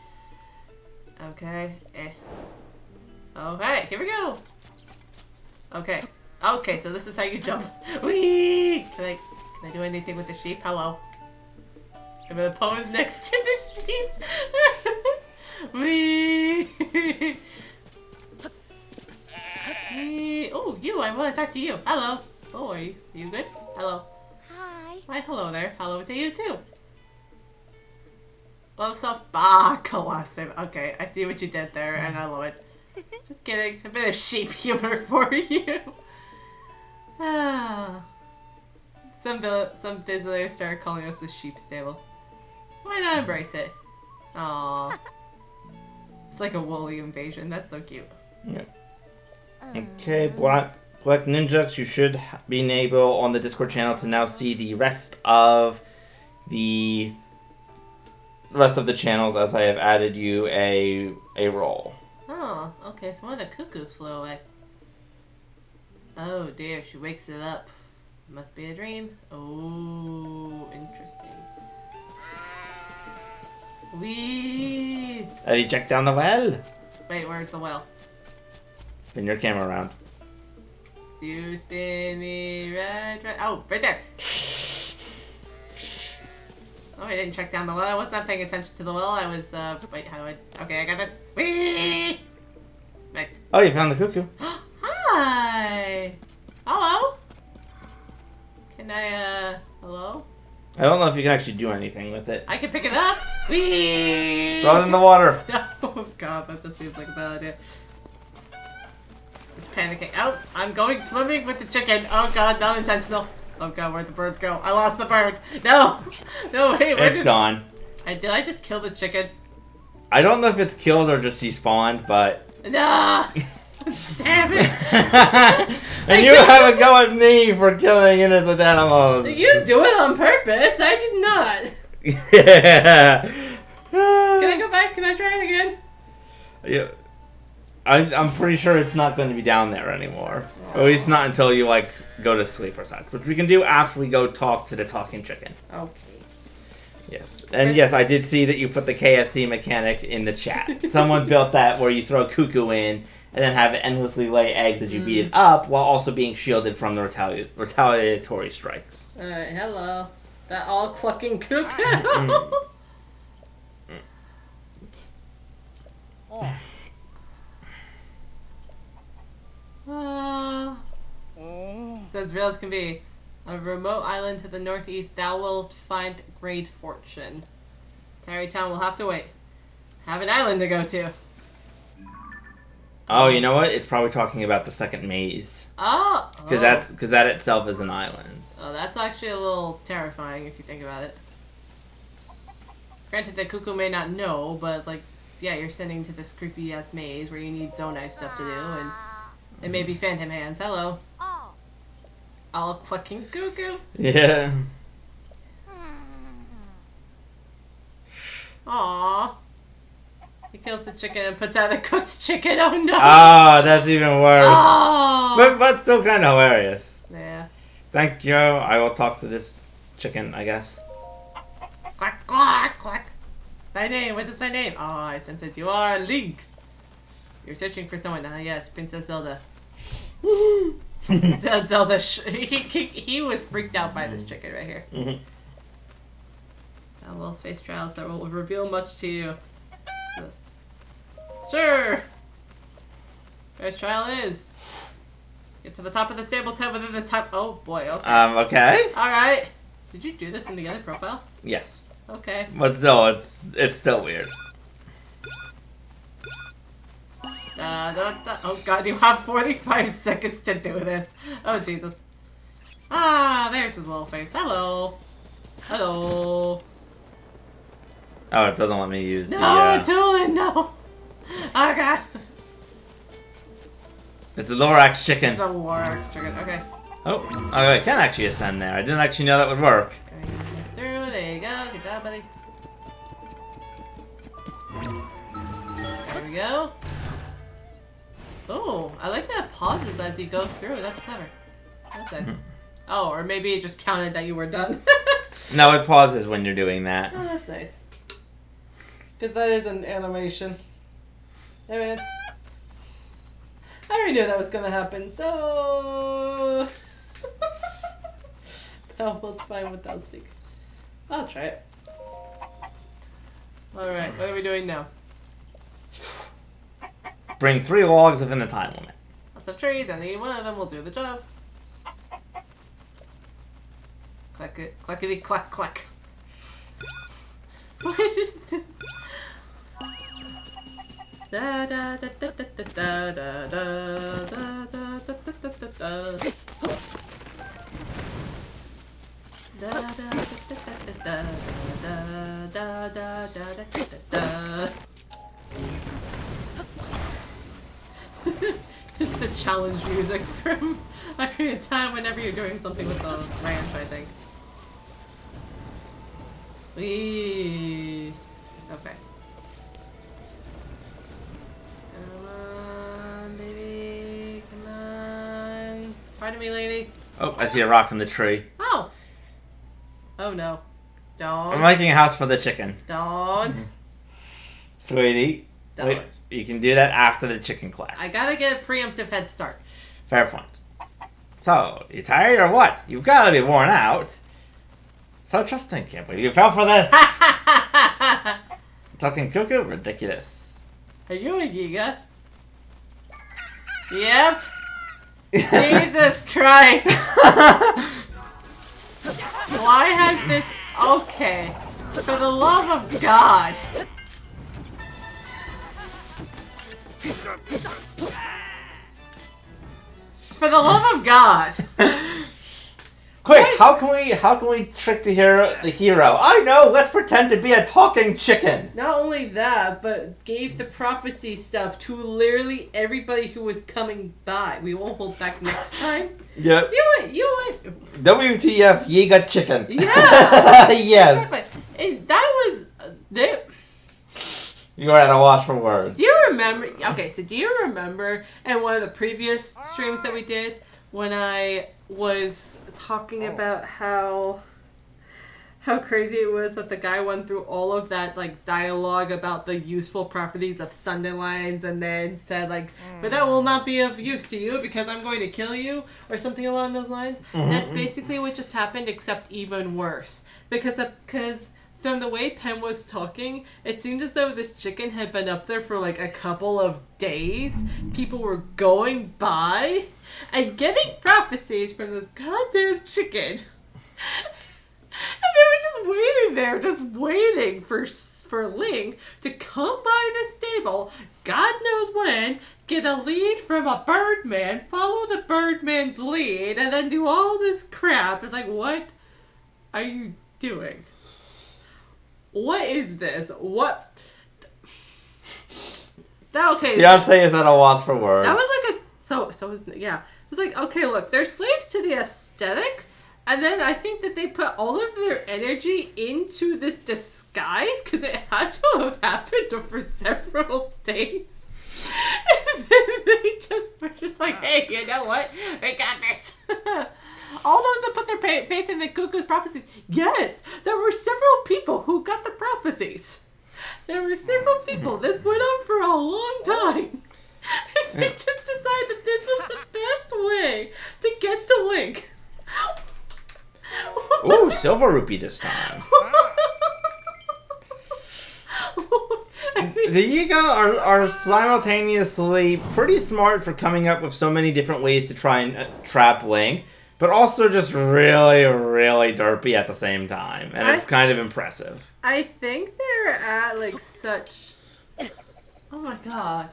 Speaker 2: Okay. Okay, here we go. Okay. Okay, so this is how you jump. Whee! Can I do anything with the sheep? Hello. I'm gonna pose next to the sheep. Whee! Oh, you! I want to talk to you. Hello. Oh, are you good? Hello.
Speaker 3: Hi.
Speaker 2: Why, hello there. Hello to you too. Well, Colossus. Okay, I see what you did there, and I love it. Just kidding. A bit of sheep humor for you. Some visitors started calling us the sheep stable. Why not embrace it? Aww. It's like a woolly invasion. That's so cute.
Speaker 1: Yeah. Okay, Black Ninjas, you should be able on the Discord channel to now see the rest of the channels, as I have added you a role.
Speaker 2: Oh, okay. So one of the cuckoos flew away. Oh dear, she wakes it up. Must be a dream. Oh, interesting. Wee.
Speaker 1: Have you checked down the well?
Speaker 2: Wait, where's the well?
Speaker 1: Spin your camera around.
Speaker 2: You spin me right. Oh, right there. Oh, I didn't check down the well. I was not paying attention to the well. I was, wait, how do I... Okay, I got it. Whee! Nice.
Speaker 1: Oh, you found the cuckoo.
Speaker 2: Hi! Hello? Can I, hello?
Speaker 1: I don't know if you can actually do anything with it.
Speaker 2: I can pick it up? Whee!
Speaker 1: Throw it in the water.
Speaker 2: Oh god, that just seems like a bad idea. It's panicking. Oh, I'm going swimming with the chicken. Oh god, not intentional. Oh god, where'd the bird go? I lost the bird. No! No, wait,
Speaker 1: It's gone.
Speaker 2: Did I just kill the chicken?
Speaker 1: I don't know if it's killed or just despawned, but...
Speaker 2: Nah! Damn it!
Speaker 1: And you have a go at me for killing innocent animals.
Speaker 2: You do it on purpose. I did not.
Speaker 1: Yeah.
Speaker 2: Can I go back? Can I try it again?
Speaker 1: Yeah. I'm pretty sure it's not going to be down there anymore. Or at least not until you, like, go to sleep or such. Which we can do after we go talk to the talking chicken.
Speaker 2: Okay.
Speaker 1: Yes. And yes, I did see that you put the KFC mechanic in the chat. Someone built that where you throw cuckoo in and then have it endlessly lay eggs as you beat it up while also being shielded from the retaliatory strikes.
Speaker 2: Alright, hello. That all clucking cuckoo. It's as real as can be. On a remote island to the northeast, thou wilt find great fortune. Tarrytown will have to wait. Have an island to go to.
Speaker 1: Oh, you know what? It's probably talking about the second maze.
Speaker 2: Oh!
Speaker 1: Because that itself is an island.
Speaker 2: Oh, that's actually a little terrifying if you think about it. Granted, the cuckoo may not know, but, like, yeah, you're sending to this creepy-ass maze where you need Zonai stuff to do, and it may be phantom hands. Hello. All clucking cuckoo.
Speaker 1: Yeah.
Speaker 2: Aww. He kills the chicken and puts out the cooked chicken. Oh no!
Speaker 1: Ah, that's even worse.
Speaker 2: Oh.
Speaker 1: But still kind of hilarious.
Speaker 2: Yeah.
Speaker 1: Thank you. I will talk to this chicken, I guess.
Speaker 2: Quack, quack, quack. Thy name, what is thy name? Oh, I sense it. You are Link. You're searching for someone. Ah, yes, Princess Zelda. Zelda, he was freaked out by this chicken right here. I will face trials that will reveal much to you. Sure! First trial is get to the top of the stable's head within the time. Oh boy, okay.
Speaker 1: Okay.
Speaker 2: Alright. Did you do this in the other profile?
Speaker 1: Yes.
Speaker 2: Okay.
Speaker 1: But still, it's still weird.
Speaker 2: Oh god, you have 45 seconds to do this. Oh Jesus. Ah, there's his little face. Hello. Hello.
Speaker 1: Oh, it doesn't let me use
Speaker 2: No,
Speaker 1: the...
Speaker 2: Tulin, no. Oh god.
Speaker 1: It's the Lorax chicken.
Speaker 2: The Lorax chicken, okay.
Speaker 1: Oh, I can actually ascend there. I didn't actually know that would work.
Speaker 2: Through, there you go. Good job, buddy. There we go. Oh, I like that it pauses as you go through. That's clever. That's nice. Oh, or maybe it just counted that you were done.
Speaker 1: No, it pauses when you're doing that.
Speaker 2: Oh, that's nice. Because that is an animation. Hey, man. I already knew that was going to happen, so... That was fine without stick. I'll try it. Alright, what are we doing now?
Speaker 1: Bring 3 logs within the time limit.
Speaker 2: Lots of trees, any one of them will do the job. Clack it, clackety clack clack. What is this? Da da da da da da da da da da da da da da. Da da da da da da da da da. It's the challenge music from a time whenever you're doing something with the ranch, I think. Wee. Okay. Come on, baby. Come on. Pardon me, lady.
Speaker 1: Oh, I see a rock in the tree.
Speaker 2: Oh. Oh no. Don't.
Speaker 1: I'm making a house for the chicken.
Speaker 2: Don't.
Speaker 1: Sweetie.
Speaker 2: Don't.
Speaker 1: Wait, you can do that after the chicken quest.
Speaker 2: I gotta get a preemptive head start.
Speaker 1: Fair point. So, you tired or what? You've gotta be worn out. So trusting, can't believe you fell for this. Talking cuckoo? Ridiculous.
Speaker 2: Are you a Giga? Yep. Jesus Christ. Why has this... Okay. For the love of God. For the love of God.
Speaker 1: Quick, how can we trick the hero? I know, let's pretend to be a talking chicken.
Speaker 2: Not only that, but gave the prophecy stuff to literally everybody who was coming by. We won't hold back next time.
Speaker 1: Yep.
Speaker 2: You went.
Speaker 1: WTF, ye got chicken.
Speaker 2: Yeah.
Speaker 1: Yes.
Speaker 2: And that was there.
Speaker 1: You were at a loss for words.
Speaker 2: Do you remember? Okay, so do you remember in one of the previous streams that we did when I was talking about how crazy it was that the guy went through all of that like dialogue about the useful properties of sunderlines and then said like, but that will not be of use to you because I'm going to kill you or something along those lines.
Speaker 1: Mm-hmm.
Speaker 2: That's basically what just happened, except even worse because from the way Pen was talking, it seemed as though this chicken had been up there for like a couple of days. People were going by and getting prophecies from this goddamn chicken. And they were just waiting there, just waiting for Ling to come by the stable, God knows when, get a lead from a birdman, follow the birdman's lead, and then do all this crap. It's like, what are you doing? What is this? What? Okay.
Speaker 1: Beyonce is at a loss for words.
Speaker 2: That was like yeah. It's like, okay, look, they're slaves to the aesthetic, and then I think that they put all of their energy into this disguise because it had to have happened over several days. And then they were just like, hey, you know what? We got this. All those that put their faith in the Cuckoo's prophecies. Yes, there were several people who got the prophecies. There were several people. This went on for a long time. And they just decided that this was the best way to get to Link.
Speaker 1: Ooh, silver rupee this time. The Yiga are simultaneously pretty smart for coming up with so many different ways to try and trap Link, but also just really, really derpy at the same time. And it's kind of impressive.
Speaker 2: I think they're at, like, such... Oh my god.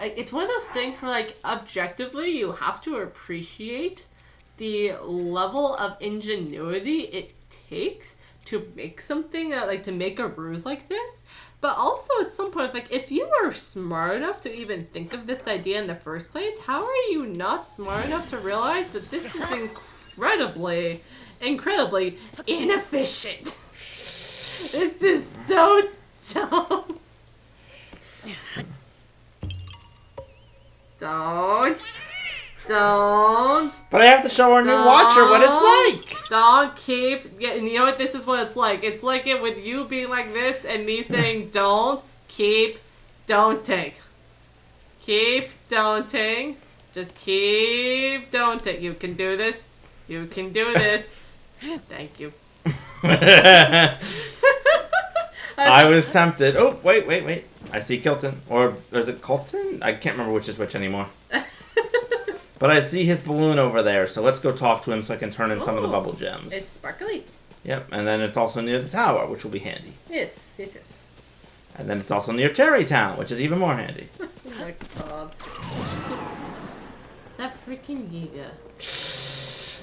Speaker 2: It's one of those things where, like, objectively, you have to appreciate the level of ingenuity it takes to make something, like, to make a ruse like this. But also, at some point, like, if you are smart enough to even think of this idea in the first place, how are you not smart enough to realize that this is incredibly inefficient? This is so dumb. Don't.
Speaker 1: But I have to show our new watcher what it's like.
Speaker 2: Don't keep... Yeah, and you know what? This is what it's like. It's like it with you being like this and me saying don't. Keep don'ting. Keep don'ting. Just keep don'ting. You can do this. You can do this. Thank you.
Speaker 1: I was tempted. Oh, wait. I see Kilton. Or is it Colton? I can't remember which is which anymore. But I see his balloon over there, so let's go talk to him so I can turn in some of the bubble gems.
Speaker 2: It's sparkly.
Speaker 1: Yep, and then it's also near the tower, which will be handy.
Speaker 2: Yes.
Speaker 1: And then it's also near Terrytown, which is even more handy.
Speaker 2: Oh my god. That freaking Giga.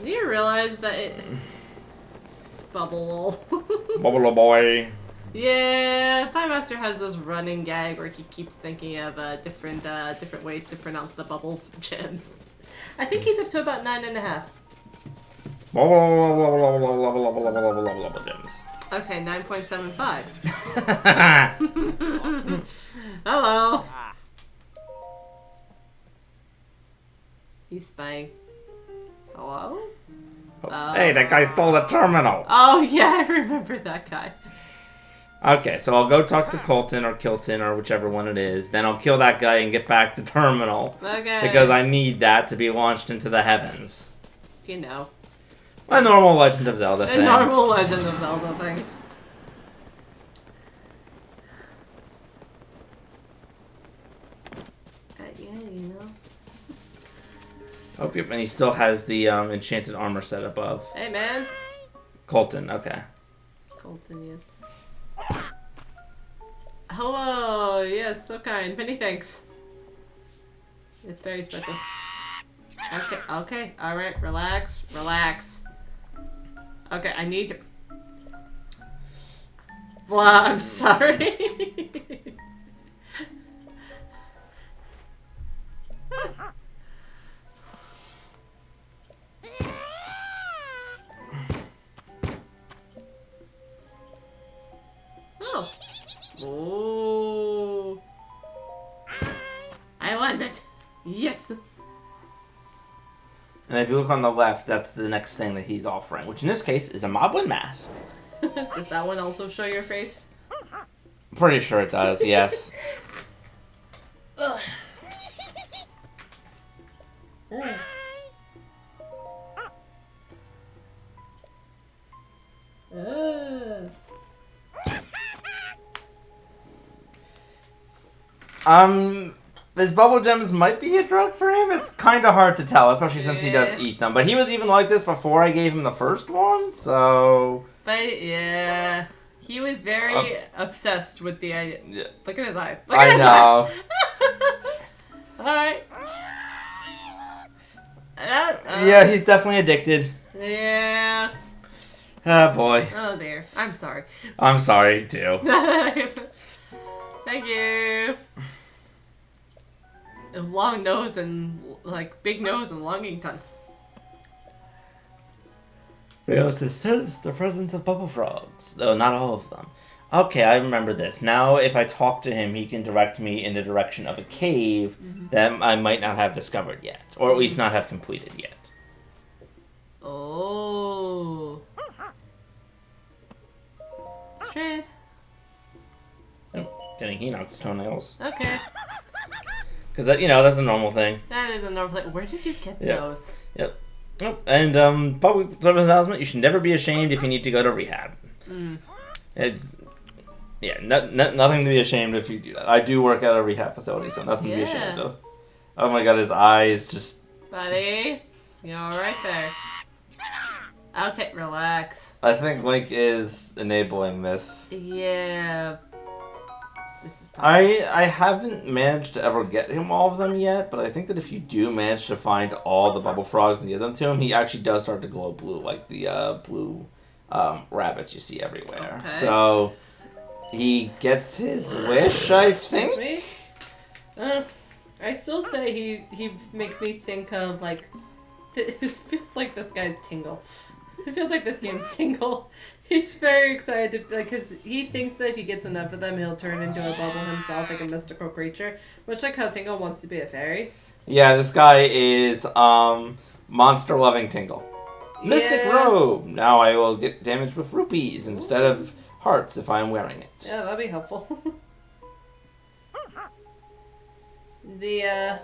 Speaker 2: Do you realize that it's Bubble?
Speaker 1: Bubble boy.
Speaker 2: Yeah, Piemaster has this running gag where he keeps thinking of different ways to pronounce the bubble gems. I think he's up to about 9.5.
Speaker 1: Bubble gems.
Speaker 2: Okay, 9.75. Hello. He's spying. Hello?
Speaker 1: Hey, that guy stole the terminal.
Speaker 2: Oh yeah, I remember that guy.
Speaker 1: Okay, so I'll go talk to Colton or Kilton or whichever one it is. Then I'll kill that guy and get back the terminal.
Speaker 2: Okay.
Speaker 1: Because I need that to be launched into the heavens.
Speaker 2: You know.
Speaker 1: A normal Legend of Zelda thing.
Speaker 2: A normal Legend of Zelda things. Yeah, you know.
Speaker 1: Oh, yep, and he still has the enchanted armor set above.
Speaker 2: Hey, man.
Speaker 1: Colton, okay.
Speaker 2: Colton, yes. Hello, yes, so kind. Many thanks. It's very special. Okay, alright, relax. Okay, I need you. Well, I'm sorry. Oh. Oh. I want it. Yes.
Speaker 1: And if you look on the left, that's the next thing that he's offering, which in this case is a Moblin mask.
Speaker 2: Does that one also show your face?
Speaker 1: Pretty sure it does, yes.
Speaker 2: Ugh. Ugh.
Speaker 1: His bubble gems might be a drug for him. It's kind of hard to tell, especially since he does eat them. But he was even like this before I gave him the first one, so...
Speaker 2: But, yeah... He was very obsessed with the idea.
Speaker 1: Yeah.
Speaker 2: Look at his eyes.
Speaker 1: I know.
Speaker 2: Alright.
Speaker 1: Yeah, he's definitely addicted.
Speaker 2: Yeah.
Speaker 1: Oh, boy.
Speaker 2: Oh, dear. I'm sorry.
Speaker 1: I'm sorry, too.
Speaker 2: Thank you. A long nose and, like, big nose and longing tongue.
Speaker 1: Fails to sense the presence of bubble frogs, though not all of them. Okay, I remember this. Now, if I talk to him, he can direct me in the direction of a cave that I might not have discovered yet, or at least not have completed yet.
Speaker 2: Oh. Straight.
Speaker 1: Oh, getting Enoch's toenails.
Speaker 2: Okay.
Speaker 1: Because, that's a normal thing.
Speaker 2: That is a normal thing. Where did you get those?
Speaker 1: Yep. Oh, and public service announcement: you should never be ashamed if you need to go to rehab. It's nothing to be ashamed if you do that. I do work at a rehab facility, so nothing to be ashamed of. Oh my god, his eyes just.
Speaker 2: Buddy, you're right there. Okay, relax.
Speaker 1: I think Link is enabling this.
Speaker 2: Yeah.
Speaker 1: I haven't managed to ever get him all of them yet, but I think that if you do manage to find all the bubble frogs and give them to him, he actually does start to glow blue, like the blue rabbits you see everywhere.
Speaker 2: Okay.
Speaker 1: So he gets his wish, I think.
Speaker 2: I still say he makes me think of, like, it feels like this guy's Tingle. It feels like this game's Tingle. He's very excited, because he thinks that if he gets enough of them, he'll turn into a bubble himself, like a mystical creature. Much like how Tingle wants to be a fairy.
Speaker 1: Yeah, this guy is monster-loving Tingle. Mystic robe! Now I will get damaged with rupees instead of hearts if I'm wearing it.
Speaker 2: Yeah, that'd be helpful. Yeah.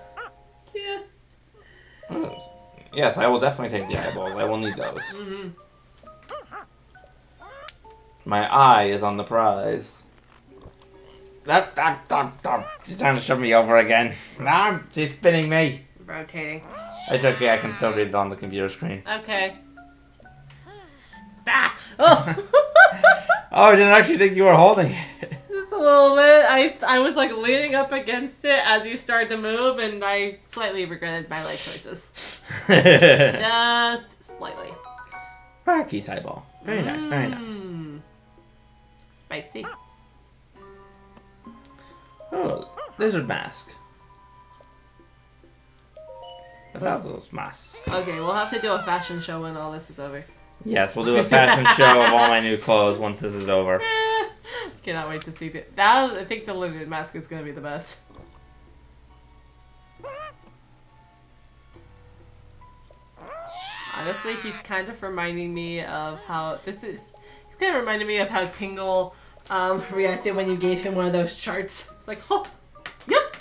Speaker 1: Yes, I will definitely take the eyeballs. I will need those. My eye is on the prize. She's trying to shove me over again. Nah, she's spinning me.
Speaker 2: Rotating.
Speaker 1: It's okay, I can still read it on the computer screen.
Speaker 2: Okay. Ah! Oh!
Speaker 1: Oh, I didn't actually think you were holding it.
Speaker 2: Just a little bit. I was like leaning up against it as you started to move, and I slightly regretted my life choices. Just slightly.
Speaker 1: Barky's eyeball. Very nice, very nice.
Speaker 2: Spicy.
Speaker 1: Oh, lizard mask. A those masks.
Speaker 2: Okay, we'll have to do a fashion show when all this is over.
Speaker 1: Yes, we'll do a fashion show of all my new clothes once this is over.
Speaker 2: Cannot wait to see that. I think the lizard mask is going to be the best. Honestly, he's kind of reminding me of how He's kind of reminding me of how Tingle reacted when you gave him one of those charts. It's like, oh, yep,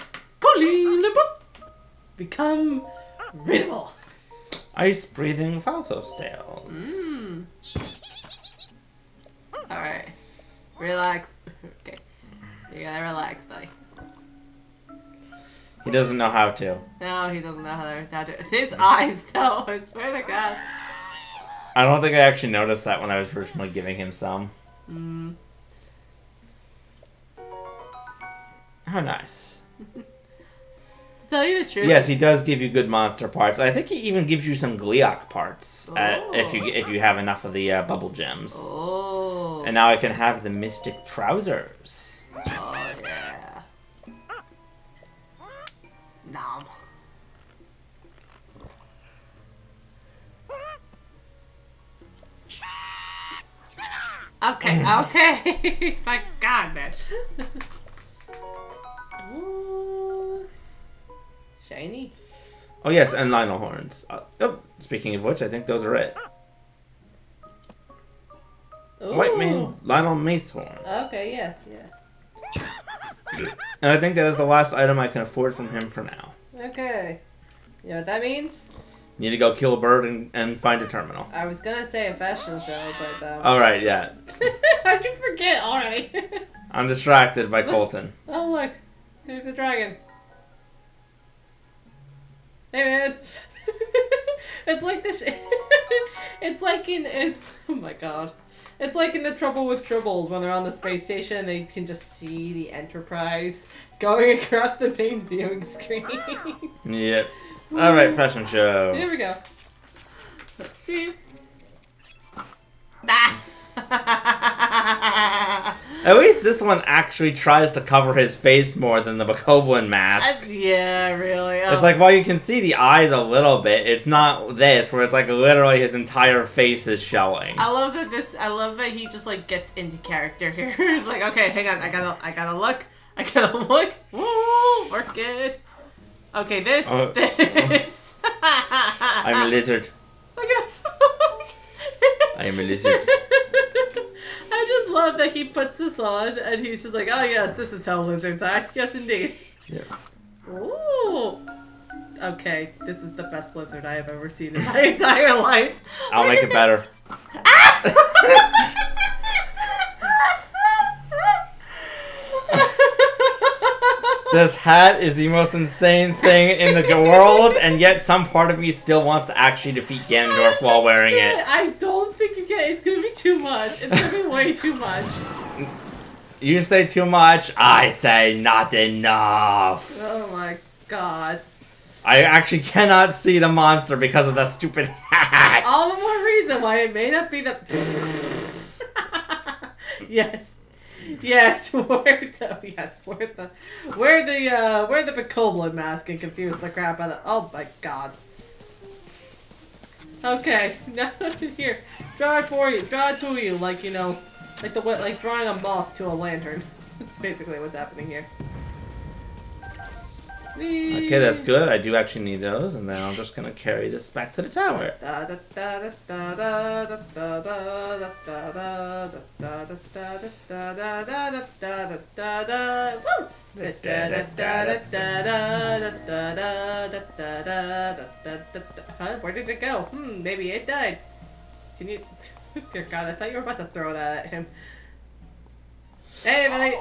Speaker 2: become readable.
Speaker 1: Ice breathing Falsos tails.
Speaker 2: Alright. Relax. Okay. You gotta relax, buddy.
Speaker 1: He doesn't know how to.
Speaker 2: No, he doesn't know how to. His eyes, though, I swear to God.
Speaker 1: I don't think I actually noticed that when I was originally giving him some. How nice.
Speaker 2: To tell you the truth.
Speaker 1: Yes, he does give you good monster parts. I think he even gives you some Gliok parts if you have enough of the bubble gems.
Speaker 2: Oh.
Speaker 1: And now I can have the mystic trousers.
Speaker 2: Oh yeah. Nom. Okay. My God, man. Ooh. Shiny.
Speaker 1: Oh yes, and Lionel horns. Speaking of which, I think those are it.
Speaker 2: Ooh.
Speaker 1: White mane Lionel mace horn.
Speaker 2: Okay, yeah.
Speaker 1: And I think that is the last item I can afford from him for now.
Speaker 2: Okay. You know what that means?
Speaker 1: Need to go kill a bird and find a terminal.
Speaker 2: I was gonna say a fashion show, but
Speaker 1: Alright, yeah.
Speaker 2: how'd you forget already?
Speaker 1: I'm distracted by Colton.
Speaker 2: Oh look, there's a dragon. Hey man, it's like this. Oh my god, it's like in the Trouble with Tribbles when they're on the space station. They can just see the Enterprise going across the main viewing screen.
Speaker 1: Yep. Alright, fashion show.
Speaker 2: Here we go. Let's see.
Speaker 1: At least this one actually tries to cover his face more than the Bokoblin mask.
Speaker 2: Yeah, really.
Speaker 1: It's like, while you can see the eyes a little bit, it's not this, where it's like literally his entire face is showing.
Speaker 2: I love that he just like gets into character here. It's like, okay, hang on, I gotta look. Woo, we're good. Okay, this.
Speaker 1: I'm a lizard. I am a lizard.
Speaker 2: I just love that he puts this on and he's just like, oh yes, this is how lizards act. Yes, indeed.
Speaker 1: Yeah.
Speaker 2: Ooh. Okay, this is the best lizard I have ever seen in my entire life.
Speaker 1: I'll make it better. This hat is the most insane thing in the world, and yet some part of me still wants to actually defeat Ganondorf while wearing it.
Speaker 2: I don't think you can. It's gonna be too much. It's gonna be way too much.
Speaker 1: You say too much, I say not enough.
Speaker 2: Oh my god.
Speaker 1: I actually cannot see the monster because of that stupid hat.
Speaker 2: All the more reason why it may not be the... Yes. Yes, where the Bokoblin mask can confuse the crap out of... Oh my god. Okay, now here, draw it for you, draw it to you, like, you know, like drawing a moth to a lantern. Basically what's happening here. Whee!
Speaker 1: Okay, that's good. I do actually need those, and then I'm just gonna carry this back to the tower.
Speaker 2: Where did it go? Maybe it died. Can you... Dear God, I thought you were about to throw that at him. Hey, buddy!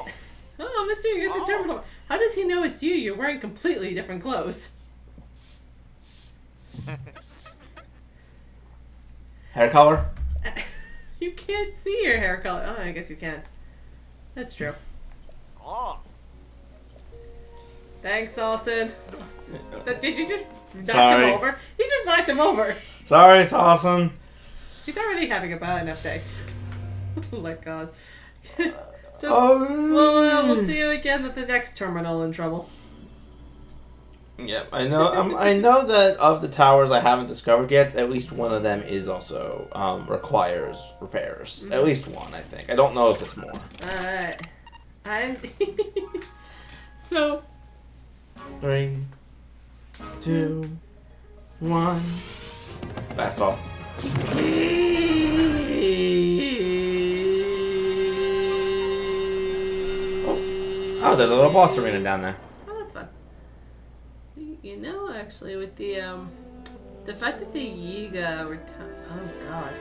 Speaker 2: Oh, mister, you're at the terminal. How does he know it's you? You're wearing completely different clothes.
Speaker 1: Hair color?
Speaker 2: You can't see your hair color. Oh, I guess you can. That's true. Thanks, Austin. Did you just knock him over? You just knocked him over.
Speaker 1: Sorry, Dawson.
Speaker 2: He's already having a bad enough day. Oh my god. We'll see you again at the next terminal in trouble.
Speaker 1: Yep, I know. I know that of the towers I haven't discovered yet, at least one of them is also requires repairs. Mm-hmm. At least one, I think. I don't know if it's more.
Speaker 2: Alright. I'm... So...
Speaker 1: 3, 2, 1. Blast off. Oh, there's a little boss arena down there.
Speaker 2: Oh, that's fun. You know, actually, with the fact that the Yiga were... Oh, God.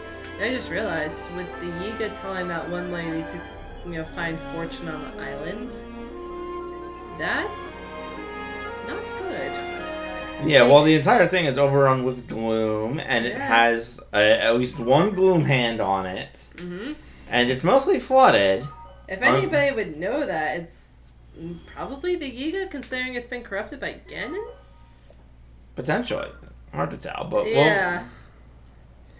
Speaker 2: I just realized, with the Yiga telling that one lady to, you know, find fortune on the island, that's not good.
Speaker 1: Yeah, well, the entire thing is overrun with gloom, and it has at least one gloom hand on it.
Speaker 2: Mm-hmm.
Speaker 1: And it's mostly flooded.
Speaker 2: If anybody would know that, it's probably the Yiga, considering it's been corrupted by Ganon?
Speaker 1: Potentially. Hard to tell, but
Speaker 2: yeah.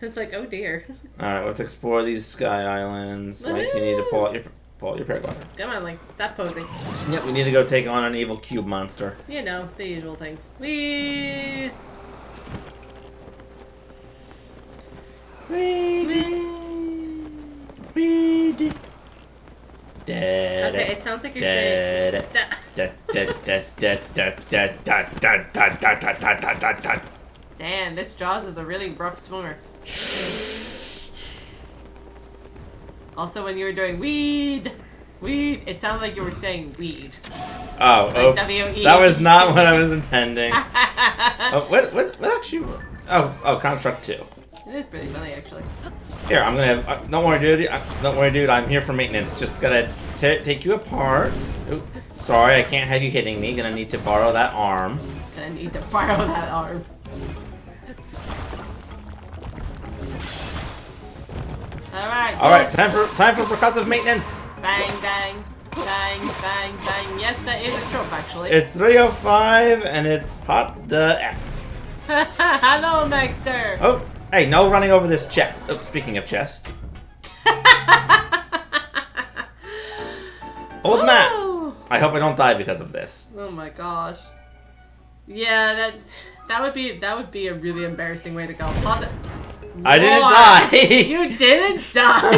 Speaker 2: It's like, oh dear.
Speaker 1: Alright, let's explore these sky islands. Like, you need to pull out your paraglider.
Speaker 2: Come on, like, that posing.
Speaker 1: Yep, we need to go take on an evil cube monster.
Speaker 2: You know, the usual things. Whee! Okay, it sounds like you're saying... Damn, this Jaws is a really rough swimmer. Also, when you were doing weed, it sounded like you were saying weed.
Speaker 1: Oh,
Speaker 2: like
Speaker 1: oops.
Speaker 2: W-E.
Speaker 1: That was not what I was intending. Oh, what actually? Oh, Construct 2.
Speaker 2: It is pretty funny, actually.
Speaker 1: Here, I'm gonna. Don't worry, dude. Don't worry, dude. I'm here for maintenance. Just gotta take you apart. Oop, sorry, I can't have you hitting me. Gonna need to borrow that arm.
Speaker 2: Gonna need to borrow that arm.
Speaker 1: Alright, time for percussive maintenance.
Speaker 2: Bang, bang, bang, bang, bang. Yes, that is a trope, actually.
Speaker 1: It's 3:05 and it's hot the F.
Speaker 2: Hello, Maxter.
Speaker 1: Oh, hey, no running over this chest. Oh, speaking of chest. Old map. I hope I don't die because of this.
Speaker 2: Oh my gosh. Yeah, that would be a really embarrassing way to go. Pause it.
Speaker 1: I didn't die.
Speaker 2: You didn't die.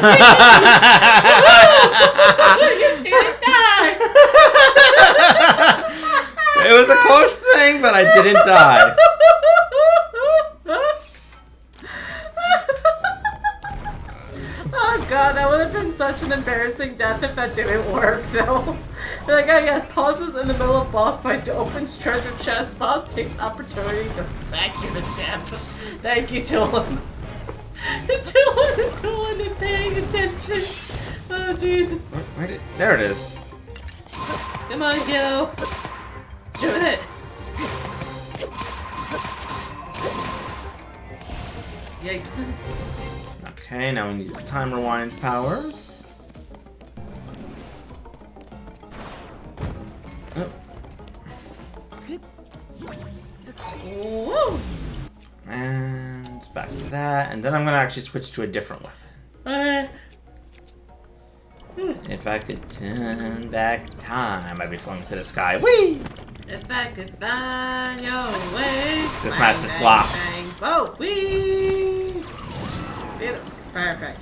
Speaker 2: You didn't die.
Speaker 1: It was a close thing, but I didn't die.
Speaker 2: Oh god, that would have been such an embarrassing death if that didn't work, though. They're like, oh yes, pauses in the middle of boss fight to open treasure chest. Boss takes opportunity to smack you to death. Thank you, Dylan. Dylan is paying attention. Oh Jesus.
Speaker 1: There it is.
Speaker 2: Come on, Gil. Doing it. Yikes.
Speaker 1: Okay, now we need time rewind powers. Oh.
Speaker 2: Woo!
Speaker 1: And back to that, and then I'm gonna actually switch to a different weapon. If I could turn back time, I'd be flying through the sky. Whee!
Speaker 2: If I could find your way.
Speaker 1: This
Speaker 2: Bang,
Speaker 1: match just
Speaker 2: bang,
Speaker 1: blocks.
Speaker 2: bang. Oh, wee! Perfect.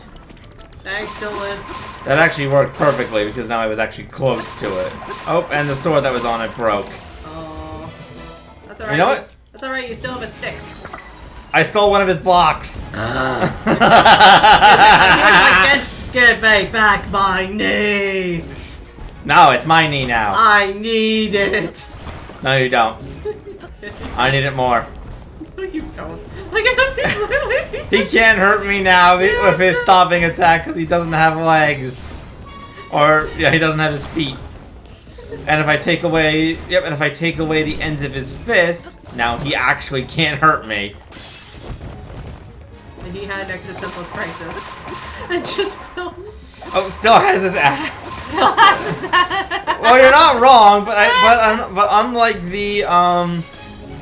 Speaker 2: Thanks, Dylan.
Speaker 1: That actually worked perfectly because now I was actually close to it. Oh, and the sword that was on it broke.
Speaker 2: Oh, that's alright.
Speaker 1: You know what?
Speaker 2: That's alright. You still have a stick.
Speaker 1: I stole one of his blocks.
Speaker 2: Get me back my knee.
Speaker 1: No, it's my knee now.
Speaker 2: I need it.
Speaker 1: No, you don't. I need it more.
Speaker 2: No, you don't. Look at him.
Speaker 1: He can't hurt me now with his stopping attack because he doesn't have legs. Or, yeah, he doesn't have his feet. And if I take away, and if I take away the ends of his fist, now he actually can't hurt me.
Speaker 2: And he had an existential crisis. And just fell.
Speaker 1: Oh, still has his ass.
Speaker 2: Still has his ass.
Speaker 1: Well, you're not wrong, but unlike the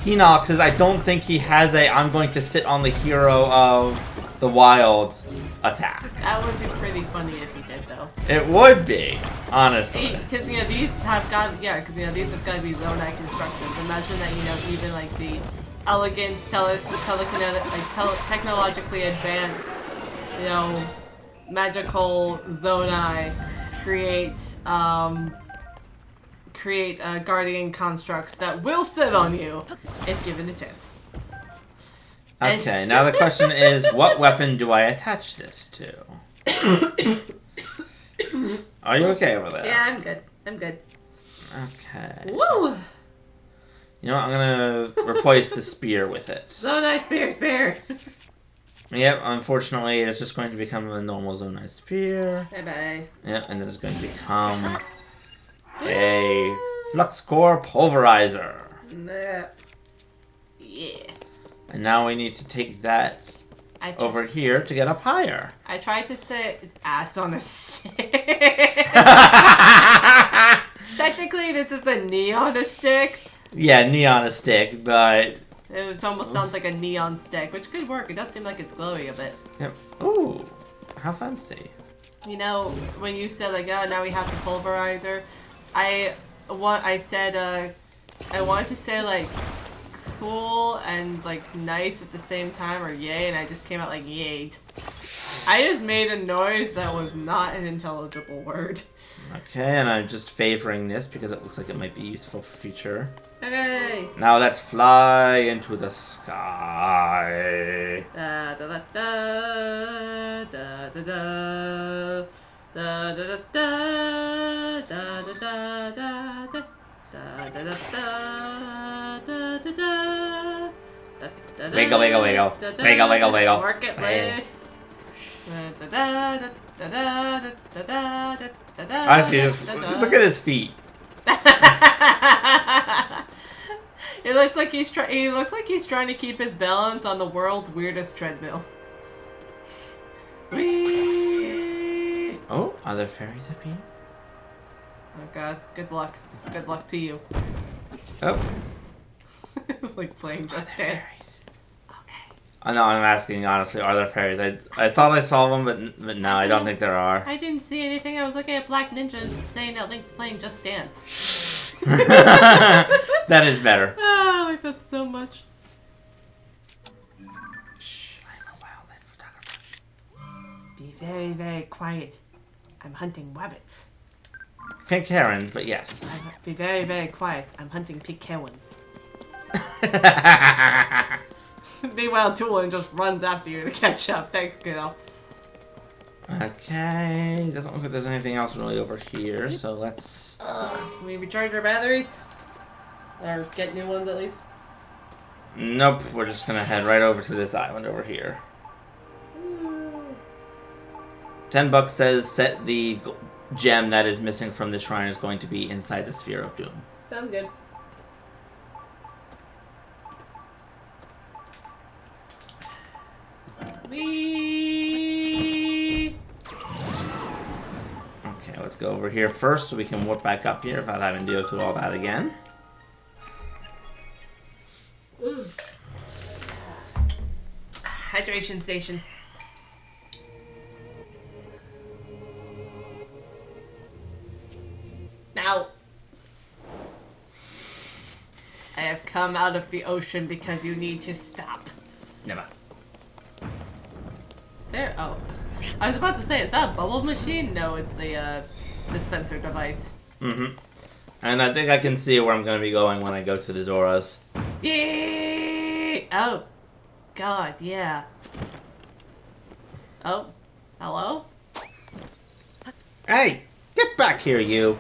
Speaker 1: Hinox's, I don't think he has a I'm going to sit on the hero of the wild attack.
Speaker 2: That would be pretty funny if he did, though.
Speaker 1: It would be, honestly.
Speaker 2: Because these have got these have got to be Zonai constructions. Imagine that even like the elegant, technologically advanced, magical Zonai create guardian constructs that will sit on you if given the chance.
Speaker 1: Okay, now the question is, what weapon do I attach this to? Are you okay over there?
Speaker 2: Yeah, I'm good.
Speaker 1: Okay.
Speaker 2: Woo!
Speaker 1: You know what? I'm gonna replace the spear with it.
Speaker 2: Zonai spear.
Speaker 1: Yep, unfortunately, it's just going to become a normal Zonai spear.
Speaker 2: Bye-bye.
Speaker 1: Yep, and then it's going to become a flux core pulverizer.
Speaker 2: Nah. Yeah.
Speaker 1: And now we need to take that over here to get up higher.
Speaker 2: I tried to say ass on a stick. Technically, this is a knee on a stick.
Speaker 1: Yeah, knee on a stick, but...
Speaker 2: It almost sounds like a neon stick, which could work. It does seem like it's glowy a bit.
Speaker 1: Yep. Ooh, how fancy.
Speaker 2: You know, when you said, like, oh, now we have the pulverizer, I said, I wanted to say, like, cool and, like, nice at the same time, or yay, and I just came out like, yay. I just made a noise that was not an intelligible word.
Speaker 1: Okay, and I'm just favoring this because it looks like it might be useful for future.
Speaker 2: Okay.
Speaker 1: Now let's fly into the sky.
Speaker 2: Da da da da da da da da da da da da da da.
Speaker 1: Wiggle, wiggle, wiggle. Wiggle, wiggle, wiggle.
Speaker 2: Work it, leg.
Speaker 1: Actually, just look at his feet.
Speaker 2: It looks like he's trying to keep his balance on the world's weirdest treadmill.
Speaker 1: Whee! Oh, are there fairies up here?
Speaker 2: Oh god, good luck. Good luck to you.
Speaker 1: Oh.
Speaker 2: Like playing Just Dance. Okay.
Speaker 1: I know, I'm asking honestly, are there fairies? I thought I saw them, but no, I don't think there are.
Speaker 2: I didn't see anything. I was looking at Black Ninja saying that Link's playing Just Dance.
Speaker 1: That is better.
Speaker 2: Oh, I like that so much.
Speaker 1: Shh, I'm a wildlife photographer.
Speaker 2: Be very, very quiet. I'm hunting rabbits.
Speaker 1: Pink herons, but yes.
Speaker 2: Be very, very quiet. I'm hunting pink herons. Meanwhile, Tulin just runs after you to catch up. Thanks, kiddo.
Speaker 1: Okay, doesn't look like there's anything else really over here, so let's...
Speaker 2: Can we recharge our batteries? Or get new ones at least?
Speaker 1: Nope, we're just gonna head right over to this island over here. $10 says set the gem that is missing from the shrine is going to be inside the Sphere of Doom.
Speaker 2: Sounds good. Whee!
Speaker 1: Okay, let's go over here first so we can warp back up here without having to go through all that again.
Speaker 2: Ooh. Hydration station. Now, I have come out of the ocean because you need to stop.
Speaker 1: Never.
Speaker 2: There. Oh, I was about to say, is that a bubble machine? No, it's the dispenser device.
Speaker 1: Mm-hmm. And I think I can see where I'm going to be going when I go to the Zoras.
Speaker 2: Yeah. Oh, God, yeah. Oh, hello?
Speaker 1: Hey, get back here, you.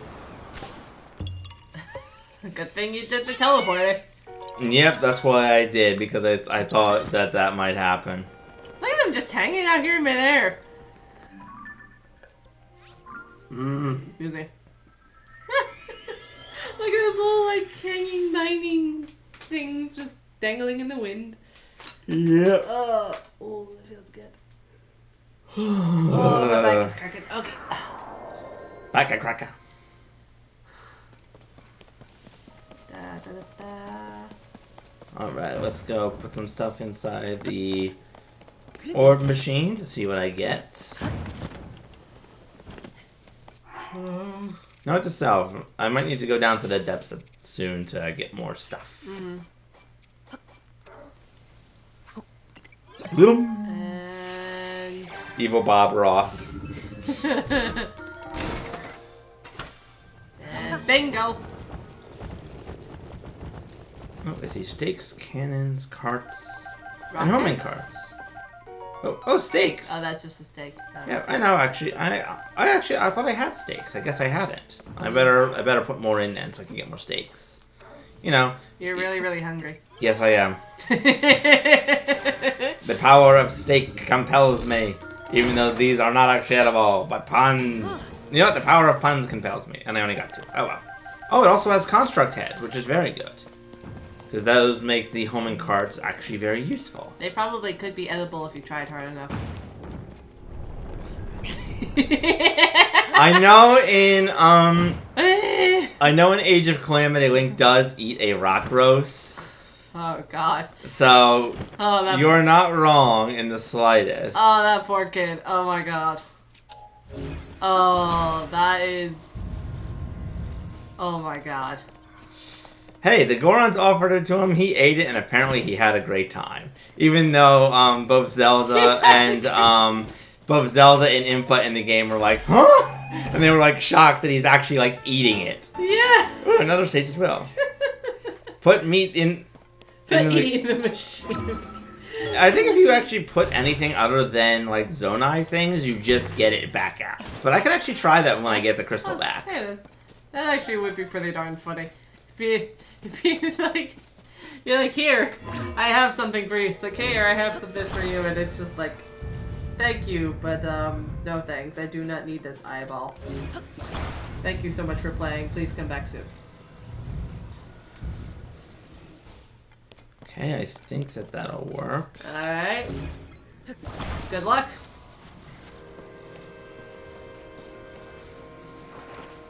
Speaker 2: Good thing you did the teleporter.
Speaker 1: Yep, that's why I did, because I thought that might happen.
Speaker 2: Look at them just hanging out here in midair. Excuse me. Look at those little, like, hanging mining things just dangling in the wind.
Speaker 1: Yep.
Speaker 2: Oh, that feels good. Oh, my back is cracking. Okay.
Speaker 1: Back a cracker.
Speaker 2: Da, da, da, da.
Speaker 1: Alright, let's go put some stuff inside the orb machine to see what I get. Note to self, I might need to go down to the depths soon to get more stuff.
Speaker 2: And...
Speaker 1: Evil Bob Ross.
Speaker 2: and bingo!
Speaker 1: Oh, I see stakes, cannons, carts, and homing carts. Oh, stakes.
Speaker 2: Oh, that's just a steak.
Speaker 1: Yeah, I know. Actually, I thought I had stakes. I guess I hadn't. I better put more in then so I can get more stakes. You know.
Speaker 2: You're really, really hungry.
Speaker 1: Yes, I am. The power of steak compels me, even though these are not actually edible, but puns. You know what? The power of puns compels me, and I only got 2. Oh well. Oh, it also has construct heads, which is very good. Because those make the homing carts actually very useful.
Speaker 2: They probably could be edible if you tried hard enough.
Speaker 1: I know in Age of Calamity, Link does eat a rock roast.
Speaker 2: Oh god.
Speaker 1: So you're not wrong in the slightest.
Speaker 2: Oh, that poor kid. Oh my god. Oh, that is. Oh my god.
Speaker 1: Hey, the Gorons offered it to him, he ate it, and apparently he had a great time. Even though both Zelda and Impa in the game were like, huh? And they were like shocked that he's actually like eating it.
Speaker 2: Yeah.
Speaker 1: Ooh, another sage as well. Put meat in.
Speaker 2: Put meat in the machine.
Speaker 1: I think if you actually put anything other than like Zonai things, you just get it back out. But I could actually try that when I get the crystal back.
Speaker 2: There it is. That actually would be pretty darn funny. Be like, you're like, here, I have something for you. It's like, here, I have this for you, and it's just like, thank you, but no thanks. I do not need this eyeball. Thank you so much for playing. Please come back soon.
Speaker 1: Okay, I think that'll work.
Speaker 2: All right. Good luck.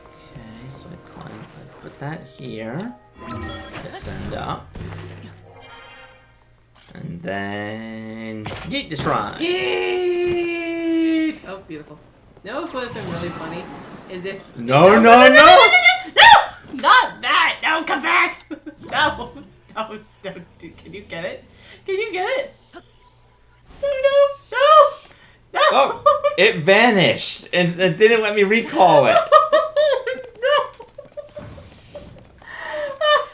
Speaker 1: Okay, so I put that here. Descend up. And then yeet the shrine.
Speaker 2: Yeet! Oh, beautiful. No, what would have been really funny is if
Speaker 1: No!
Speaker 2: Not that! No, come back! No! No! Can you get it? Can you get it? No!
Speaker 1: Oh, it vanished and it didn't let me recall it.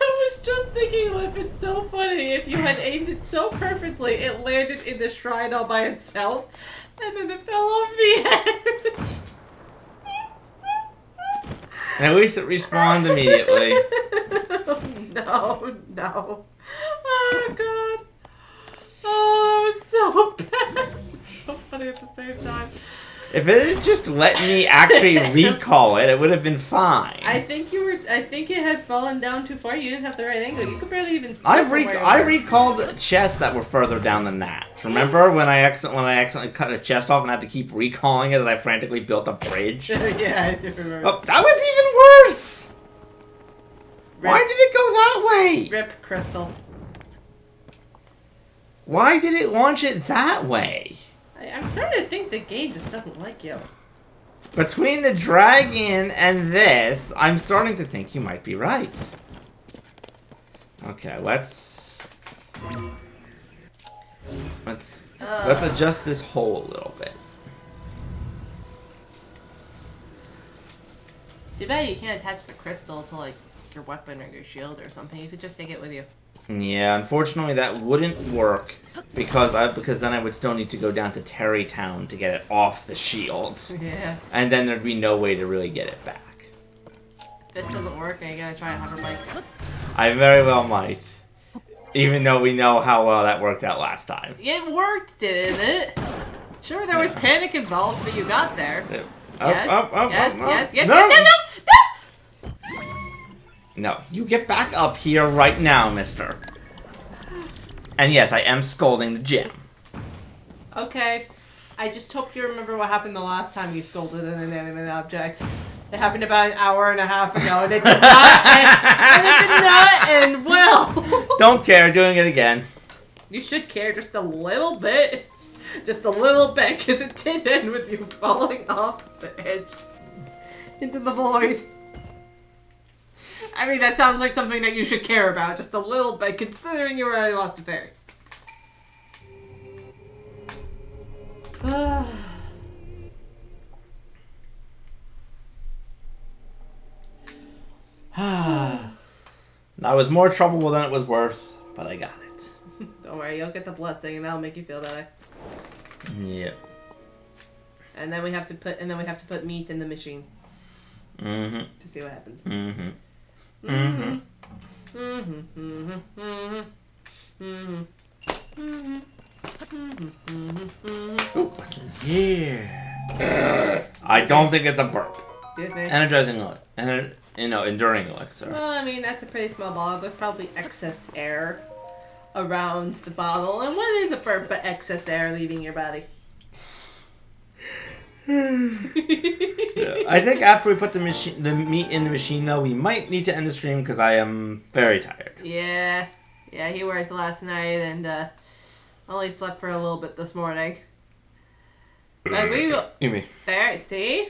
Speaker 2: I was just thinking, it would have been so funny if you had aimed it so perfectly, it landed in the shrine all by itself, and then it fell off the edge.
Speaker 1: And at least it respawned immediately.
Speaker 2: No. Oh, God. Oh, that was so bad. So funny at the same time.
Speaker 1: If it had just let me actually recall it, it would have been fine.
Speaker 2: I think it had fallen down too far. You didn't have the right angle. You could barely even see
Speaker 1: I recalled chests that were further down than that. Remember when I accidentally cut a chest off and had to keep recalling it as I frantically built a bridge?
Speaker 2: Yeah, I do remember.
Speaker 1: Oh, that was even worse!
Speaker 2: Rip.
Speaker 1: Why did it go that way?
Speaker 2: Rip Crystal.
Speaker 1: Why did it launch it that way?
Speaker 2: I'm starting to think the game just doesn't like you.
Speaker 1: Between the dragon and this, I'm starting to think you might be right. Okay, let's adjust this hole a little bit.
Speaker 2: Too bad you can't attach the crystal to like your weapon or your shield or something. You could just take it with you.
Speaker 1: Yeah, unfortunately that wouldn't work because then I would still need to go down to Terrytown to get it off the shield.
Speaker 2: Yeah.
Speaker 1: And then there'd be no way to really get it back.
Speaker 2: If this doesn't work, are you gonna try a hover bike?
Speaker 1: I very well might. Even though we know how well that worked out last time.
Speaker 2: It worked, didn't it? Sure, there was panic involved, but you got there.
Speaker 1: Yeah.
Speaker 2: Yes.
Speaker 1: No! No, you get back up here right now, mister. And yes, I am scolding the gym.
Speaker 2: Okay. I just hope you remember what happened the last time you scolded an inanimate object. It happened about an hour and a half ago, and it did not end well.
Speaker 1: Don't care, doing it again.
Speaker 2: You should care just a little bit. Just a little bit, because it did end with you falling off the edge into the void. I mean, that sounds like something that you should care about, just a little bit, considering you already lost a fairy.
Speaker 1: That was more trouble than it was worth, but I got it.
Speaker 2: Don't worry, you'll get the blessing, and that'll make you feel better.
Speaker 1: Yep.
Speaker 2: And then we have to put meat in the machine.
Speaker 1: Mm-hmm.
Speaker 2: To see what happens.
Speaker 1: Mm-hmm.
Speaker 2: Mm-hmm. Mm-hmm. Mm-hmm. Mm-hmm. Mm-hmm.
Speaker 1: Ooh, what's in here? I don't think it's a burp.
Speaker 2: Do you think?
Speaker 1: Energizing enduring elixir.
Speaker 2: Well, I mean, that's a pretty small bottle. There's probably excess air around the bottle. And what is a burp but excess air leaving your body?
Speaker 1: Yeah. I think after we put the meat in the machine, though, we might need to end the stream because I am very tired.
Speaker 2: Yeah. Yeah, he worked last night and only slept for a little bit this morning. But we will...
Speaker 1: You mean?
Speaker 2: There, see?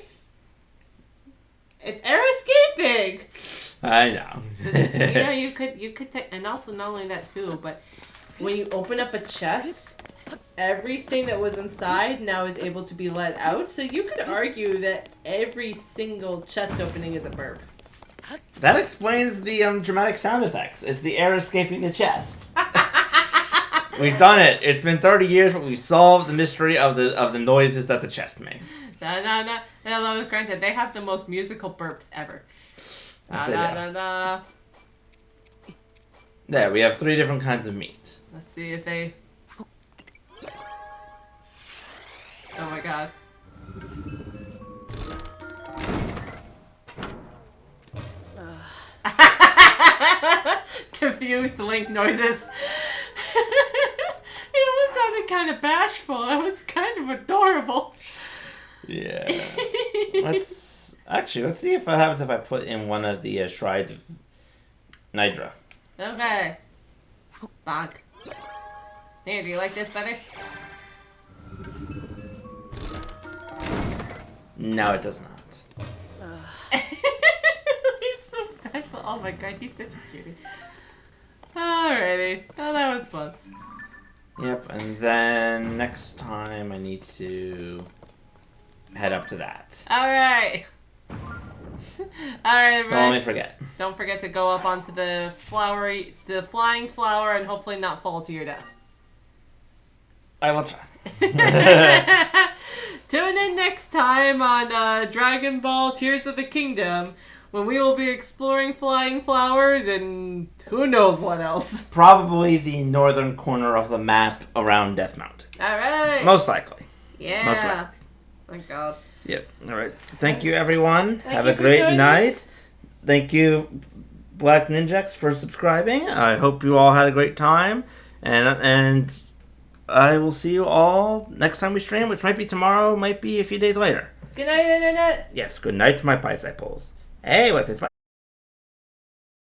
Speaker 2: It's air escaping!
Speaker 1: I know.
Speaker 2: you could take... And also, not only that, too, but when you open up a chest... Everything that was inside now is able to be let out, so you could argue that every single chest opening is a burp.
Speaker 1: That explains the dramatic sound effects. It's the air escaping the chest. We've done it. It's been 30 years, but we've solved the mystery of the noises that the chest makes.
Speaker 2: No. Granted, they have the most musical burps ever.
Speaker 1: There, we have 3 different kinds of meat.
Speaker 2: Let's see if they... Oh my god. Confused Link noises. It almost sounded kind of bashful. It was kind of adorable.
Speaker 1: Yeah. Let's see if what happens if I put in one of the shrines of Nidra.
Speaker 2: Okay. Bonk. Here, do you like this better?
Speaker 1: No, it does not.
Speaker 2: He's so special. Oh my god, he's such a cutie. Alrighty. Oh, that was fun.
Speaker 1: Yep, and then next time I need to head up to that.
Speaker 2: Alright. Alright,
Speaker 1: Don't let me forget.
Speaker 2: Don't forget to go up onto the flying flower and hopefully not fall to your death.
Speaker 1: I will try.
Speaker 2: Tune in next time on Dragon Ball Tears of the Kingdom when we will be exploring flying flowers and who knows what else.
Speaker 1: Probably the northern corner of the map around Death Mountain.
Speaker 2: Alright.
Speaker 1: Most likely.
Speaker 2: Yeah.
Speaker 1: Most likely.
Speaker 2: Thank God.
Speaker 1: Yep. Alright. Thank you, everyone.
Speaker 2: Thank
Speaker 1: Have
Speaker 2: you
Speaker 1: a
Speaker 2: for
Speaker 1: great
Speaker 2: joining.
Speaker 1: night. Thank you, Black Ninjax, for subscribing. I hope you all had a great time. And I will see you all next time we stream, which might be tomorrow, might be a few days later.
Speaker 2: Good night, Internet.
Speaker 1: Yes, good night to my bicycles. Hey, what's this?